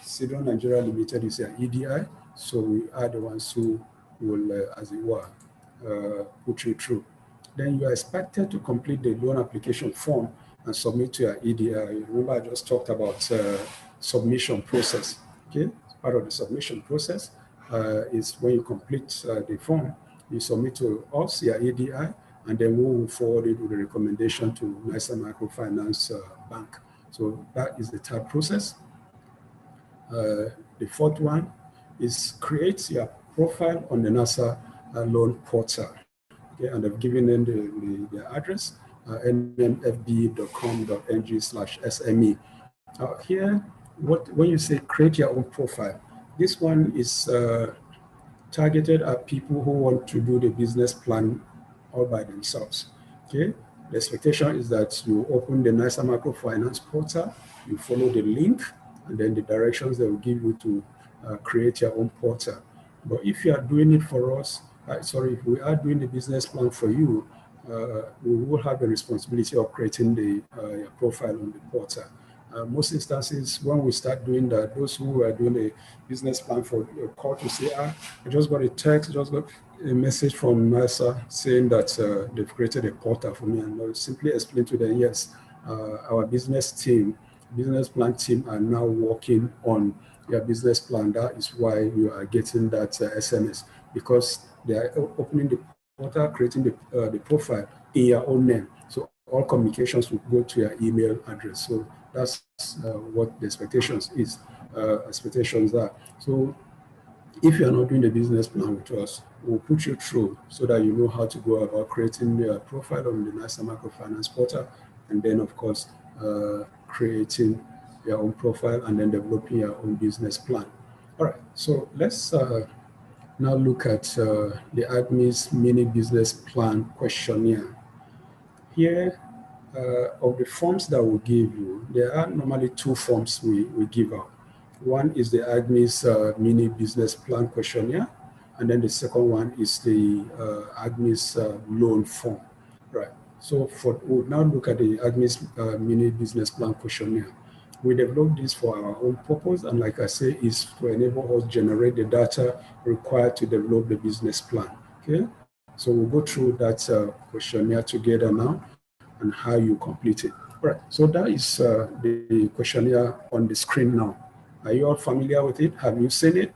Sidon Nigeria Limited is your EDI, so we are the ones who will, as it were, put you through. Then you are expected to complete the loan application form and submit to your EDI. Remember, I just talked about submission process. Okay, part of the submission process is when you complete the form, you submit to us, your EDI, and then we will forward it with a recommendation to NASA Microfinance Bank. So that is the third process. The fourth one is create your profile on the NASA loan portal. Okay, and I've given them the address, nmfb.com.ng/SME. Here, when you say create your own profile, this one is targeted at people who want to do the business plan all by themselves. Okay, the expectation is that you open the NASA Microfinance portal, you follow the link, and then the directions that will give you to create your own portal. But if you are doing it for us, if we are doing the business plan for you, we will have the responsibility of creating your profile on the portal. Most instances, when we start doing that, those who are doing a business plan for a call to say, I just got a text, just got a message from NASA saying that they've created a portal for me, and I'll simply explain to them, yes, our business plan team are now working on your business plan. That is why you are getting that SMS, because they are opening the portal, creating the profile in your own name. So all communications will go to your email address. So that's what the expectations are. So if you are not doing the business plan with us, we'll put you through so that you know how to go about creating your profile on the NISA Microfinance portal, and then of course creating your own profile and then developing your own business plan. All right, so let's now look at the ADMI's mini business plan questionnaire. Here, of the forms that we give you, there are normally two forms we give out. One is the ADMI's mini business plan questionnaire, and then the second one is the ADMI's loan form. Right. So we'll now look at the ADMI's mini business plan questionnaire. We developed this for our own purpose, and like I say, is to enable us generate the data required to develop the business plan. Okay. So we'll go through that questionnaire together now and how you complete it. Right. So that is the questionnaire on the screen now. Are you all familiar with it? Have you seen it?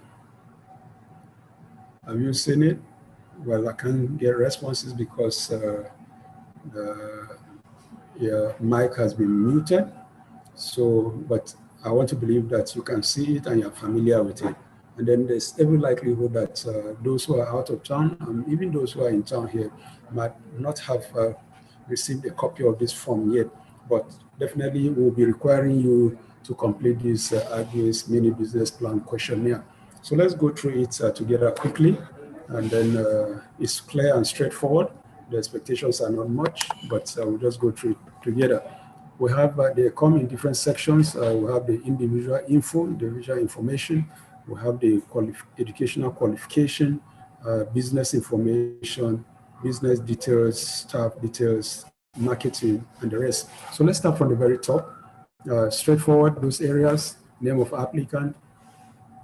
Have you seen it? Well, I can't get responses because your mic has been muted. So, but I want to believe that you can see it and you're familiar with it. And then there's every likelihood that those who are out of town, and even those who are in town here, might not have received a copy of this form yet, but definitely we'll be requiring you to complete this ADMI's mini business plan questionnaire. So let's go through it together quickly, and then it's clear and straightforward. The expectations are not much, but we'll just go through it together. We have, they come in different sections. We have the individual info, individual information. We have the educational qualification, business information, business details, staff details, marketing, and the rest. So let's start from the very top. Straightforward, those areas, name of applicant,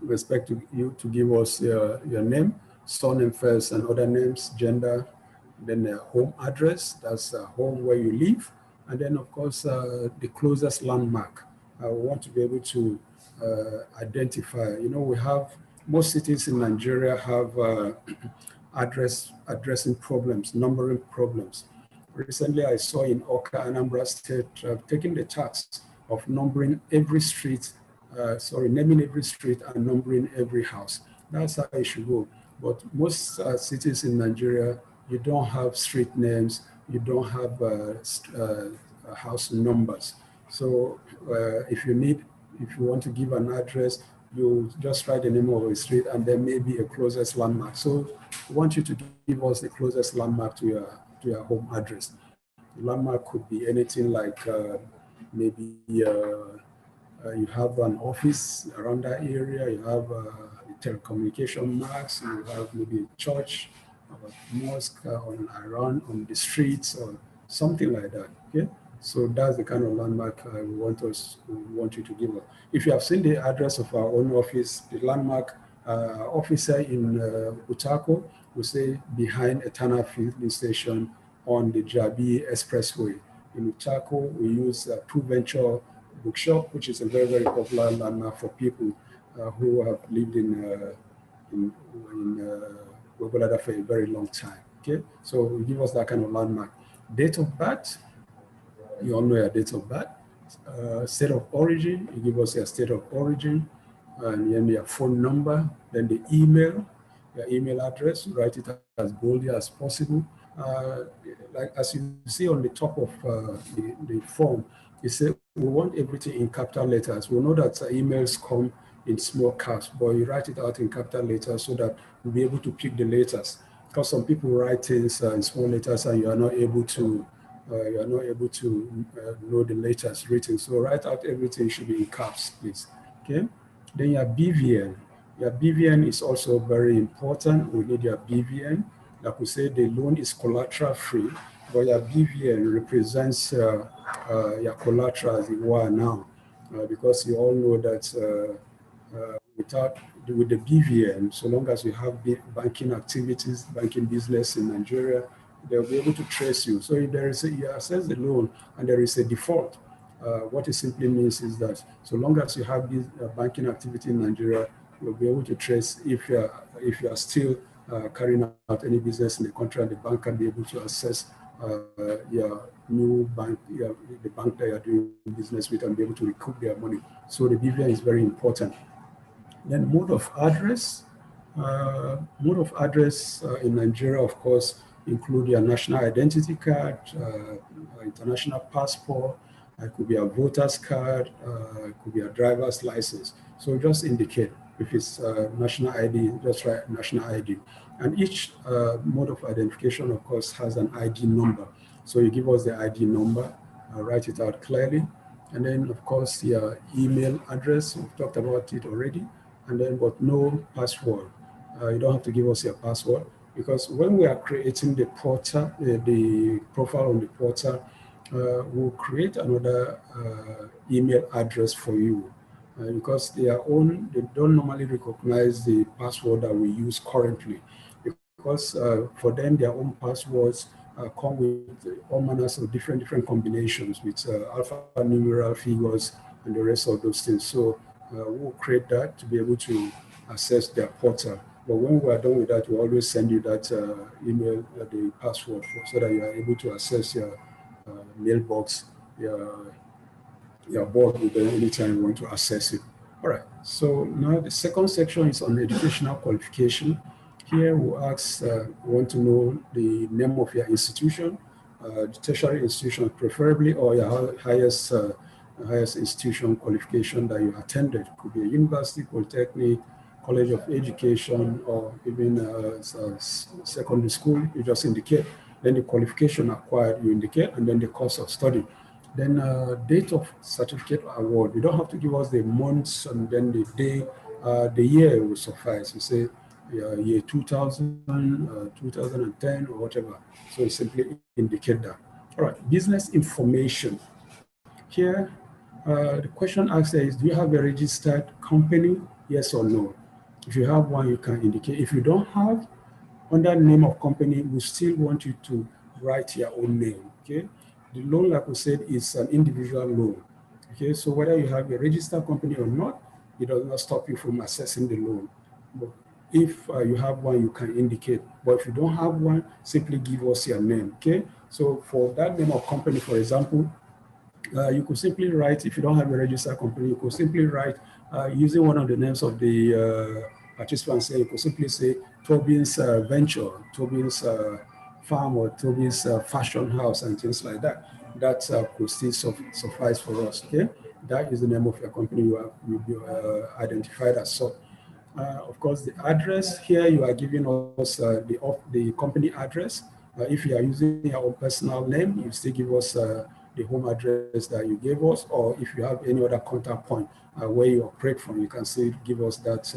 we expect you to give us your name, surname first and other names, gender, then home address, that's home where you live, and then of course the closest landmark. We want to be able to identify, we have, most cities in Nigeria have addressing problems, numbering problems. Recently I saw in Oka, Anambra State, taking the task of numbering every street, naming every street and numbering every house. That's how it should go. But most cities in Nigeria, you don't have street names, you don't have house numbers. So if you want to give an address, you just write the name of a street and then maybe a closest landmark. So we want you to give us the closest landmark to your home address. The landmark could be anything like maybe you have an office around that area, you have telecommunication marks, you have maybe a church, a mosque on the streets or something like that. Okay, so that's the kind of landmark we want you to give us. If you have seen the address of our own office, the landmark officer in Utako will say behind Etana Filling Station on the Jabi Expressway. In Utako, we use True Venture Bookshop, which is a very, very popular landmark for people who have lived in Webulada for a very long time. Okay, so we give us that kind of landmark. Date of birth, you all know your date of birth. State of origin, you give us your state of origin, and then your phone number, then the email, your email address, write it as boldly as possible. Like as you see on the top of the form, it says we want everything in capital letters. We know that emails come in small caps, but you write it out in capital letters so that we'll be able to pick the letters. Because some people write things in small letters and you are not able to know the letters written. So write out everything should be in caps, please. Okay. Then your BVN. Your BVN is also very important. We need your BVN. Like we say, the loan is collateral free, but your BVN represents your collateral as you are now, because you all know that with the BVN, so long as you have banking activities, banking business in Nigeria, they'll be able to trace you. So if there is you access the loan and there is a default, what it simply means is that so long as you have this banking activity in Nigeria, you'll be able to trace if you are still carrying out any business in the country, and the bank can be able to access your new bank, the bank that you're doing business with, and be able to recoup their money. So the BVN is very important. Then mode of address. Mode of address in Nigeria, of course, include your national identity card, international passport, it could be a voter's card, it could be a driver's license. So just indicate if it's national ID, just write national ID. And each mode of identification, of course, has an ID number. So you give us the ID number, write it out clearly. And then, of course, your email address, we've talked about it already. And then, but no password. You don't have to give us your password, because when we are creating the portal, the profile on the portal, we'll create another email address for you, because they don't normally recognize the password that we use currently, because for them, their own passwords come with all manners of different combinations with alphanumeral figures and the rest of those things. So we'll create that to be able to access their portal. But when we are done with that, we'll always send you that email, the password, so that you are able to access your mailbox, your board with them anytime you want to access it. All right, so now the second section is on educational qualification. Here we want to know the name of your institution, the tertiary institution preferably, or your highest institution qualification that you attended. It could be a university, polytechnic, college of education, or even secondary school. You just indicate. Then the qualification acquired, you indicate, and then the course of study. Then date of certificate award. You don't have to give us the months and then the day, the year will suffice. You say year 2000, 2010, or whatever. So you simply indicate that. All right, business information. Here, the question asked is, do you have a registered company? Yes or no? If you have one, you can indicate. If you don't have, under name of company, we still want you to write your own name, okay? The loan, like we said, is an individual loan, okay? So whether you have a registered company or not, it does not stop you from accessing the loan. But if you have one, you can indicate. But if you don't have one, simply give us your name, okay? So for that name of company, for example, you could simply write, if you don't have a registered company, you could simply write using one of the names of the participants. You could simply say Tobin's Venture, Tobin's Farm, or Tobin's Fashion House, and things like that. That could still suffice for us, okay? That is the name of your company. You will be identified as so. Of course, the address here, you are giving us the company address. If you are using your own personal name, you still give us the home address that you gave us, or if you have any other contact point where you operate from, you can still give us that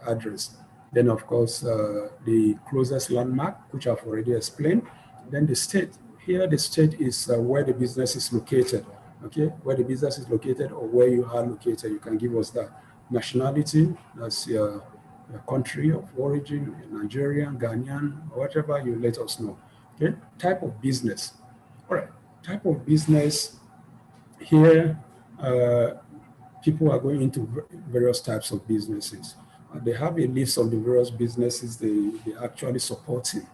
address. Then, of course, the closest landmark, which I've already explained. Then the state. Here, the state is where the business is located, okay? Where the business is located or where you are located, you can give us that. Nationality, that's your country of origin, Nigerian, Ghanaian, whatever, you let us know, okay? Type of business. All right. Type of business here, people are going into various types of businesses. They have a list of the various businesses they actually supporting.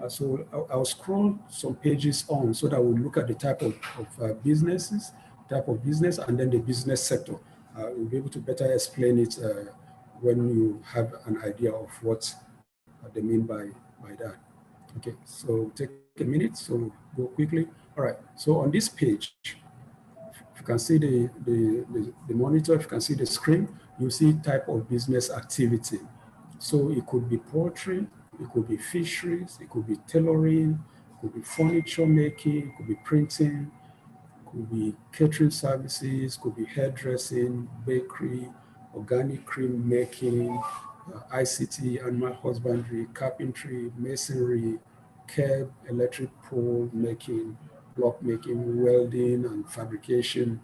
So I'll scroll some pages on so that we'll look at the type of business, and then the business sector. We'll be able to better explain it when you have an idea of what they mean by that. Okay, so take a minute, so go quickly. All right, so on this page, if you can see the monitor, if you can see the screen, you see type of business activity. So it could be poultry, it could be fisheries, it could be tailoring, it could be furniture making, it could be printing, it could be catering services, it could be hairdressing, bakery, organic cream making, ICT, animal husbandry, carpentry, masonry, curb, electric pole making, block making, welding and fabrication,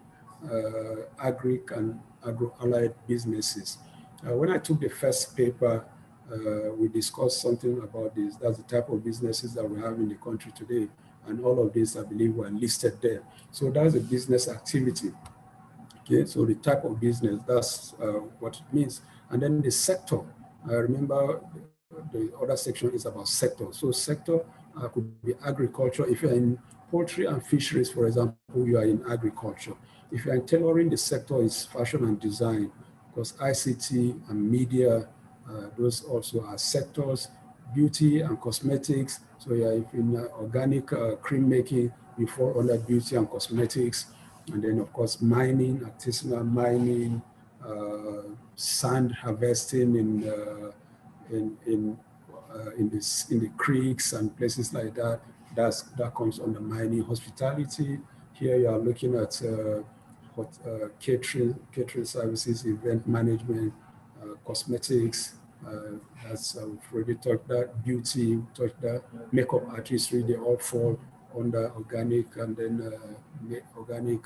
agric and agro-allied businesses. When I took the first paper, we discussed something about this. That's the type of businesses that we have in the country today. And all of these, I believe, were listed there. So that's a business activity. Okay, so the type of business, that's what it means. And then the sector, remember the other section is about sector. So sector could be agriculture. If you're in poultry and fisheries, for example, you are in agriculture. If you're in tailoring, the sector is fashion and design, because ICT and media, those also are sectors. Beauty and cosmetics. So yeah, if in organic cream making, you fall under beauty and cosmetics. And then of course, mining, artisanal mining, sand harvesting in the creeks and places like that. That comes under mining. Hospitality. Here you are looking at catering services, event management, cosmetics. That's we've already talked that. Beauty, talked that. Makeup artistry, they all fall under organic, and then organic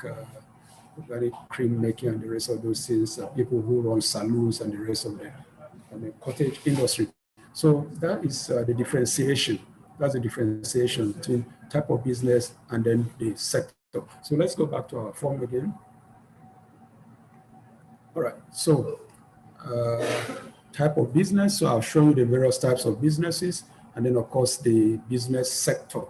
cream making and the rest of those things. People who run saloons and the rest of them, and the cottage industry. So that is the differentiation. That's the differentiation between type of business and then the sector. So let's go back to our form again. All right. So type of business. So I'll show you the various types of businesses, and then of course the business sector,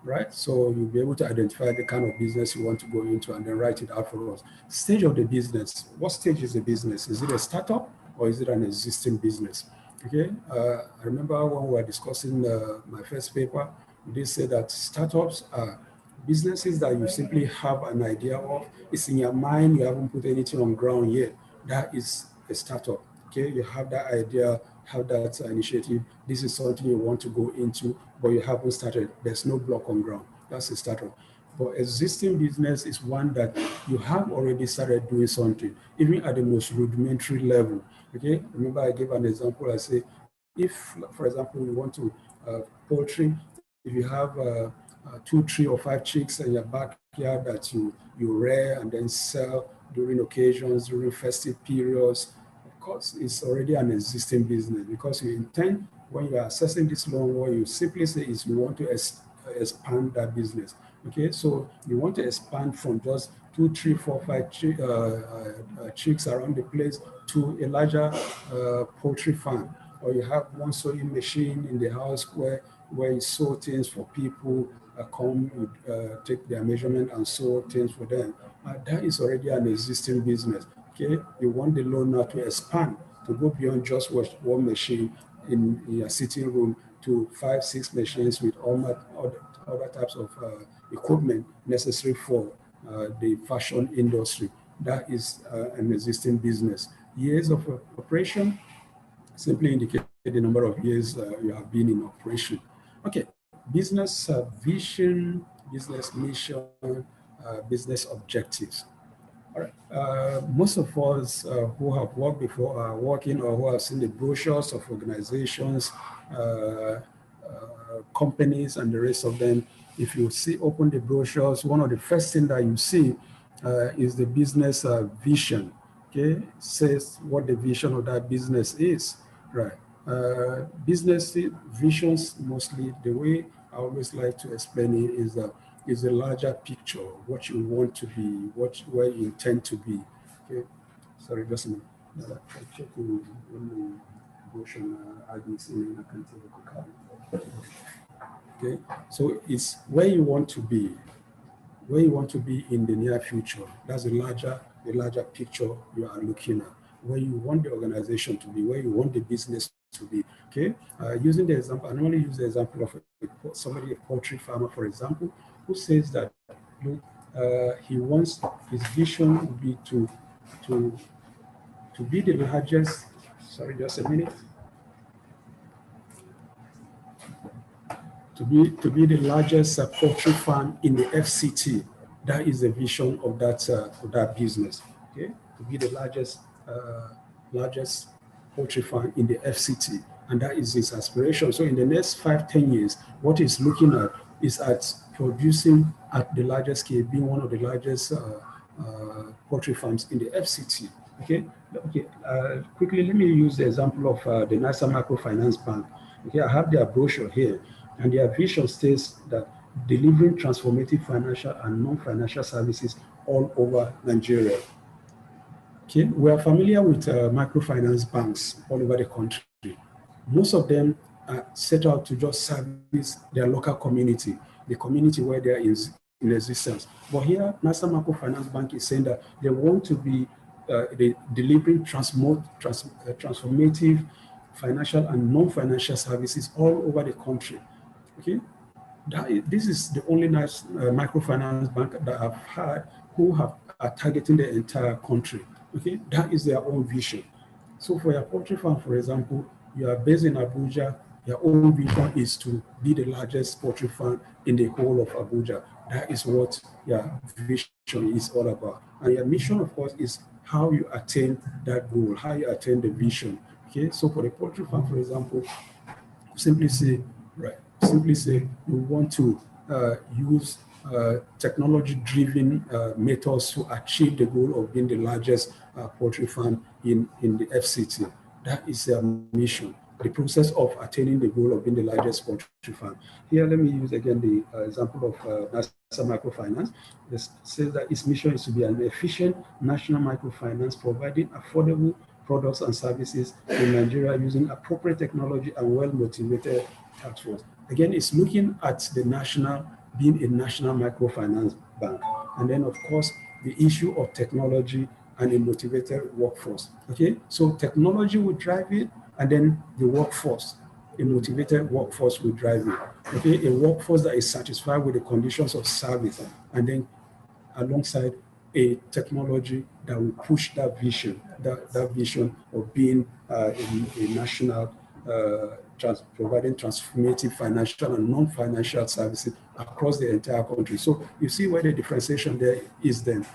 right? So you'll be able to identify the kind of business you want to go into and then write it out for us. Stage of the business. What stage is the business? Is it a startup or is it an existing business? Okay. I remember when we were discussing my first paper, we did say that startups are businesses that you simply have an idea of. It's in your mind, you haven't put anything on ground yet. That is a startup. Okay, you have that idea, have that initiative. This is something you want to go into, but you haven't started. There's no block on ground. That's a startup. But existing business is one that you have already started doing something, even at the most rudimentary level. Okay, remember I gave an example. I say, if, for example, you want to poultry, if you have 2, 3, or 5 chicks in your backyard that you rear and then sell during occasions, during festive periods, of course, it's already an existing business, because you intend, when you are assessing this loan, what you simply say is you want to expand that business. Okay, so you want to expand from just 2, 3, 4, 5 chicks around the place to a larger poultry farm, or you have one sewing machine in the house where you sew things for people, come, take their measurement and sew things for them. That is already an existing business. Okay, you want the loan now to expand, to go beyond just one machine in your sitting room to 5, 6 machines with all other types of equipment necessary for the fashion industry. That is an existing business. Years of operation simply indicate the number of years you have been in operation. Okay, business vision, business mission, business objectives. All right. Most of us who have worked before are working, or who have seen the brochures of organizations, companies, and the rest of them. If you open the brochures, one of the first things that you see is the business vision. Okay, it says what the vision of that business is, right? Business visions, mostly the way I always like to explain it is a larger picture, what you want to be, where you intend to be. Okay, sorry, just a minute. I check when the brochure admits in, I can take a quick. Okay, so it's where you want to be, in the near future. That's the larger picture you are looking at, where you want the organization to be, where you want the business to be. Okay, using the example, I normally use the example of a poultry farmer, for example, who says that he wants, his vision would be to be the largest. Sorry, just a minute. To be the largest poultry farm in the FCT. That is the vision of that business. Okay, to be the largest poultry farm in the FCT, and that is his aspiration. So in the next 5-10 years, what he's looking at is at producing at the largest scale, being one of the largest poultry farms in the FCT. Okay. Quickly, let me use the example of the NASA Microfinance Bank. Okay, I have their brochure here. And their vision states that delivering transformative financial and non-financial services all over Nigeria. Okay, we are familiar with microfinance banks all over the country. Most of them set out to just service their local community, the community where they are in existence. But here, National Microfinance Bank is saying that they want to be delivering transformative financial and non-financial services all over the country. Okay, this is the only microfinance bank that I've had who are targeting the entire country. Okay, that is their own vision. So for your poultry farm, for example, you are based in Abuja, your own vision is to be the largest poultry farm in the whole of Abuja. That is what your vision is all about. And your mission, of course, is how you attain that goal, how you attain the vision. Okay, so for the poultry farm, for example, simply say we want to use technology-driven methods to achieve the goal of being the largest poultry farm in the FCT. That is their mission, the process of attaining the goal of being the largest poultry farm. Here, let me use again the example of NASA Microfinance. This says that its mission is to be an efficient national microfinance providing affordable products and services in Nigeria using appropriate technology and well-motivated task force. Again, it's looking at the national, being a national microfinance bank. And then, of course, the issue of technology and a motivated workforce. Okay, so technology will drive it, and then the workforce, a motivated workforce will drive it. Okay, a workforce that is satisfied with the conditions of service, and then alongside a technology that will push that vision, that vision of being a national, providing transformative financial and non-financial services across the entire country. So you see where the differentiation there is then.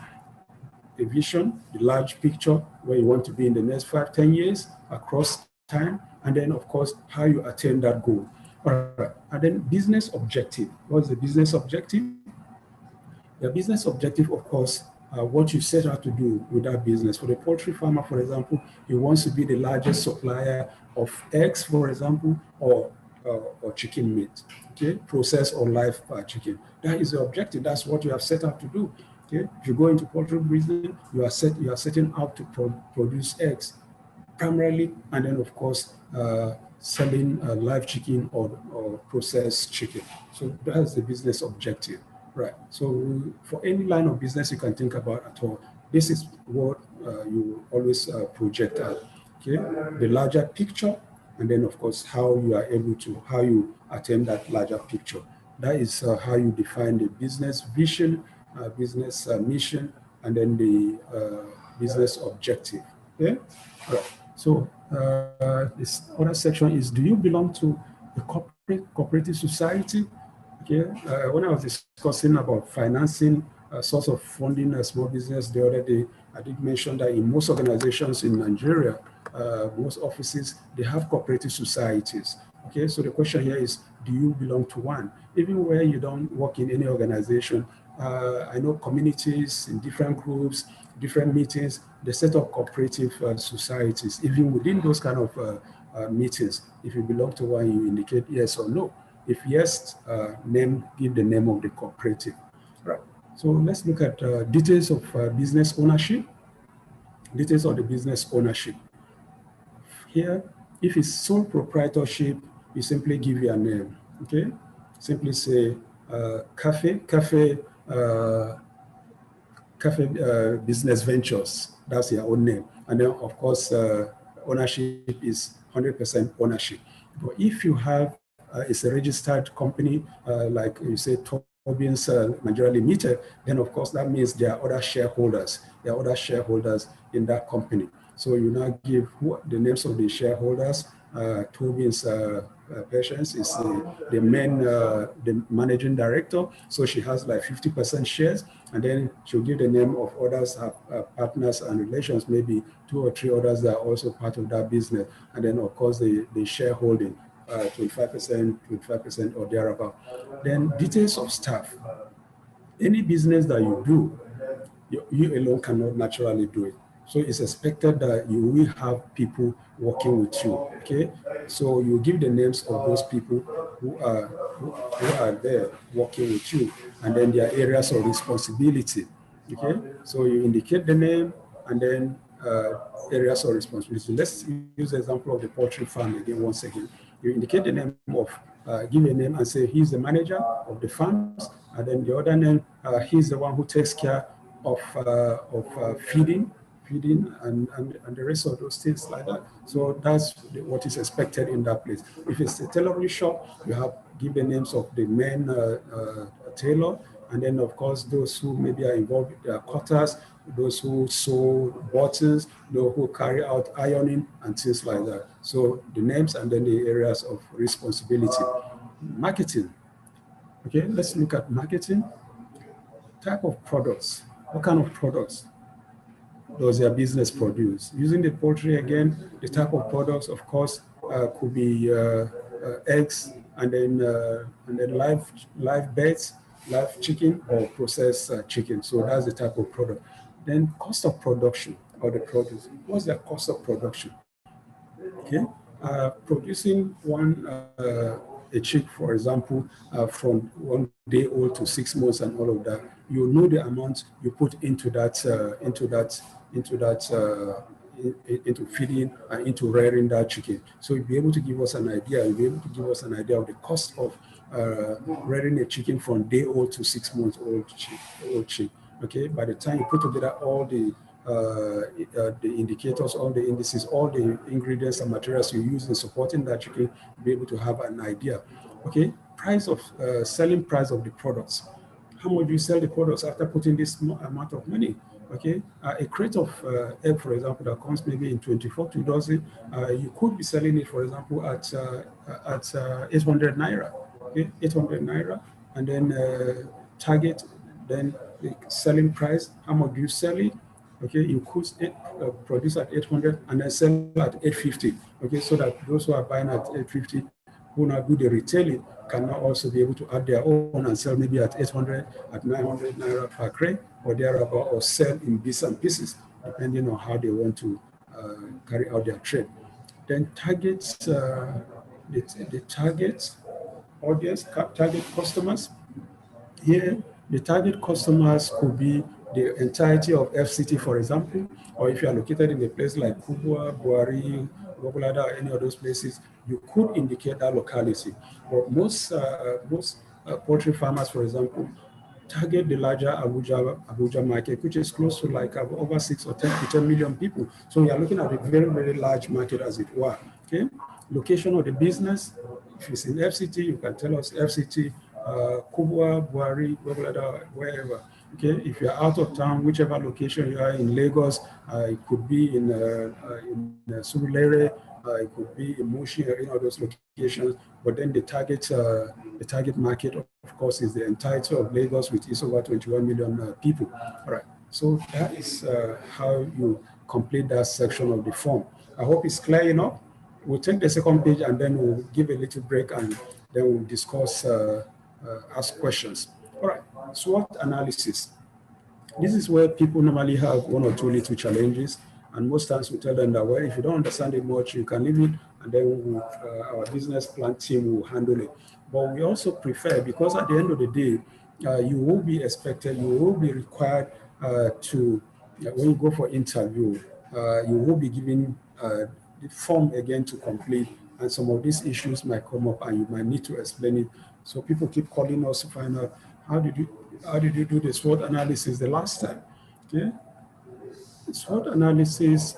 The vision, the large picture, where you want to be in the next 5-10 years across time, and then of course, how you attain that goal. All right. And then business objective. What's the business objective? The business objective, of course, what you set out to do with that business. For the poultry farmer, for example, he wants to be the largest supplier of eggs, for example, or chicken meat, okay, processed or live chicken. That is the objective. That's what you have set out to do. Okay, if you go into poultry business, you are setting out to produce eggs primarily, and then of course selling live chicken or processed chicken. So that's the business objective. Right. So for any line of business you can think about at all, this is what you always project at. Okay, the larger picture, and then of course how you are able to, how you attain that larger picture. That is how you define the business vision, business mission, and then the business objective. Okay. Right. So this other section is: do you belong to a cooperative society? Okay, when I was discussing about financing, source of funding a small business the other day, I did mention that in most organizations in Nigeria, most offices, they have cooperative societies. Okay, so the question here is, do you belong to one? Even where you don't work in any organization, I know communities in different groups, different meetings, they set up cooperative societies. Even within those kind of meetings, if you belong to one, you indicate yes or no. If yes, give the name of the cooperative. Right. So let's look at details of business ownership. Details of the business ownership. Here, if it's sole proprietorship, you simply give your name. Okay. Simply say Cafe Business Ventures. That's your own name. And then, of course, ownership is 100% ownership. But if you have it's a registered company, like you say, Tobin's Nigeria Limited, then of course that means there are other shareholders. There are other shareholders in that company. So you now give the names of the shareholders. Tobin's Patience is the managing director. So she has like 50% shares, and then she'll give the name of others, partners and relations, maybe 2 or 3 others that are also part of that business. And then of course the shareholding. 25% or thereabout. Then details of staff. Any business that you do, you alone cannot naturally do it. So it's expected that you will have people working with you. Okay, so you give the names of those people who are there working with you, and then their areas of responsibility. Okay, so you indicate the name, and then areas of responsibility. Let's use the example of the poultry farm again, once again. You indicate the name of, give a name and say he's the manager of the farms, and then the other name, he's the one who takes care of feeding and the rest of those things like that. So that's what is expected in that place. If it's a tailoring shop, you have give the names of the main tailor, and then of course those who maybe are involved with their cutters, those who sew buttons, those who carry out ironing and things like that. So the names and then the areas of responsibility. Marketing. Okay, let's look at marketing. Type of products. What kind of products does their business produce? Using the poultry again, the type of products, of course, could be eggs, and then live birds, live chicken, or processed chicken. So that's the type of product. Then cost of production of the produce. What's the cost of production? Okay, producing a chick, for example, from 1 day old to 6 months and all of that, you know the amount you put into feeding and into rearing that chicken. So you'll be able to give us an idea. You'll be able to give us an idea of the cost of rearing a chicken from day old to 6 months old chick. Okay, by the time you put together all the indicators, all the indices, all the ingredients and materials you use in supporting that chicken, you'll be able to have an idea. Okay, price of selling price of the products. How much do you sell the products after putting this amount of money? Okay, a crate of egg, for example, that comes maybe in 24 to dozen, you could be selling it, for example, at 800 naira. Okay, 800 naira, and then target, then the selling price. How much do you sell it? Okay, you could produce at 800 and then sell at 850. Okay, so that those who are buying at 850, who now do the retailing, can now also be able to add their own and sell maybe at 800, at 900 naira per crate, or thereabout, or sell in bits and pieces, depending on how they want to carry out their trade. Then targets, the target audience, target customers. Here, the target customers could be the entirety of FCT, for example, or if you are located in a place like Kubwa, Buari, Gogolada, any of those places, you could indicate that locality. But most poultry farmers, for example, target the larger Abuja market, which is close to like over 6 or 10 million people. So we are looking at a very, very large market, as it were. Okay, location of the business. If it's in FCT, you can tell us FCT, Kubwa, Buari, Gogolada, wherever. Okay, if you're out of town, whichever location you are in Lagos, it could be in Surulere, it could be in Moshi, or any of those locations. But then the target market, of course, is the entirety of Lagos, which is over 21 million people. All right. So that is how you complete that section of the form. I hope it's clear enough. We'll take the second page and then we'll give a little break and then we'll discuss, ask questions. All right. SWOT analysis. This is where people normally have 1 or 2 little challenges, and most times we tell them that, well, if you don't understand it much, you can leave it, and then our business plan team will handle it. But we also prefer, because at the end of the day, you will be expected, you will be required to, when you go for interview, you will be given the form again to complete, and some of these issues might come up and you might need to explain it. So people keep calling us to find out, how did you do the SWOT analysis the last time? Okay, SWOT analysis,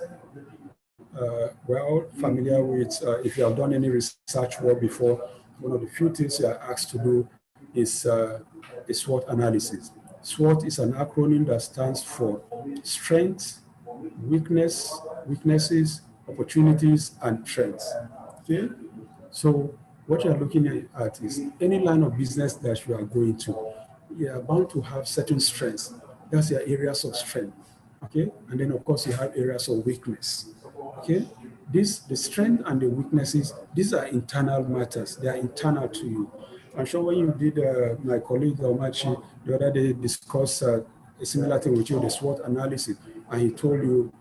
we're all familiar with. If you have done any research work before, one of the few things you are asked to do is a SWOT analysis. SWOT is an acronym that stands for strengths, weaknesses, opportunities, and threats. Okay, so what you are looking at is any line of business that you are going to, you are bound to have certain strengths. That's your areas of strength. Okay, and then of course you have areas of weakness. Okay, the strength and the weaknesses, these are internal matters. They are internal to you. I'm sure when you did, my colleague Omachi the other day discussed a similar thing with you, the SWOT analysis, and he told you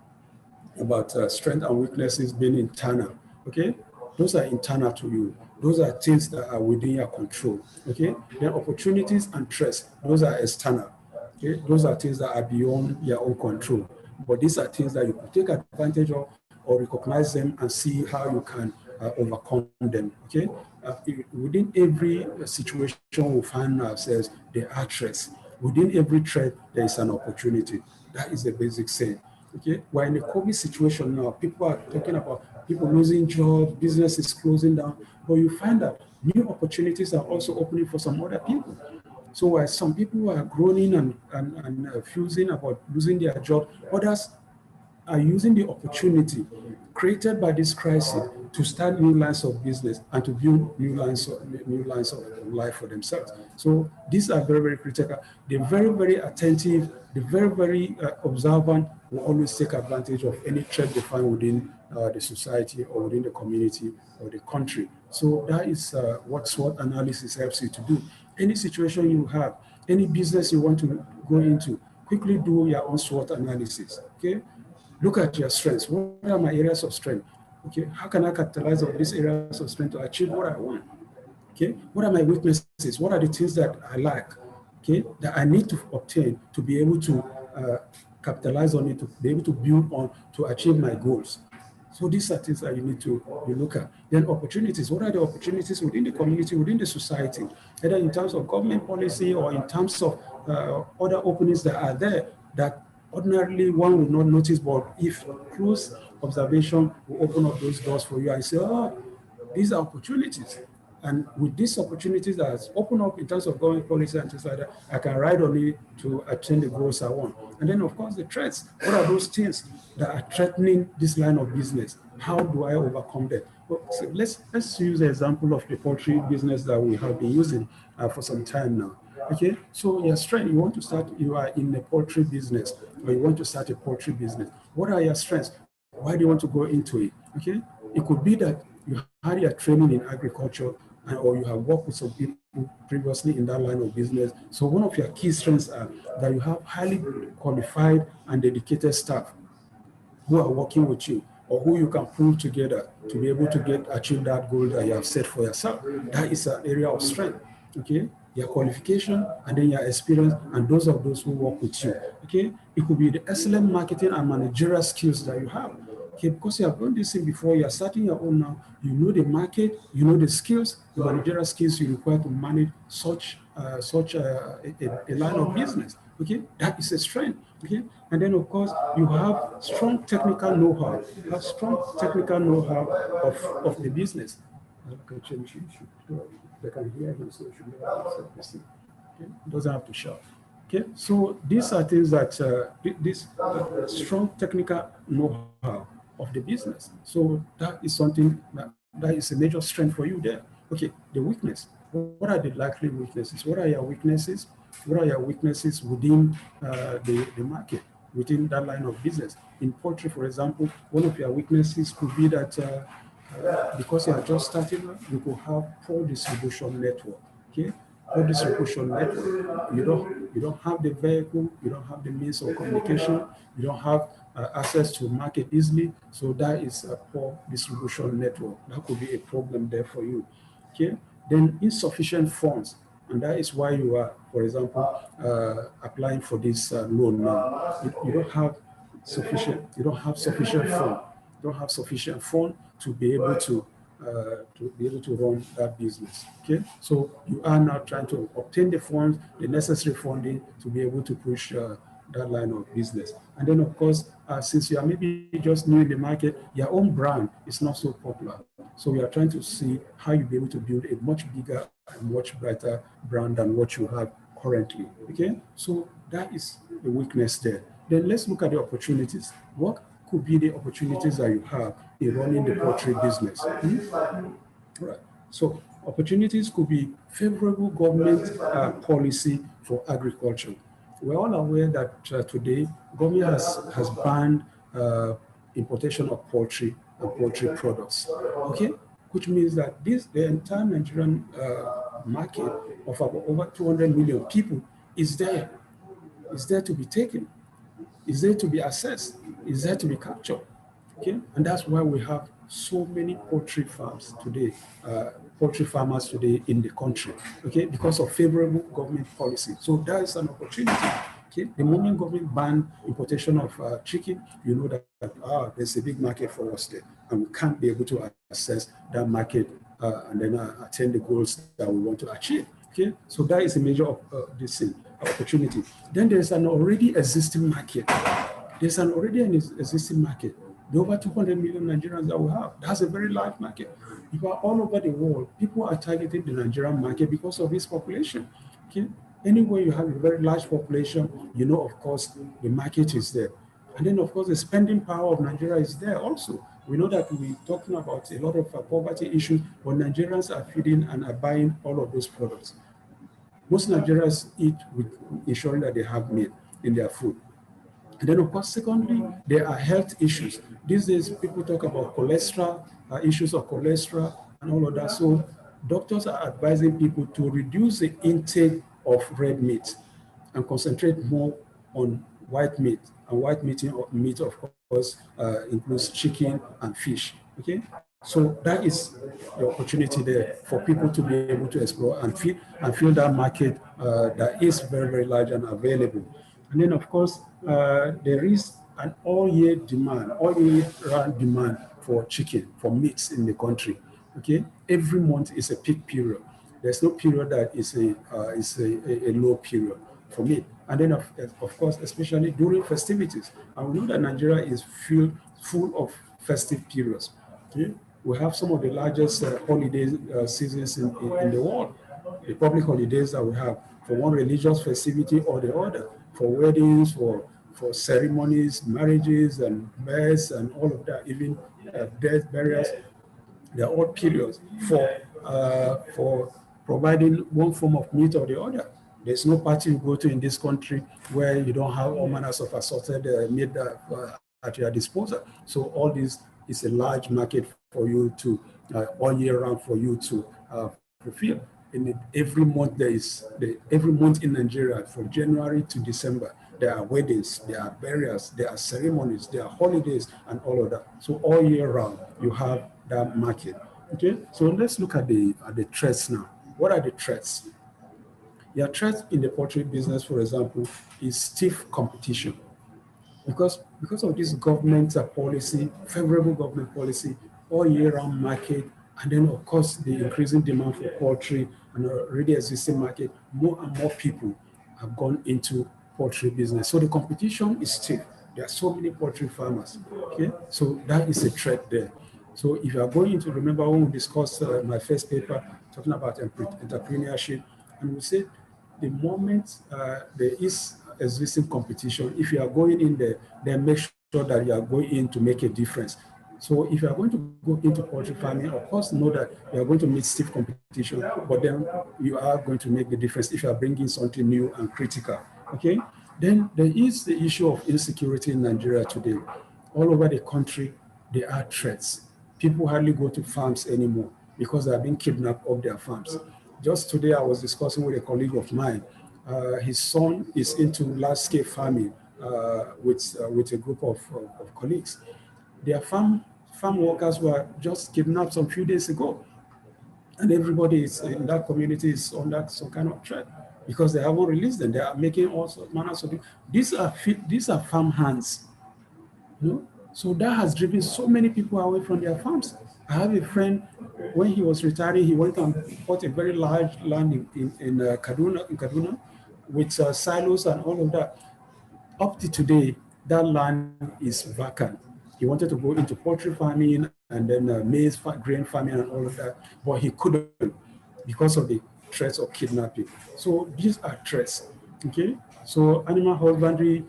about strength and weaknesses being internal. Okay, those are internal to you. Those are things that are within your control. Okay, then opportunities and threats, those are external. Okay, those are things that are beyond your own control. But these are things that you could take advantage of or recognize them and see how you can overcome them, okay? Within every situation we find ourselves, there are threats. Within every threat, there is an opportunity. That is the basic saying, okay? We're in a COVID situation now. People are talking about people losing jobs, business is closing down, but you find that new opportunities are also opening for some other people. So while some people are groaning and fusing about losing their job, others are using the opportunity created by this crisis to start new lines of business and to build new lines of life for themselves. So these are very, very critical. They're very, very attentive. They're very, very observant. Will always take advantage of any threat they find within the society or within the community or the country. So that is what SWOT analysis helps you to do. Any situation you have, any business you want to go into, quickly do your own SWOT analysis, okay? Look at your strengths. What are my areas of strength? Okay, how can I capitalize on these areas of strength to achieve what I want? Okay, what are my weaknesses? What are the things that I lack? Okay, that I need to obtain to be able to capitalize on it, to be able to build on, to achieve my goals. So these are things that you need to look at. Then opportunities. What are the opportunities within the community, within the society, either in terms of government policy or in terms of other openings that are there that ordinarily one would not notice, but if close observation will open up those doors for you and say, oh, these are opportunities. And with these opportunities that has opened up in terms of government policy and things like that, I can ride on it to attain the goals I want. And then, of course, the threats. What are those things that are threatening this line of business? How do I overcome them? Well, so let's use the example of the poultry business that we have been using for some time now. Okay, so your strength, you want to start, you are in a poultry business, or you want to start a poultry business. What are your strengths? Why do you want to go into it? Okay, it could be that you had your training in agriculture, or you have worked with some people previously in that line of business. So one of your key strengths are that you have highly qualified and dedicated staff who are working with you, or who you can pull together to be able to achieve that goal that you have set for yourself. That is an area of strength, okay? Your qualification and then your experience and those who work with you, okay? It could be the excellent marketing and managerial skills that you have, okay? Because you have done this thing before, you are starting your own now, you know the market, you know the skills, the managerial skills you require to manage such a line of business, okay? That is a strength, okay? And then, of course, you have strong technical know-how, of the business. They can hear him, so should listen. Okay? Doesn't have to shout. Okay, so these are things that this strong technical know-how of the business. So that is something that is a major strength for you there. Okay, the weakness. What are the likely weaknesses? What are your weaknesses? What are your weaknesses within the market, within that line of business? In poultry, for example, one of your weaknesses could be that because you are just starting up, you could have poor distribution network. Okay, poor distribution network. You don't have the vehicle, you don't have the means of communication, you don't have access to market easily. So that is a poor distribution network. That could be a problem there for you. Okay, then insufficient funds, and that is why you are, for example, applying for this loan now. You don't have sufficient fund. You don't have sufficient fund to be able to run that business. Okay, so you are now trying to obtain the funds, the necessary funding to be able to push that line of business. And then, of course, since you are maybe just new in the market, your own brand is not so popular. So we are trying to see how you'll be able to build a much bigger and much brighter brand than what you have currently. Okay, so that is the weakness there. Then let's look at the opportunities. What could be the opportunities that you have in running the poultry business? Right. So opportunities could be favorable government policy for agriculture. We're all aware that today government has banned importation of poultry and poultry products. Okay, which means that the entire Nigerian market of about over 200 million people is there to be taken, is there to be assessed, is there to be captured. Okay, and that's why we have so many poultry farms today, poultry farmers today in the country. Okay, because of favorable government policy. So that is an opportunity Okay, the moment government ban importation of chicken, you know that there's a big market for us there, and we can't be able to access that market and then attain the goals that we want to achieve. Okay, so that is a major opportunity. Then there's an already existing market. There's an already existing market. The over 200 million Nigerians that we have, that's a very large market. People all over the world, people are targeting the Nigerian market because of its population. Okay, anywhere you have a very large population, you know, of course, the market is there. And then, of course, the spending power of Nigeria is there also. We know that we're talking about a lot of poverty issues, but Nigerians are feeding and are buying all of those products. Most Nigerians eat with ensuring that they have meat in their food. And then, of course, secondly, there are health issues. These days, people talk about cholesterol, issues of cholesterol, and all of that. So doctors are advising people to reduce the intake of red meat and concentrate more on white meat. And white meat, of course, includes chicken and fish. Okay, so that is the opportunity there for people to be able to explore and fill that market that is very, very large and available. And then, of course, there is an all-year demand, all-year-round demand for chicken, for meats in the country. Okay, every month is a peak period. There's no period that is a low period for meat. And then, of course, especially during festivities. And we know that Nigeria is full of festive periods. Okay? We have some of the largest holiday seasons in the world. The public holidays that we have for one religious festivity or the other, for weddings, for ceremonies, marriages, and births, and all of that, even death, burials. They're all periods for providing one form of meat or the other. There's no party you go to in this country where you don't have all manners of assorted meat at your disposal. So all this is a large market for you to, all year round, for you to fulfill. Every month every month in Nigeria, from January to December, there are weddings, there are burials, there are ceremonies, there are holidays, and all of that. So all year round, you have that market. Okay, so let's look at the threats now. What are the threats? The threats in the poultry business, for example, is stiff competition. Because of this government policy, favorable government policy, all year round market, and then of course the increasing demand for poultry and already existing market, more and more people have gone into poultry business. So the competition is stiff. There are so many poultry farmers. Okay, so that is a threat there. So if you are going to remember when we discussed my first paper talking about entrepreneurship, and we said the moment there is existing competition, if you are going in there, then make sure that you are going in to make a difference. So if you are going to go into poultry farming, of course, know that you are going to meet stiff competition, but then you are going to make the difference if you are bringing something new and critical. Okay. Then there is the issue of insecurity in Nigeria today. All over the country, there are threats. People hardly go to farms anymore because they are being kidnapped off their farms. Just today, I was discussing with a colleague of mine. His son is into large-scale farming with a group of colleagues. Their farm workers were just kidnapped some few days ago, and everybody in that community is under some kind of threat because they haven't released them. They are making all manners of things. These are farm hands, you know? So that has driven so many people away from their farms. I have a friend, when he was retiring, he went and bought a very large land in Kaduna with silos and all of that. Up to today, that land is vacant. He wanted to go into poultry farming and then maize grain farming and all of that, but he couldn't because of the threats of kidnapping. So these are threats. Okay, so animal husbandry,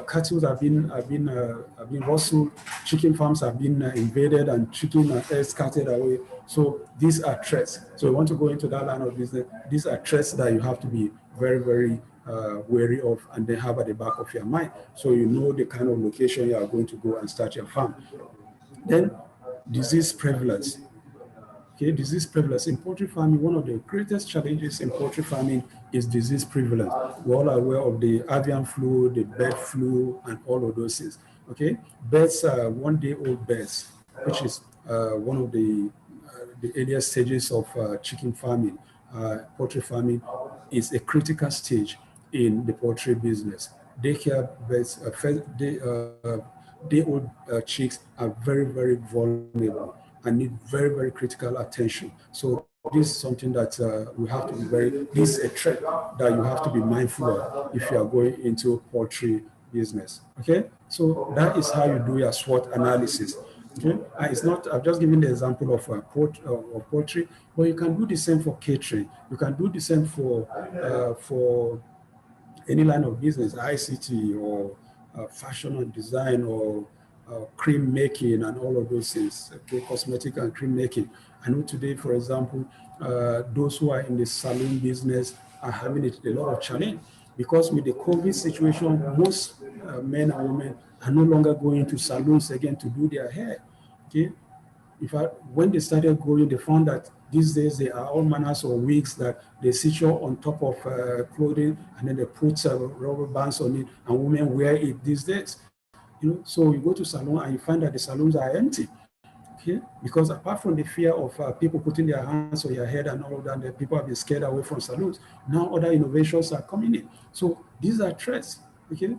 cattle have been rustled, chicken farms have been invaded, and chicken and eggs carted away. So these are threats. So you want to go into that line of business, these are threats that you have to be very, very wary of, and then have at the back of your mind, so you know the kind of location you are going to go and start your farm. Then disease prevalence. Okay, disease prevalence in poultry farming, one of the greatest challenges in poultry farming is disease prevalence. We're all aware of the avian flu, the bird flu, and all of those things. Okay, birds, one-day-old birds, which is one of the earliest stages of chicken farming. Poultry farming is a critical stage in the poultry business. daycare beds, day-old chicks are very, very vulnerable and need very, very critical attention. So this is something that we have to be this is a threat that you have to be mindful of if you are going into poultry business. Okay, so that is how you do your SWOT analysis. Okay, and it's not, I've just given the example of poultry, but you can do the same for catering. You can do the same for any line of business, ICT or fashion and design or cream making and all of those things, okay, cosmetic and cream making. I know today, for example, those who are in the salon business are having a lot of challenge because with the COVID situation, most men and women are no longer going to salons again to do their hair. Okay, in fact, when they started going, they found that these days there are all manners of wigs that they secure on top of clothing, and then they put rubber bands on it, and women wear it these days. You know, so you go to salon and you find that the salons are empty. Okay, because apart from the fear of people putting their hands on your head and all of that, the people have been scared away from salons. Now other innovations are coming in. So these are threats. Okay.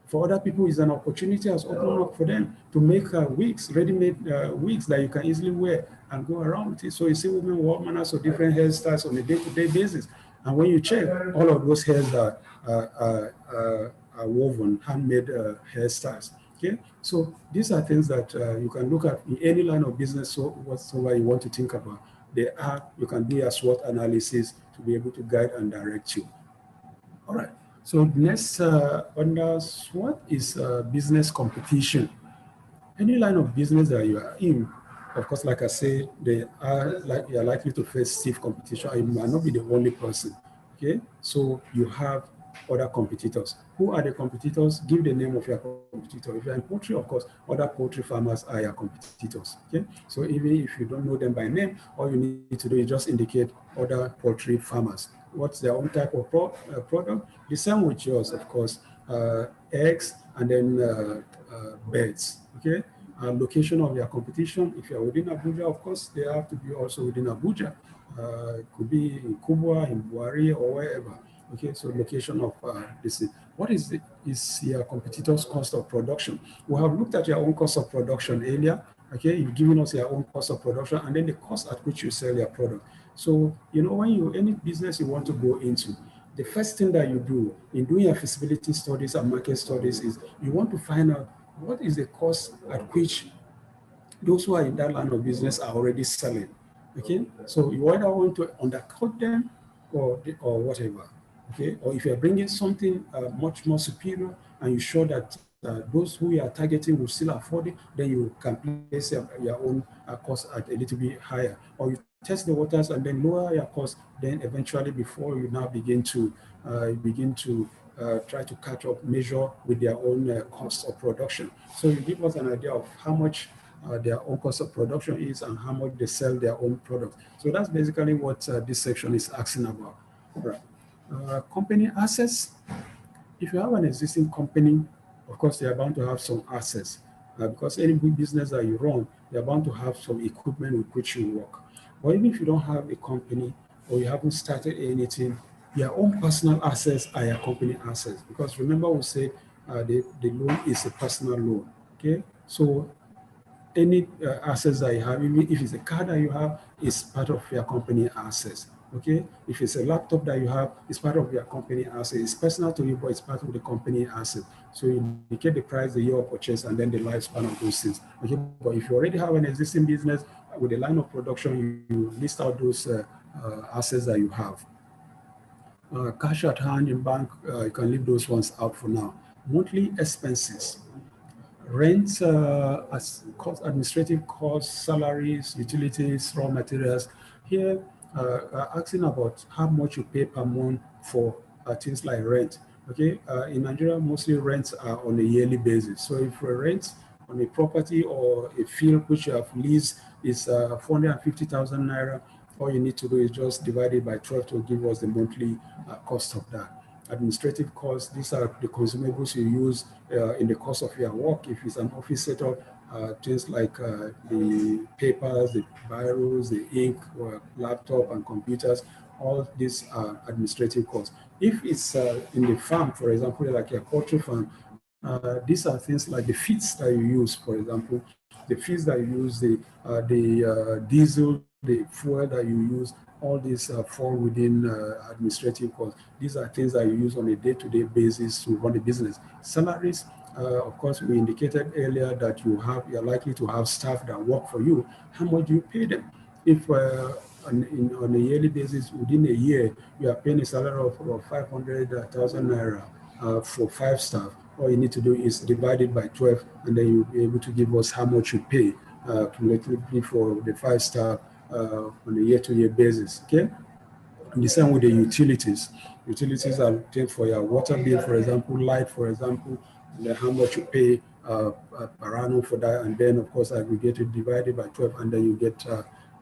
For other people, it's an opportunity has opened up for them to make wigs, ready-made wigs that you can easily wear and go around with it. So you see women wear manners of different hairstyles on a day-to-day basis. And when you check, all of those hairs are woven, handmade hairstyles. Okay, so these are things that you can look at in any line of business. So whatsoever you want to think about, you can do a SWOT analysis to be able to guide and direct you. All right. So next under SWOT is business competition. Any line of business that you are in, of course, like I said, you are likely to face stiff competition. You might not be the only person. Okay, so you have other competitors. Who are the competitors? Give the name of your competitor. If you're in poultry, of course, other poultry farmers are your competitors. Okay, so even if you don't know them by name, all you need to do is just indicate other poultry farmers. What's their own type of product? The same with yours, of course, eggs and then beds. Okay, location of your competition. If you're within Abuja, of course, they have to be also within Abuja. It could be in Kubwa, in Buhari, or wherever. Okay, so location of this. What is your competitor's cost of production? We have looked at your own cost of production earlier. Okay, you've given us your own cost of production and then the cost at which you sell your product. So, you know, when any business you want to go into, the first thing that you do in doing your feasibility studies and market studies is you want to find out what is the cost at which those who are in that line of business are already selling. Okay, so you either want to undercut them or whatever. Okay, or if you're bringing something much more superior and you're sure that those who you are targeting will still afford it, then you can place your own cost at a little bit higher, or you test the waters and then lower your cost. Then eventually, before you now begin to try to catch up, measure with their own cost of production. So you give us an idea of how much their own cost of production is and how much they sell their own product. So that's basically what this section is asking about. Right. Company assets. If you have an existing company, of course, they are bound to have some assets because any business that you run, they are bound to have some equipment with which you work. But even if you don't have a company or you haven't started anything, your own personal assets are your company assets. Because remember, we said the loan is a personal loan. Okay, so any assets that you have, even if it's a car that you have, is part of your company assets. Okay, if it's a laptop that you have, it's part of your company asset. It's personal to you, but it's part of the company asset. So you indicate the price, the year of purchase, and then the lifespan of those things. Okay, but if you already have an existing business with a line of production, you list out those assets that you have. Cash at hand in bank, you can leave those ones out for now. Monthly expenses. Rent, as cost, administrative costs, salaries, utilities, raw materials. Here, asking about how much you pay per month for things like rent. Okay, in Nigeria, mostly rents are on a yearly basis. So if you rent on a property or a field which you have leased is 450,000 naira, all you need to do is just divide it by 12 to give us the monthly cost of that. Administrative costs, these are the consumables you use in the course of your work. If it's an office setup, things like the papers, the biros, the ink, or laptop and computers, all these administrative costs. If it's in the farm, for example, like a poultry farm, these are things like the feeds that you use, for example, the feeds that you use, the diesel, the fuel that you use, all these fall within administrative costs. These are things that you use on a day-to-day basis to run the business. Salaries, of course, we indicated earlier that you're likely to have staff that work for you. How much do you pay them? If on a yearly basis, within a year, you are paying a salary of 500,000 naira for 5 staff, all you need to do is divide it by 12, and then you'll be able to give us how much you pay collectively for the 5 staff on a year-to-year basis, okay? And the same with the utilities. Utilities are paid for your water bill, for example, light, for example, and then how much you pay per annum for that, and then, of course, aggregated, divided by 12, and then you get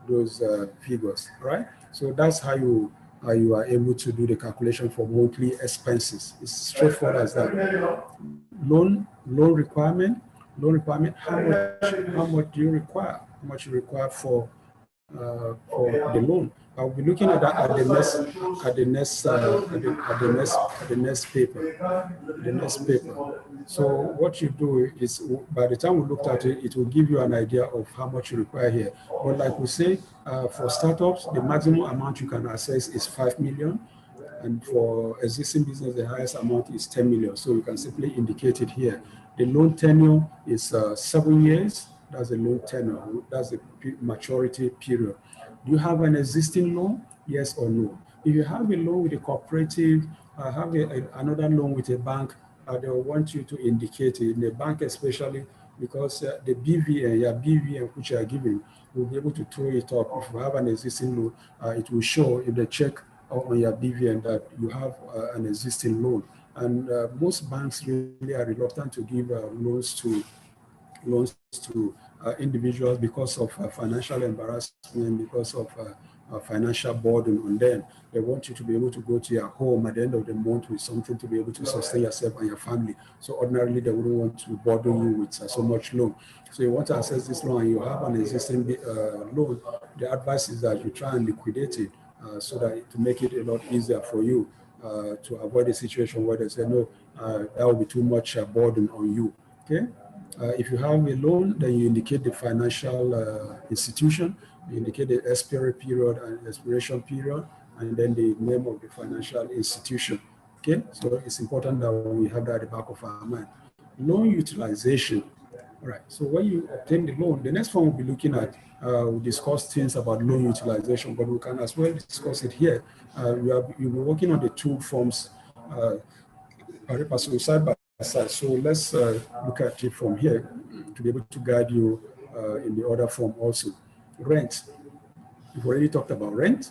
those figures, right? So that's how you are able to do the calculation for monthly expenses. It's straightforward as that. Loan requirement, how much do you require? How much you require for the loan? I'll be looking at that at the next paper. So what you do is, by the time we looked at it, it will give you an idea of how much you require here. But like we say, for startups, the maximum amount you can access is 5 million. And for existing business, the highest amount is 10 million. So you can simply indicate it here. The loan tenure is 7 years. That's the loan tenure. That's the maturity period. Do you have an existing loan? Yes or no? If you have a loan with a cooperative, have another loan with a bank, they'll want you to indicate it in the bank, especially because the BVN, which you are giving, will be able to throw it up. If you have an existing loan, it will show in the check on your BVN that you have an existing loan. And most banks really are reluctant to give loans to individuals because of financial embarrassment, because of financial burden on them. They want you to be able to go to your home at the end of the month with something to be able to sustain yourself and your family. So ordinarily, they wouldn't want to burden you with so much loan. So you want to access this loan and you have an existing loan, the advice is that you try and liquidate it so that to make it a lot easier for you to avoid a situation where they say, no, that will be too much burden on you, okay? If you have a loan, then you indicate the financial institution, you indicate the expiry period and expiration period, and then the name of the financial institution. Okay, so it's important that we have that at the back of our mind. Loan utilization. All right, so when you obtain the loan, the next one we'll be looking at, we'll discuss things about loan utilization, but we can as well discuss it here. You'll be working on the 2 forms, side by side. So let's look at it from here to be able to guide you in the other form also. Rent. We've already talked about rent.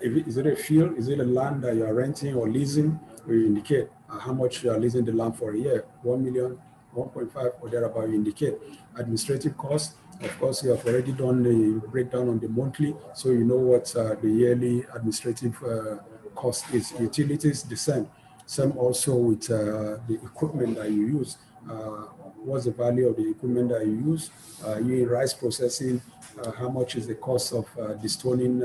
Is it a field? Is it a land that you are renting or leasing? We indicate how much you are leasing the land for a year, 1 million, 1.5 or thereabout, you indicate. Administrative costs, of course, you have already done the breakdown on the monthly, so you know what the yearly administrative cost is. Utilities, the same. Same also with the equipment that you use. What's the value of the equipment that you use? You in rice processing, how much is the cost of destoning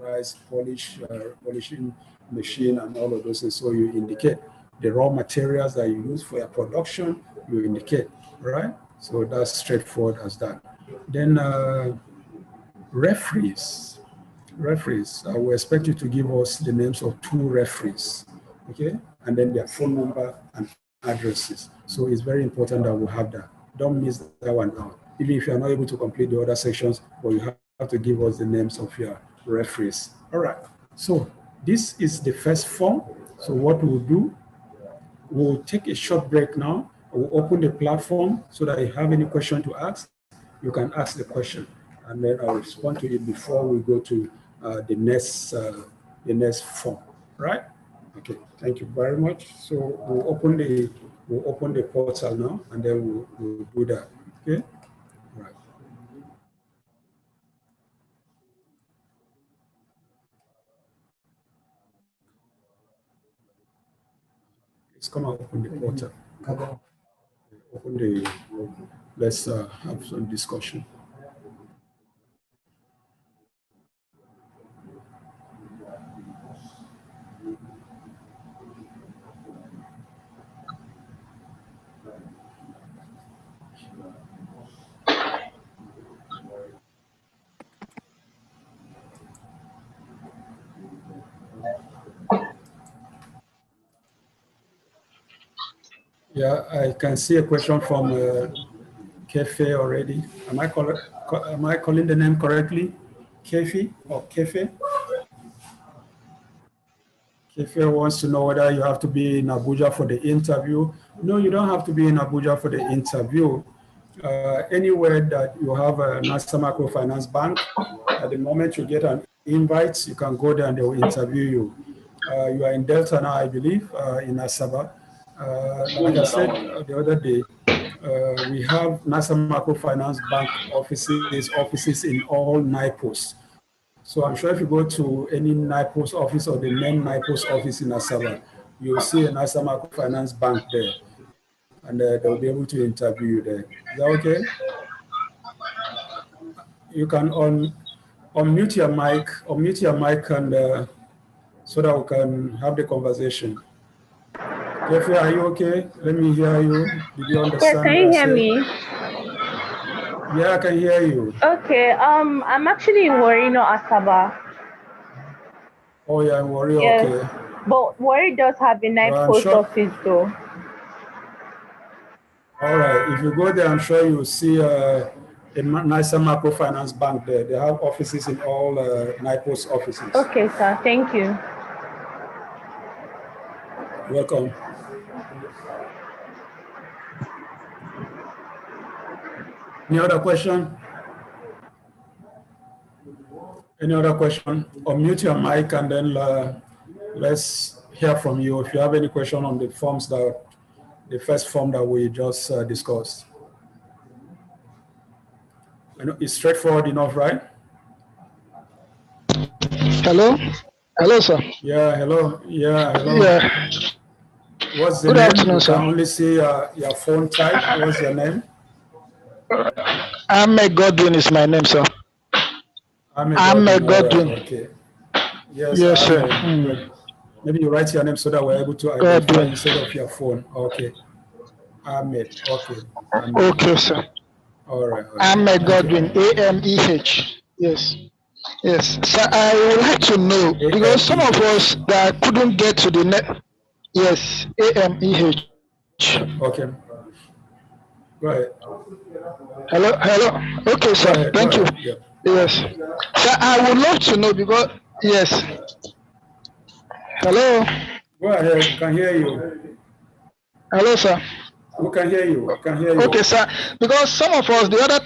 rice, polishing machine, and all of those things. So you indicate the raw materials that you use for your production, you indicate, right? So that's straightforward as that. Then referees. I will expect you to give us the names of 2 referees, okay? And then their phone number and addresses. So it's very important that we have that. Don't miss that one out. Even if you're not able to complete the other sections, but you have to give us the names of your referees. All right. So this is the first form. So what we'll do, we'll take a short break now. We'll open the platform so that if you have any question to ask, you can ask the question, and then I'll respond to it before we go to the next form. Right? Okay. Thank you very much. So we'll open the portal now, and then we'll do that. Okay. All right. Let's come out, open the portal. Open the. Let's have some discussion. Yeah, I can see a question from Kefe already. Am I calling the name correctly? Kefe or Kefe? Kefe wants to know whether you have to be in Abuja for the interview. No, you don't have to be in Abuja for the interview. Anywhere that you have a National Microfinance Bank, at the moment you get an invite, you can go there and they will interview you. You are in Delta now, I believe, in Asaba. Like I said the other day, we have National Microfinance Bank offices in all NIPOs. So I'm sure if you go to any NIPOS office or the main NIPOS office in Asaba, you'll see a National Microfinance Bank there, and they'll be able to interview you there. Is that okay? You can unmute your mic, and so that we can have the conversation. Jeffrey, are you okay? Let me hear you. Did you understand? Yes, can you hear me? Yeah, I can hear you. Okay, I'm actually in Warino, Asaba. Oh, yeah, in Warri, Yes, okay. but Warri does have a nice post office though. All right, if you go there, I'm sure you'll see a nicer microfinance bank there. They have offices in all NIPOS offices. Okay, sir, thank you. Welcome. Any other question? Any other question? Unmute your mic and then let's hear from you. If you have any question on the forms the first form that we just discussed. I know it's straightforward enough, right? Hello? Hello, sir. Yeah, hello. Yeah, hello. Yeah. What's the Good name? afternoon, You sir. can only see your phone type. What's your name? Ahmed Godwin is my name, sir. Ahmed Godwin. Right, okay. Yes, sir. Maybe you write your name so that we're able to identify instead of your phone. Okay. Ahmed. Okay. Ahmed. Okay, sir. All right. Ahmed Godwin, AMEH. Yes. Yes. Sir, I would like to know, because some of us that couldn't get to the net. Yes, AMEH. Okay. Go ahead. Hello. Okay, sir. Thank you. Yeah. Yes. Sir, I would love to know because, yes. Hello. Go ahead. Can hear you. Hello, sir. We can hear you. Can hear you. Okay, sir. Because some of us, the other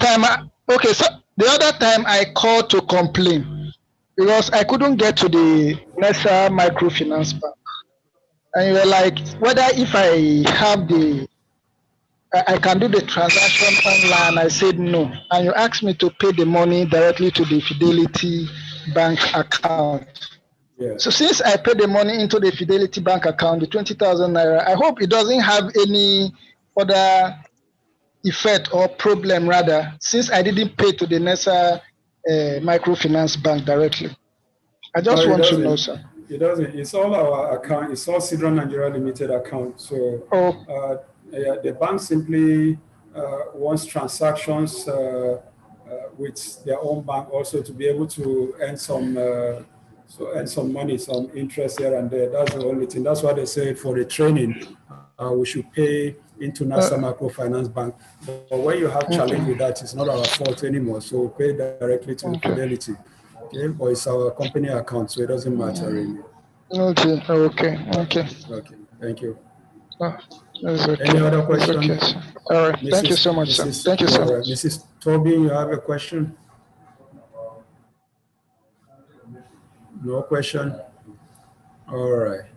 time I called to complain because I couldn't get to the Nessa Microfinance Bank. And you were like, whether if I can do the transaction online. I said no. And you asked me to pay the money directly to the Fidelity Bank account. Yeah. So since I paid the money into the Fidelity Bank account, the 20,000 naira, I hope it doesn't have any other effect or problem rather, since I didn't pay to the Nessa Microfinance Bank directly. I just want to know, sir. It doesn't. It's all our account. It's all Sidron Nigeria Limited account. So the bank simply wants transactions with their own bank also to be able to earn some money, some interest here and there. That's the only thing. That's why they say for the training, we should pay into National Microfinance Bank. But when you have challenge with that, it's not our fault anymore. So we pay directly to the Fidelity. Okay, but it's our company account, so it doesn't matter really. Okay. Thank you. Okay. Any other question? Okay, all right. Thank you so much, sir. Thank you, sir. Right. Mrs. Toby, you have a question? No question? All right.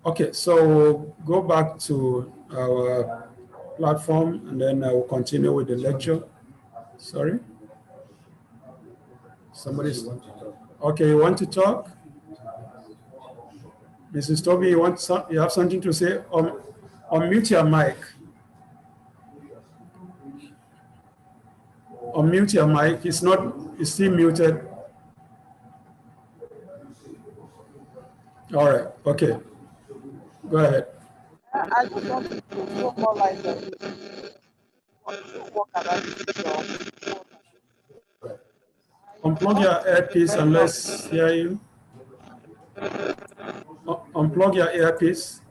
Okay, so we'll go back to our platform and then I will continue with the lecture. Sorry? Somebody's... Okay, you want to talk? Mrs. Toby, you have something to say? Unmute your mic. Unmute your mic. It's still muted. All right. Okay. Go ahead. I just want to know more like work around this. Unplug your earpiece and let's hear you. Unplug your earpiece.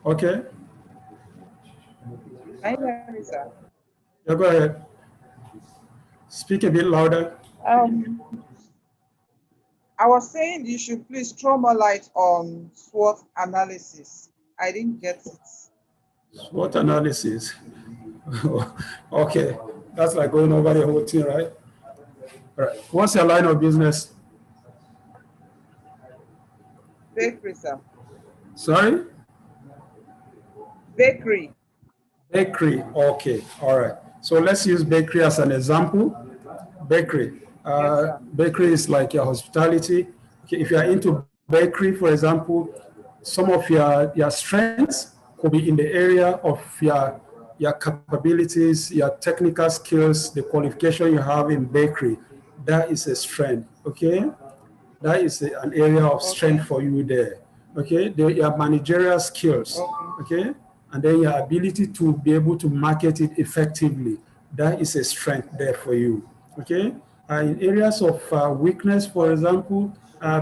Okay. Can you hear me, sir? Yeah, go ahead. Speak a bit louder. I was saying you should please throw more light on SWOT analysis. I didn't get it. SWOT analysis. Okay, that's like going over the whole thing, right? All right. What's your line of business? Bakery, sir. Sorry? Bakery. Bakery. Okay. All right. So let's use bakery as an example. Bakery. Bakery is like your hospitality. Okay. If you are into bakery, for example, some of your strengths could be in the area of your capabilities, your technical skills, the qualification you have in bakery. That is a strength. Okay. That is an area of strength for you there. Okay. Your managerial skills. Okay. And then your ability to be able to market it effectively. That is a strength there for you. Okay. In areas of weakness, for example,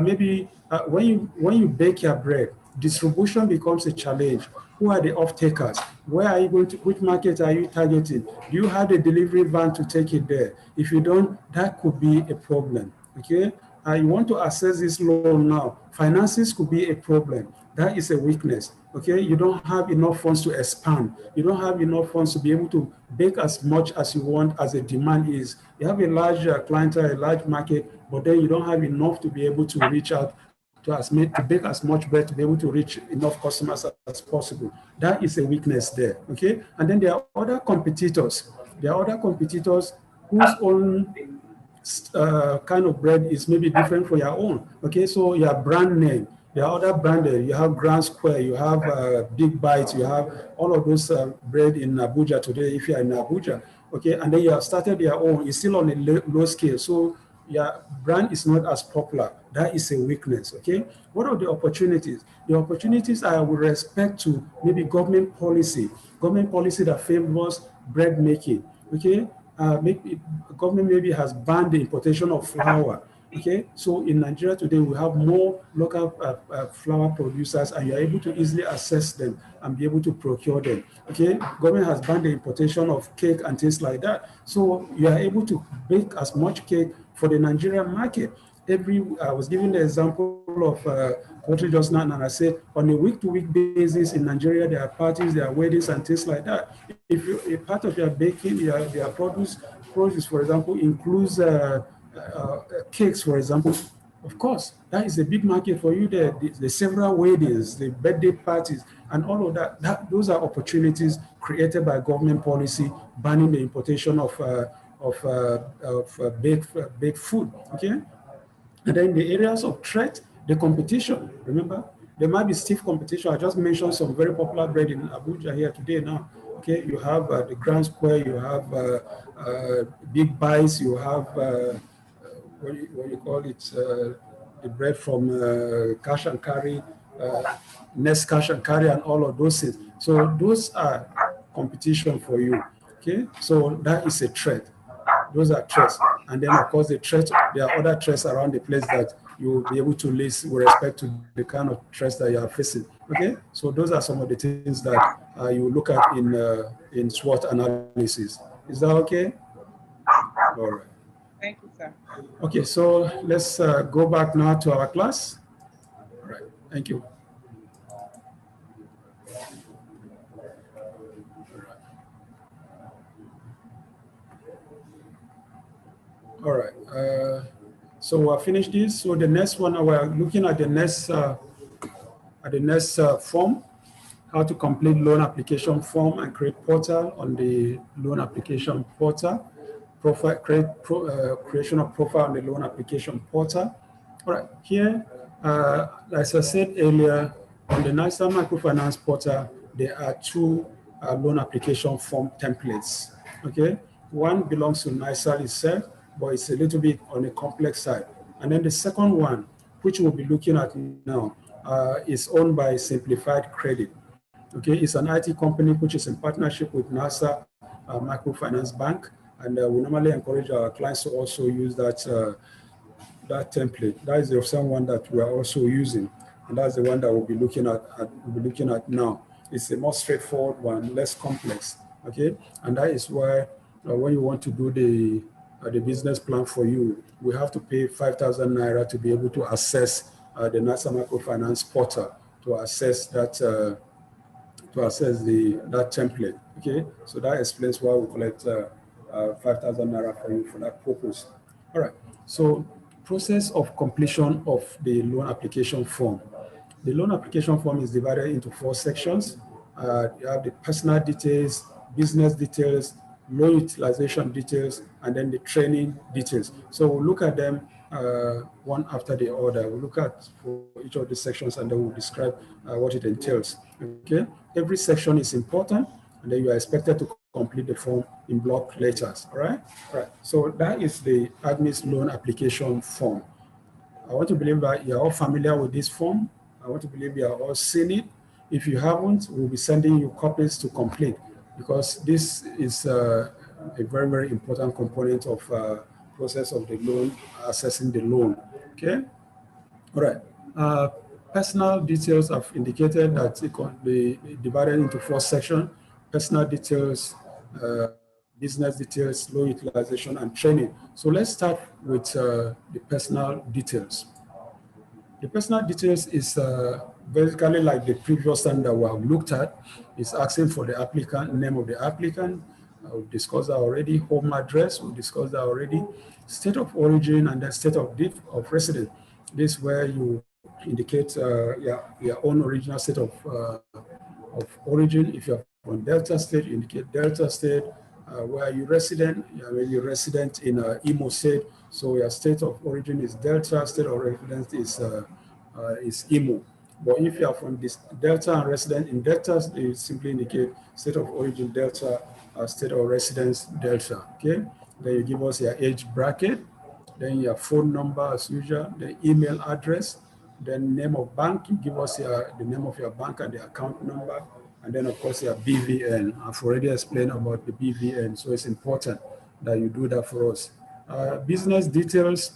maybe when you bake your bread, distribution becomes a challenge. Who are the off-takers? Where are you going to, which market are you targeting? Do you have a delivery van to take it there? If you don't, that could be a problem. Okay. You want to access this loan now. Finances could be a problem. That is a weakness. Okay, you don't have enough funds to expand. You don't have enough funds to be able to bake as much as you want as the demand is. You have a large clientele, a large market, but then you don't have enough to be able to reach out to bake as much bread to be able to reach enough customers as possible. That is a weakness there. Okay, and then there are other competitors. There are other competitors whose own kind of bread is maybe different from your own. Okay, so your brand name. There are other branded. You have Grand Square, you have Big Bites, you have all of those bread in Abuja today, if you are in Abuja. Okay, and then you have started your own. It's still on a low scale. So your brand is not as popular. That is a weakness. Okay, what are the opportunities? The opportunities are with respect to maybe government policy that favors bread making. Okay, government maybe has banned the importation of flour. Okay, so in Nigeria today, we have more local flour producers, and you're able to easily access them and be able to procure them. Okay, government has banned the importation of cake and things like that. So you are able to bake as much cake for the Nigerian market. I was giving the example of poultry just now, and I said on a week-to-week basis in Nigeria, there are parties, there are weddings and things like that. If a part of your baking, your produce, for example, includes cakes, for example, of course, that is a big market for you there. The several weddings, the birthday parties, and all of that, those are opportunities created by government policy banning the importation of baked food. Okay, and then the areas of threat, the competition. Remember, there might be stiff competition. I just mentioned some very popular bread in Abuja here today now. Okay, you have the Grand Square, you have Big Bites, you have what you call it, the bread from Cash and Carry, Nest Cash and Carry, and all of those things. So those are competition for you. Okay, so that is a threat. Those are threats. And then, of course, there are other threats around the place that you will be able to list with respect to the kind of threats that you are facing. Okay, so those are some of the things that you look at in SWOT analysis. Is that okay? All right. Thank you, sir. Okay, so let's go back now to our class. All right, thank you. All right, so we'll finish this. So the next one, we're looking at the next form, how to complete loan application form and create portal on the loan application portal, creation of profile on the loan application portal. All right, here, as I said earlier, on the NISA microfinance portal, there are two loan application form templates. Okay, one belongs to NISA itself, but it's a little bit on the complex side. And then the second one, which we'll be looking at now, is owned by Simplified Credit. Okay, it's an IT company which is in partnership with NASA Microfinance Bank, and we normally encourage our clients to also use that that template. That is the same one that we are also using, and that's the one that we'll be looking at now. it's a more straightforward one, less complex. Okay, and that is why when you want to do the business plan for you, we have to pay 5,000 naira to be able to access the NASA Microfinance portal to access that that template. Okay, so that explains why we collect 5,000 naira for you for that purpose. All right. So process of completion of the loan application form. The loan application form is divided into 4 sections. You have the personal details, business details, loan utilization details, and then the training details. So we'll look at them one after the other. We'll look at for each of the sections and then we'll describe what it entails. Okay, every section is important, and then you are expected to complete the form in block letters. All right. So that is the AGNIS loan application form. I want to believe that you're all familiar with this form. I want to believe you are all seen it. If you haven't, we'll be sending you copies to complete, because this is a very, very important component of process of the loan, assessing the loan. Okay. All right. Personal details have indicated that it can be divided into 4 sections: personal details, business details, loan utilization, and training. So let's start with the personal details. The personal details is basically like the previous one that we have looked at. It's asking for the applicant, name of the applicant. We've discussed that already. Home address, we discussed that already. State of origin and the state of residence. This is where you indicate your own original state of origin. If you're from Delta State, you indicate Delta State. Where are you resident? You're resident in Imo State, so your state of origin is Delta, state of residence is Imo. But if you are from this Delta and resident in Delta, you simply indicate state of origin Delta, state of residence Delta. Okay, then you give us your age bracket, then your phone number as usual, the email address, then name of bank. You give us the name of your bank and the account number. And then, of course, your BVN. I've already explained about the BVN, so it's important that you do that for us. Business details.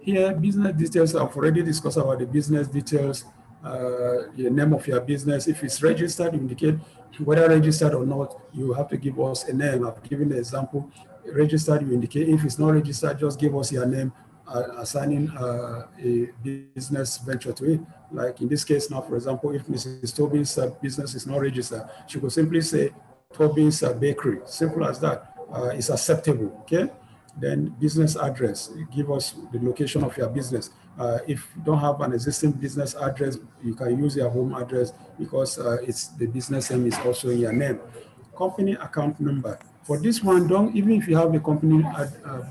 Here, business details, I've already discussed about the business details, the name of your business. If it's registered, you indicate whether registered or not, you have to give us a name. I've given an example. Registered, you indicate. If it's not registered, just give us your name, assigning a business venture to it. Like in this case now, for example, if Mrs. Tobin's business is not registered, she could simply say Tobin's Bakery. Simple as that. It's acceptable, okay? Then business address, give us the location of your business. If you don't have an existing business address, you can use your home address, because it's the business name is also in your name. Company account number. For this one, don't, even if you have a company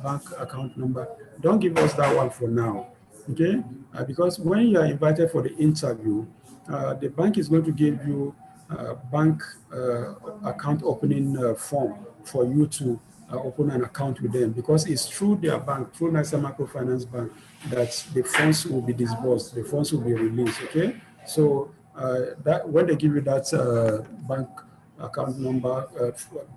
bank account number, don't give us that one for now, okay? Because when you are invited for the interview, the bank is going to give you a bank account opening form for you to open an account with them, because it's through their bank, through NASA Microfinance Bank, that the funds will be disbursed, the funds will be released, okay? So that when they give you that bank account number,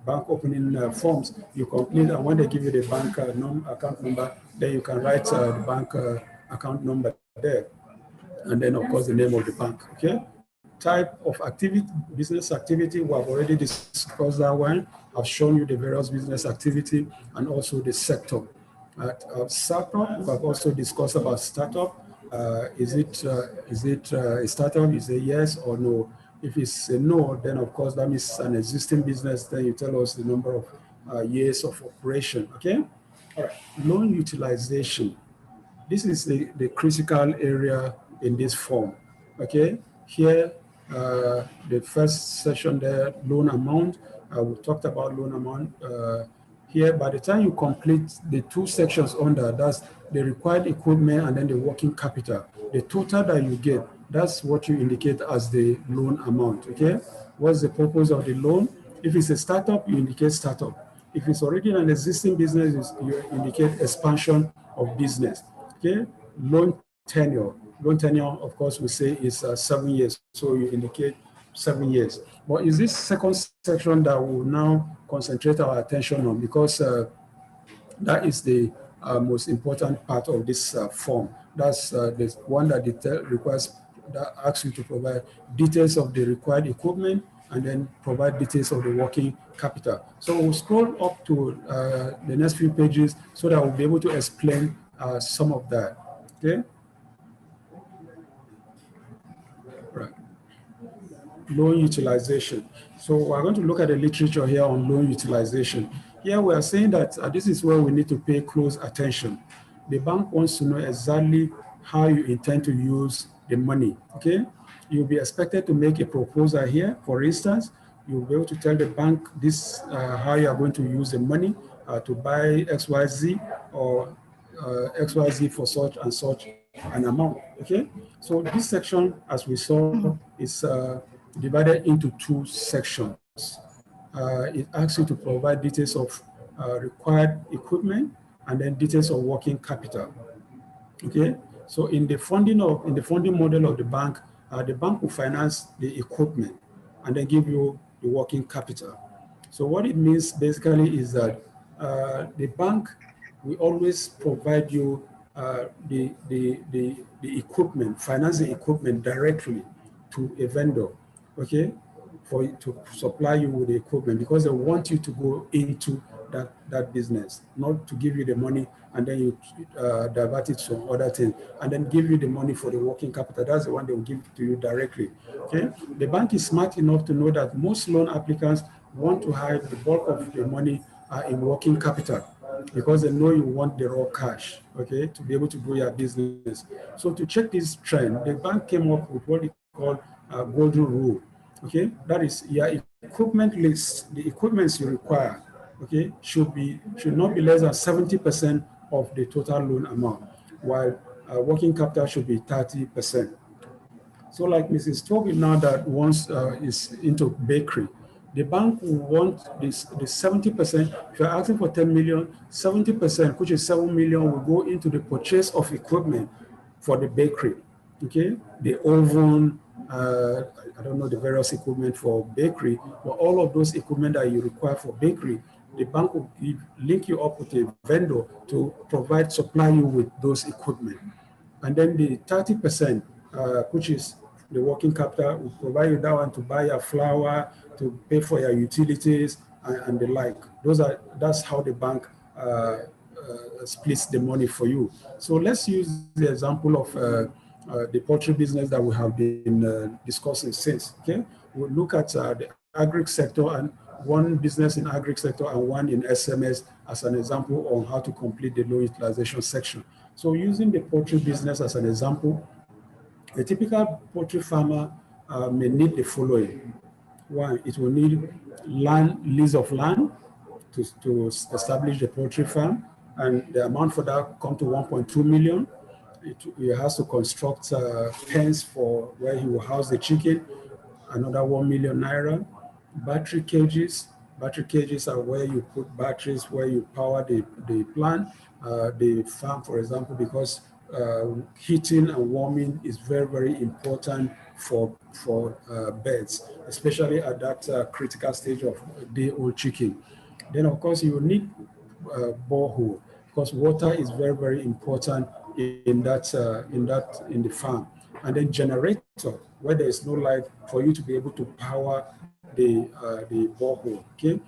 bank opening forms, you complete, and when they give you the bank account number, then you can write the bank account number there, and then of course the name of the bank, okay? Type of activity, business activity, we have already discussed that one. I've shown you the various business activity and also the sector. Startup, we have also discussed about startup. Is it a startup? Is it yes or no? If it's a no, then of course that means an existing business. Then you tell us the number of years of operation. Okay. All right. Loan utilization. This is the critical area in this form. Okay. Here, the first section there, loan amount. We talked about loan amount. Here, by the time you complete the 2 sections under, that's the required equipment and then the working capital. The total that you get, that's what you indicate as the loan amount, okay? What's the purpose of the loan? If it's a startup, you indicate startup. If it's already an existing business, you indicate expansion of business, okay? Loan tenure. Loan tenure, of course, we say is 7 years, so you indicate 7 years. But is this second section that we'll now concentrate our attention on, because that is the most important part of this form. That's the one that requires that asks you to provide details of the required equipment and then provide details of the working capital. So we'll scroll up to the next few pages so that we'll be able to explain some of that. Okay. Right. Loan utilization. So we're going to look at the literature here on loan utilization. Here we are saying that this is where we need to pay close attention. The bank wants to know exactly how you intend to use the money, okay? You'll be expected to make a proposal here. For instance, you'll be able to tell the bank this, how you are going to use the money to buy XYZ or XYZ for such and such an amount, okay? So this section, as we saw, is divided into two sections. It asks you to provide details of required equipment and then details of working capital. Okay, so in the funding model of the bank will finance the equipment and then give you the working capital. So what it means basically is that the bank will always provide you the equipment, finance the equipment directly to a vendor, okay, for it to supply you with the equipment, because they want you to go into that business, not to give you the money and then you divert it to other things and then give you the money for the working capital. That's the one they will give to you directly. Okay, the bank is smart enough to know that most loan applicants want to hide the bulk of the money in working capital because they know you want the raw cash, okay, to be able to grow your business. So to check this trend, the bank came up with what they call a golden rule. Okay, that is your equipment list, the equipments you require, okay, should not be less than 70% of the total loan amount, while working capital should be 30%. So like Mrs. Toby now that once is into bakery, the bank will want the 70%. If you're asking for 10 million, 70%, which is 7 million, will go into the purchase of equipment for the bakery. Okay, the oven, I don't know the various equipment for bakery, but all of those equipment that you require for bakery, the bank will link you up with a vendor to supply you with those equipment. And then the 30%, which is the working capital, will provide you that one to buy your flour, to pay for your utilities and the like. That's how the bank splits the money for you. So let's use the example of the poultry business that we have been discussing since. Okay, we'll look at the agri sector, and one business in agri sector and one in SMS as an example on how to complete the low utilization section. So using the poultry business as an example, a typical poultry farmer may need the following. One, it will need lease of land to establish the poultry farm, and the amount for that come to 1.2 million. He has to construct pens for where he will house the chicken, another 1 million naira. Battery cages. Battery cages are where you put batteries, where you power the plant, the farm, for example, because heating and warming is very, very important for birds, especially at that critical stage of day-old chicken. Then, of course, you need borehole, because water is very, very important in the farm. And then generator, where there is no light, for you to be able to power the borehole. Okay,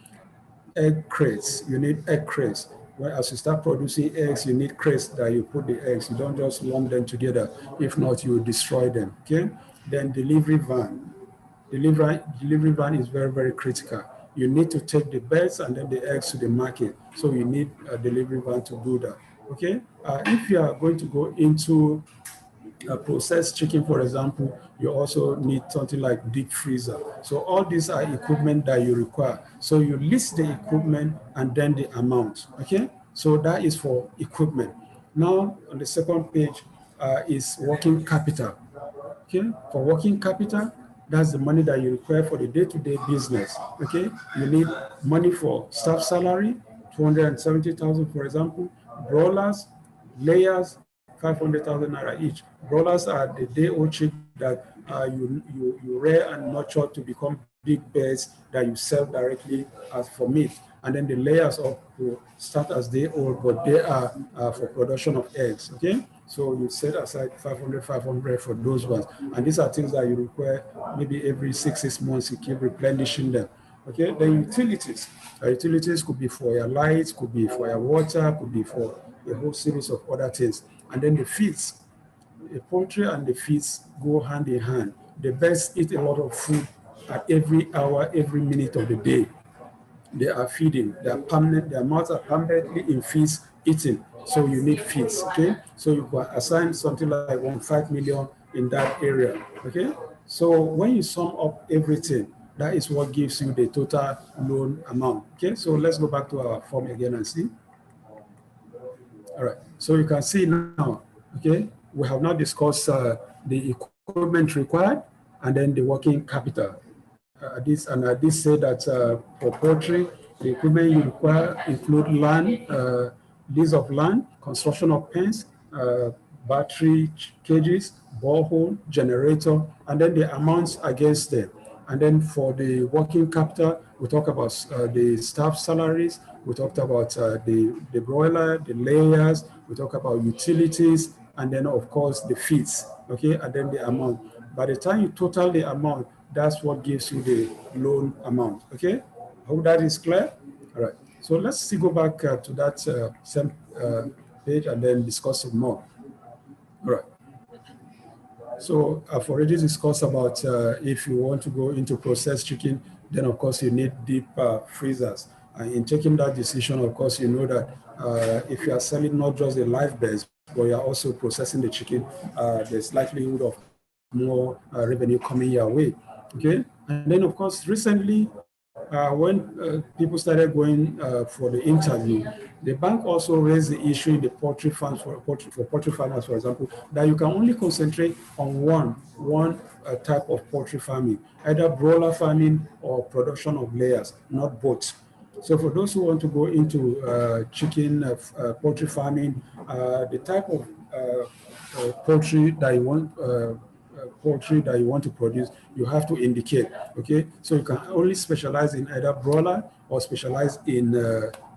egg crates, you need egg crates. Well, as you start producing eggs, you need crates that you put the eggs. You don't just lump them together. If not, you will destroy them. Okay, then delivery van. Delivery van is very, very critical. You need to take the birds and then the eggs to the market. So you need a delivery van to do that. Okay, if you are going to go into processed chicken, for example, you also need something like deep freezer. So all these are equipment that you require. So you list the equipment and then the amount. Okay, so that is for equipment. Now on the second page is working capital. Okay, for working capital, that's the money that you require for the day-to-day business. Okay, you need money for staff salary, 270,000, for example, broilers, layers, 500,000 naira each. Broilers are the day-old chick that you rear and nurture to become big birds that you sell directly as for meat. and then the layers of will start as day old, but they are for production of eggs. Okay, so you set aside 500 for those ones, and these are things that you require maybe every 6 months. You keep replenishing them. Okay, then utilities. Utilities could be for your lights, could be for your water, could be for a whole series of other things. And then the feeds. The poultry and the feeds go hand in hand. The birds eat a lot of food at every hour, every minute of the day. They are feeding. They are permanent. Their mouths are permanently in feeds eating. So you need feeds. Okay. So you can assign something like 1.5 million in that area. Okay. So when you sum up everything, that is what gives you the total loan amount. Okay. So let's go back to our form again and see. All right. So you can see now. Okay. We have now discussed the equipment required and then the working capital. I did say that for poultry, the equipment you require include land, lease of land, construction of pens, battery cages, borehole, generator, and then the amounts against them. And then for the working capital, we talk about the staff salaries, we talked about the broiler, the layers, we talk about utilities, and then of course the feeds, okay, and then the amount. By the time you total the amount, that's what gives you the loan amount, okay? Hope that is clear? All right, so let's still go back to that same page and then discuss some more. All right. So I've already discussed about if you want to go into processed chicken, then of course you need deep freezers. And in taking that decision, of course, you know that if you are selling not just the live birds, but you are also processing the chicken, there's likelihood of more revenue coming your way. Okay, and then of course recently when people started going for the interview, the bank also raised the issue in the poultry farms for poultry farmers, for example, that you can only concentrate on one type of poultry farming, either broiler farming or production of layers, not both. So for those who want to go into chicken poultry farming, the type of poultry that you want to produce, you have to indicate. Okay, so you can only specialize in either broiler or specialize in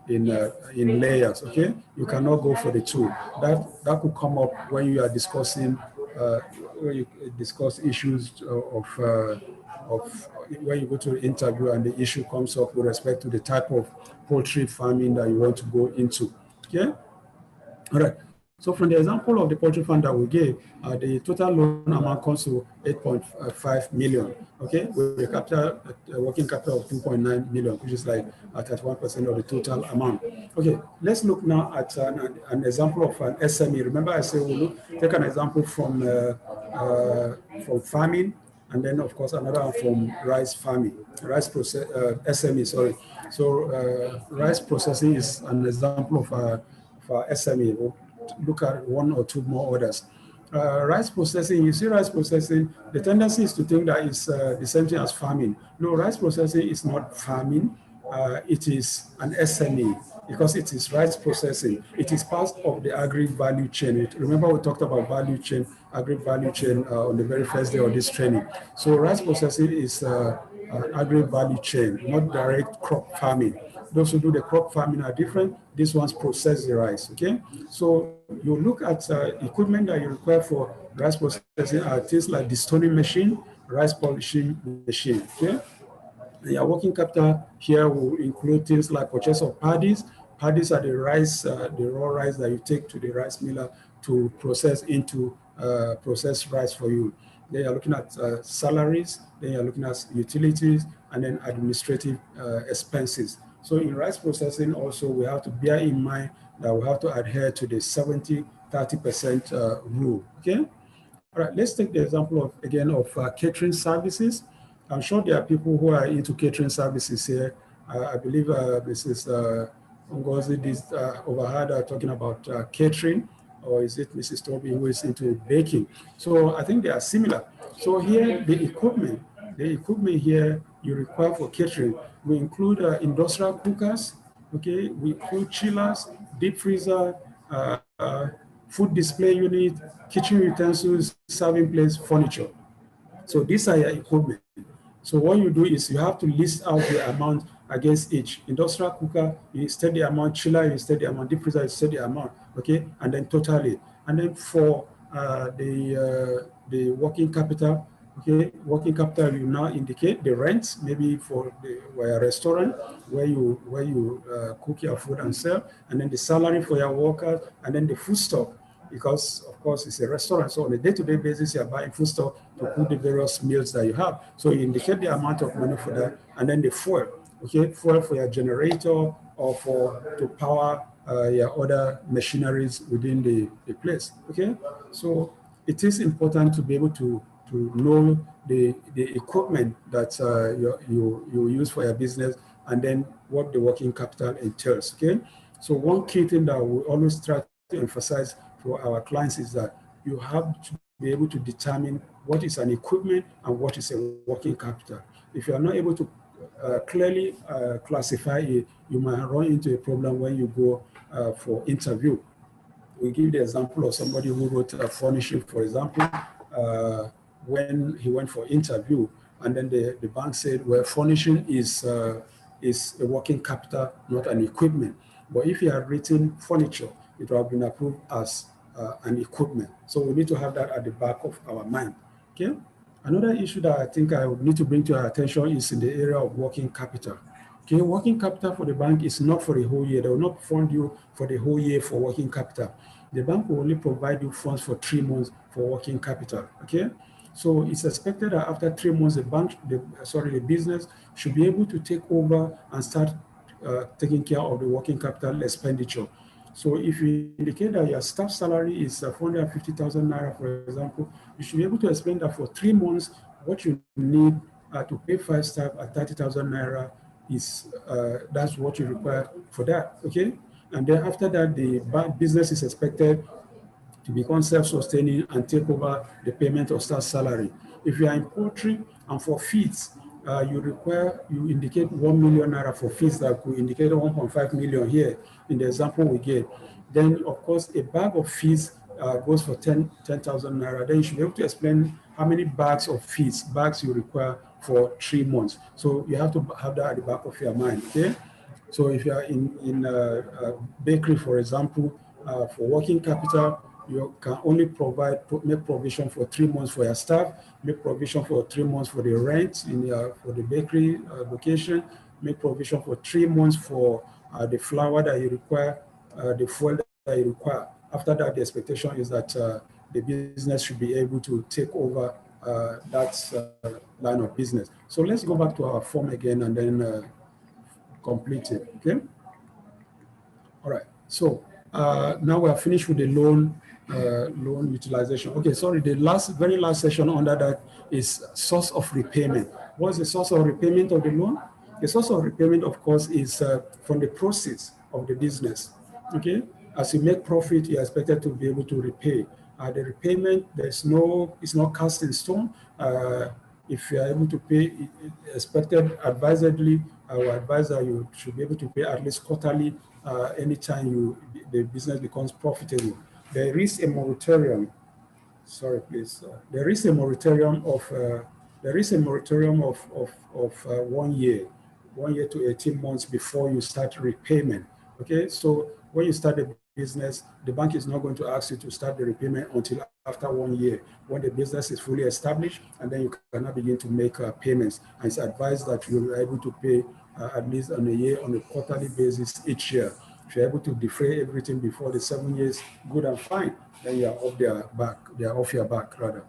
layers. Okay, you cannot go for the two. That could come up when you are discussing when you discuss issues of when you go to the interview and the issue comes up with respect to the type of poultry farming that you want to go into. Okay, all right. So from the example of the poultry farm that we gave, the total loan amount comes to 8.5 million, okay, with a capital, working capital of 2.9 million, which is like 31% of the total amount. Okay, let's look now at an example of an SME. Remember I said we'll take an example from farming, and then of course another one from rice farming, SME, sorry. So rice processing is an example of SME. We'll look at one or two more others. Rice processing, you see rice processing, the tendency is to think that it's the same thing as farming. No, rice processing is not farming. It is an SME because it is rice processing. It is part of the agri-value chain. Remember we talked about value chain, agri-value chain on the very first day of this training. So rice processing is an agri-value chain, not direct crop farming. Those who do the crop farming are different. These ones process the rice, okay? So you look at equipment that you require for rice processing are things like the stoning machine, rice polishing machine, okay? Your working capital here will include things like purchase of paddies. Paddies are the rice, the raw rice that you take to the rice miller to process into processed rice for you. Then you're looking at salaries, then you're looking at utilities, and then administrative expenses. So in rice processing also, we have to bear in mind that we have to adhere to the 70-30% rule, okay? All right, let's take the example of, again, of catering services. I'm sure there are people who are into catering services here. I believe Mrs. Ngozi overheard her talking about catering, or is it Mrs. Toby who is into baking? So I think they are similar. So here, the equipment here you require for catering, we include industrial cookers, okay? We include chillers, deep freezer, food display unit, kitchen utensils, serving plates, furniture. So these are your equipment. So what you do is you have to list out the amount against each. Industrial cooker, you state the amount. Chiller, you state the amount. Deep freezer, you state the amount. Okay, and then totally. And then for the working capital, okay, working capital, you now indicate the rent, maybe for a restaurant where you cook your food and sell, and then the salary for your workers, and then the food stock, because of course it's a restaurant. So on a day-to-day basis, you're buying food stock to cook the various meals that you have. So you indicate the amount of money for that, and then the fuel, okay, fuel for your generator or to power your other machineries within the place. Okay, so it is important to be able to know the equipment that you use for your business, and then what the working capital entails. Okay, so one key thing that we always try to emphasize for our clients is that you have to be able to determine what is an equipment and what is a working capital. If you are not able to clearly classify it, you might run into a problem when you go for interview. We give the example of somebody who wrote furnishing, for example, when he went for interview, and then the bank said, well, furnishing is a working capital, not an equipment. But if you had written furniture, it would have been approved as an equipment. So we need to have that at the back of our mind. Okay. Another issue that I think I would need to bring to your attention is in the area of working capital. Okay, working capital for the bank is not for the whole year. They will not fund you for the whole year for working capital. The bank will only provide you funds for 3 months for working capital. Okay, so it's expected that after 3 months, the business should be able to take over and start taking care of the working capital expenditure. So if you indicate that your staff salary is 450,000 naira, for example, you should be able to explain that for 3 months, what you need to pay 5 staff at 30,000 naira is that's what you require for that. Okay, and then after that, the business is expected to become self-sustaining and take over the payment of staff salary. If you are in poultry and for feeds, you indicate 1 million naira for feeds that could indicate 1.5 million here in the example we gave. Then, of course, a bag of feeds goes for 10,000 naira. Then you should be able to explain how many bags of feeds, bags you require for 3 months. So you have to have that at the back of your mind, okay? So if you are in a bakery, for example, for working capital, you can only make provision for 3 months for your staff, make provision for 3 months for the rent for the bakery location, make provision for 3 months for the flour that you require, the fuel that you require. After that, the expectation is that the business should be able to take over that line of business. So let's go back to our form again and then complete it, okay? All right, so now we are finished with the loan utilization. Okay, sorry, the very last session under that is source of repayment. What's the source of repayment of the loan? The source of repayment, of course, is from the proceeds of the business, okay? As you make profit, you're expected to be able to repay. The repayment, it's not cast in stone. If you are able to pay, expected advisedly, I will advise that you should be able to pay at least quarterly anytime the business becomes profitable. There is a moratorium. Sorry, please. There is a moratorium of 1 year, 1 year to 18 months before you start repayment. Okay, so when you start the business, the bank is not going to ask you to start the repayment until after 1 year, when the business is fully established, and then you cannot begin to make payments. And it's advised that you are able to pay at least on a quarterly basis each year. If you're able to defray everything before the 7 years, good and fine, then you're off their back. They are off your back, rather.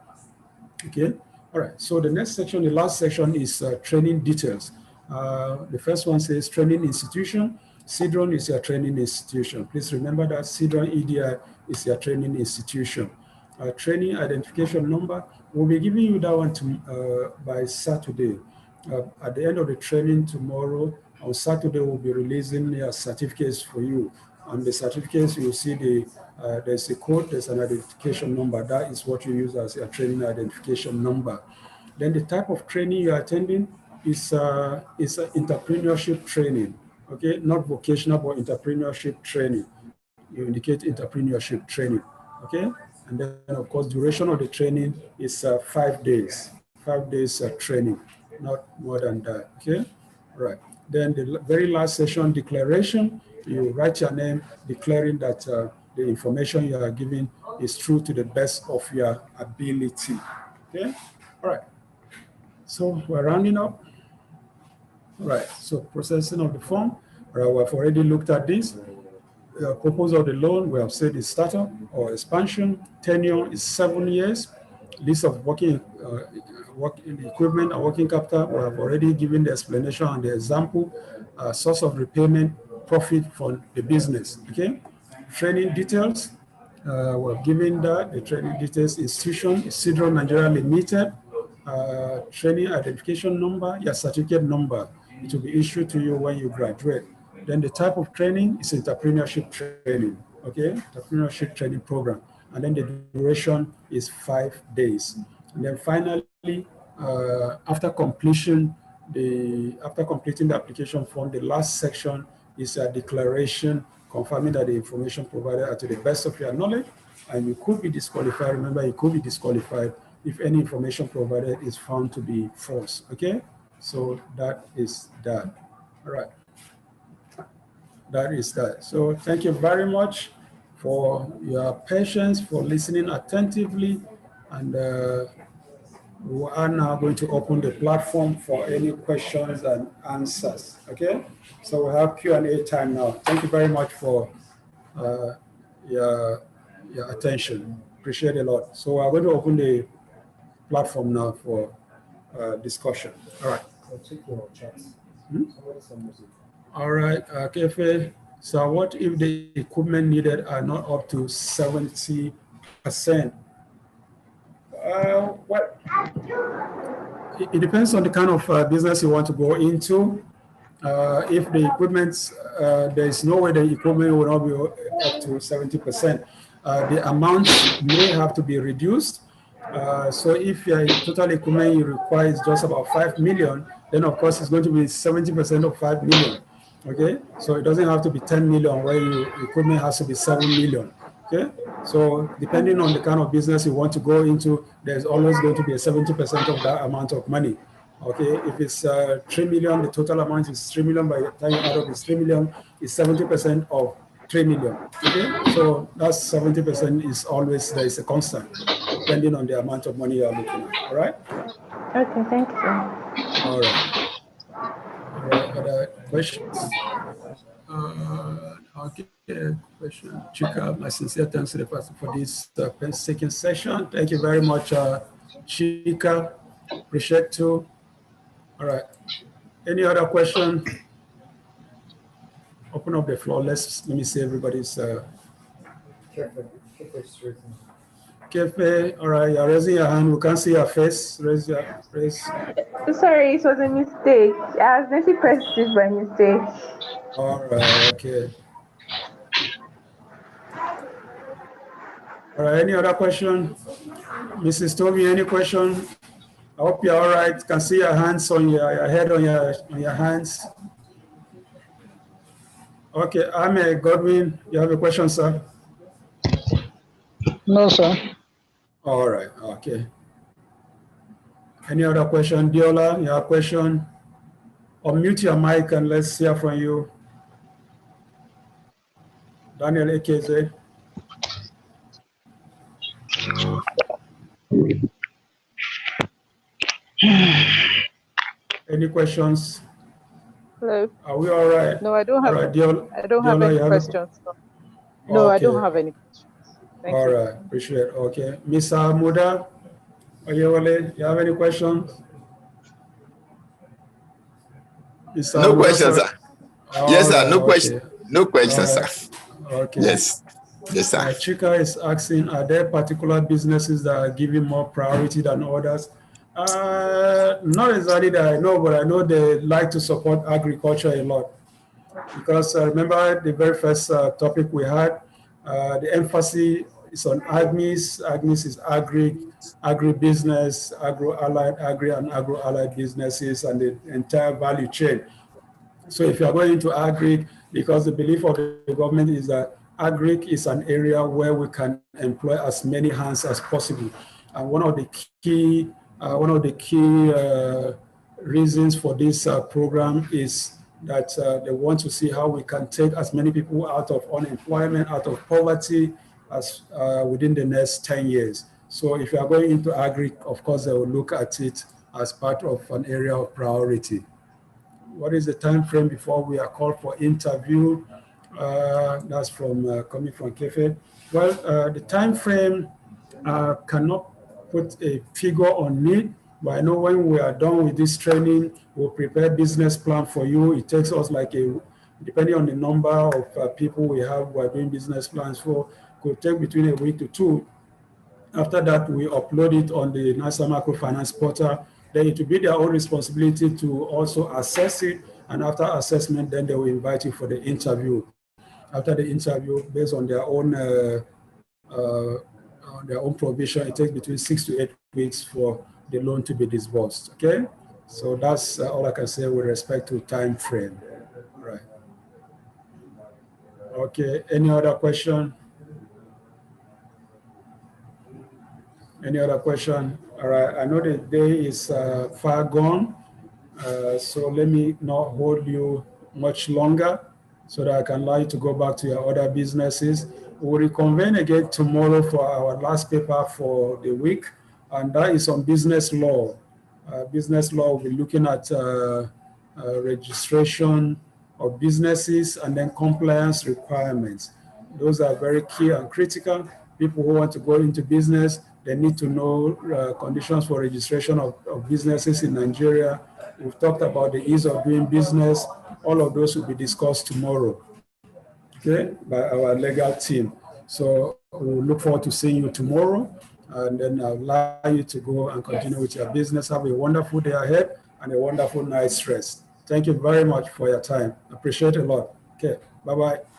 Okay. All right. So the next section, the last section, is training details. The first one says training institution. CIDRON is your training institution. Please remember that Limited-EDI is your training institution. Training identification number, we'll be giving you that one by Saturday. At the end of the training tomorrow, on Saturday, we'll be releasing your certificates for you. On the certificates, you'll see there's a code, there's an identification number. That is what you use as your training identification number. Then the type of training you're attending is entrepreneurship training. Okay, not vocational, but entrepreneurship training. You indicate entrepreneurship training. Okay, and then of course, duration of the training is 5 days. 5 days training, not more than that. Okay, all right. Then the very last session, declaration, you write your name, declaring that the information you are giving is true to the best of your ability. Okay, all right. So we're rounding up. All right, so processing of the form. All right, we've already looked at this. The purpose of the loan, we have said is startup or expansion. Tenure is 7 years. List of working equipment and working capital, we have already given the explanation and the example. Source of repayment, profit from the business, okay? Training details, we're given that. The training details, institution, Isidro Nigeria Limited, training identification number, your certificate number. It will be issued to you when you graduate. Then the type of training is entrepreneurship training, okay? Entrepreneurship training program. And then the duration is 5 days. And then finally, after completing the application form, the last section is a declaration confirming that the information provided are to the best of your knowledge, and you could be disqualified. Remember, you could be disqualified if any information provided is found to be false, okay? So that is that. All right. That is that. So thank you very much for your patience, for listening attentively, and we are now going to open the platform for any questions and answers, okay? So we have Q&A time now. Thank you very much for your attention. Appreciate it a lot. So we're going to open the platform now for discussion. All right. I'll check your chats. All right, Kefe. So what if the equipment needed are not up to 70%? Well, it depends on the kind of business you want to go into. If the equipment, there is no way the equipment will not be up to 70%. The amount may have to be reduced. So if your total equipment you require is just about 5 million, then of course it's going to be 70% of 5 million. Okay, so it doesn't have to be 10 million where your equipment has to be 7 million. Okay, so depending on the kind of business you want to go into, there's always going to be a 70% of that amount of money. Okay, if it's 3 million, the total amount is 3 million. By the time you add up this 3 million, it's 70% of 3 million. Okay, so that's 70% is always, there is a constant, depending on the amount of money you are looking at. All right? Okay, thank you. All right. Other questions? Okay, question. Chika, my sincere thanks to the person for this painstaking session. Thank you very much, Chika. Appreciate too. All right. Any other question? Open up the floor. Let me see everybody's. Kefe, all right, you're raising your hand. We can't see your face. Raise. Sorry, it was a mistake. I accidentally pressed it by mistake. All right, okay. All right, any other question? Mrs. Toby, any question? I hope you're all right. Can see your hands on your head on your hands. Okay, Ahmed Godwin, you have a question, sir? No, sir. All right, okay. Any other question? Diola, you have a question? Unmute your mic and let's hear from you. Daniel Ekeze. Any questions? Hello. Are we all right? No, I don't have. Right, I don't have any questions. No, okay. I don't have any questions. Thank you. All right, appreciate it. Okay, Ms. Muda, Oyewale, you have any questions? No questions, sir. Yes, sir. No question. No questions, right. Sir. Okay. Yes. Yes, sir. Chika is asking, are there particular businesses that are given more priority than others? Not exactly that I know, but I know they like to support agriculture a lot. Because remember the very first topic we had, the emphasis is on agris. Agris is agribusiness, agro-allied, agri and agro-allied businesses, and the entire value chain. So if you are going into agri, because the belief of the government is that agri is an area where we can employ as many hands as possible. And one of the key reasons for this program is that they want to see how we can take as many people out of unemployment, out of poverty as within the next 10 years. So if you are going into agri, of course, they will look at it as part of an area of priority. What is the time frame before we are called for interview? That's from coming from Kefe. Well, the time frame cannot put a figure on it, but I know when we are done with this training, we'll prepare business plan for you. It takes us like depending on the number of people we have, we're doing business plans for, could take between a week to 2. After that, we upload it on the National Microfinance Portal. Then it will be their own responsibility to also assess it. And after assessment, then they will invite you for the interview. After the interview, based on their own provision, it takes between 6 to 8 weeks for the loan to be disbursed. Okay, so that's all I can say with respect to time frame. Right. Okay. Any other question? Any other question? All right. I know the day is far gone, so let me not hold you much longer so that I can allow you to go back to your other businesses. We'll reconvene again tomorrow for our last paper for the week, and that is on business law. Business law will be looking at registration of businesses and then compliance requirements. Those are very key and critical. People who want to go into business, they need to know conditions for registration of businesses in Nigeria. We've talked about the ease of doing business. All of those will be discussed tomorrow, okay, by our legal team. So we'll look forward to seeing you tomorrow, and then I'll allow you to go and continue with your business. Have a wonderful day ahead and a wonderful night's rest. Thank you very much for your time. Appreciate it a lot. Okay, bye-bye.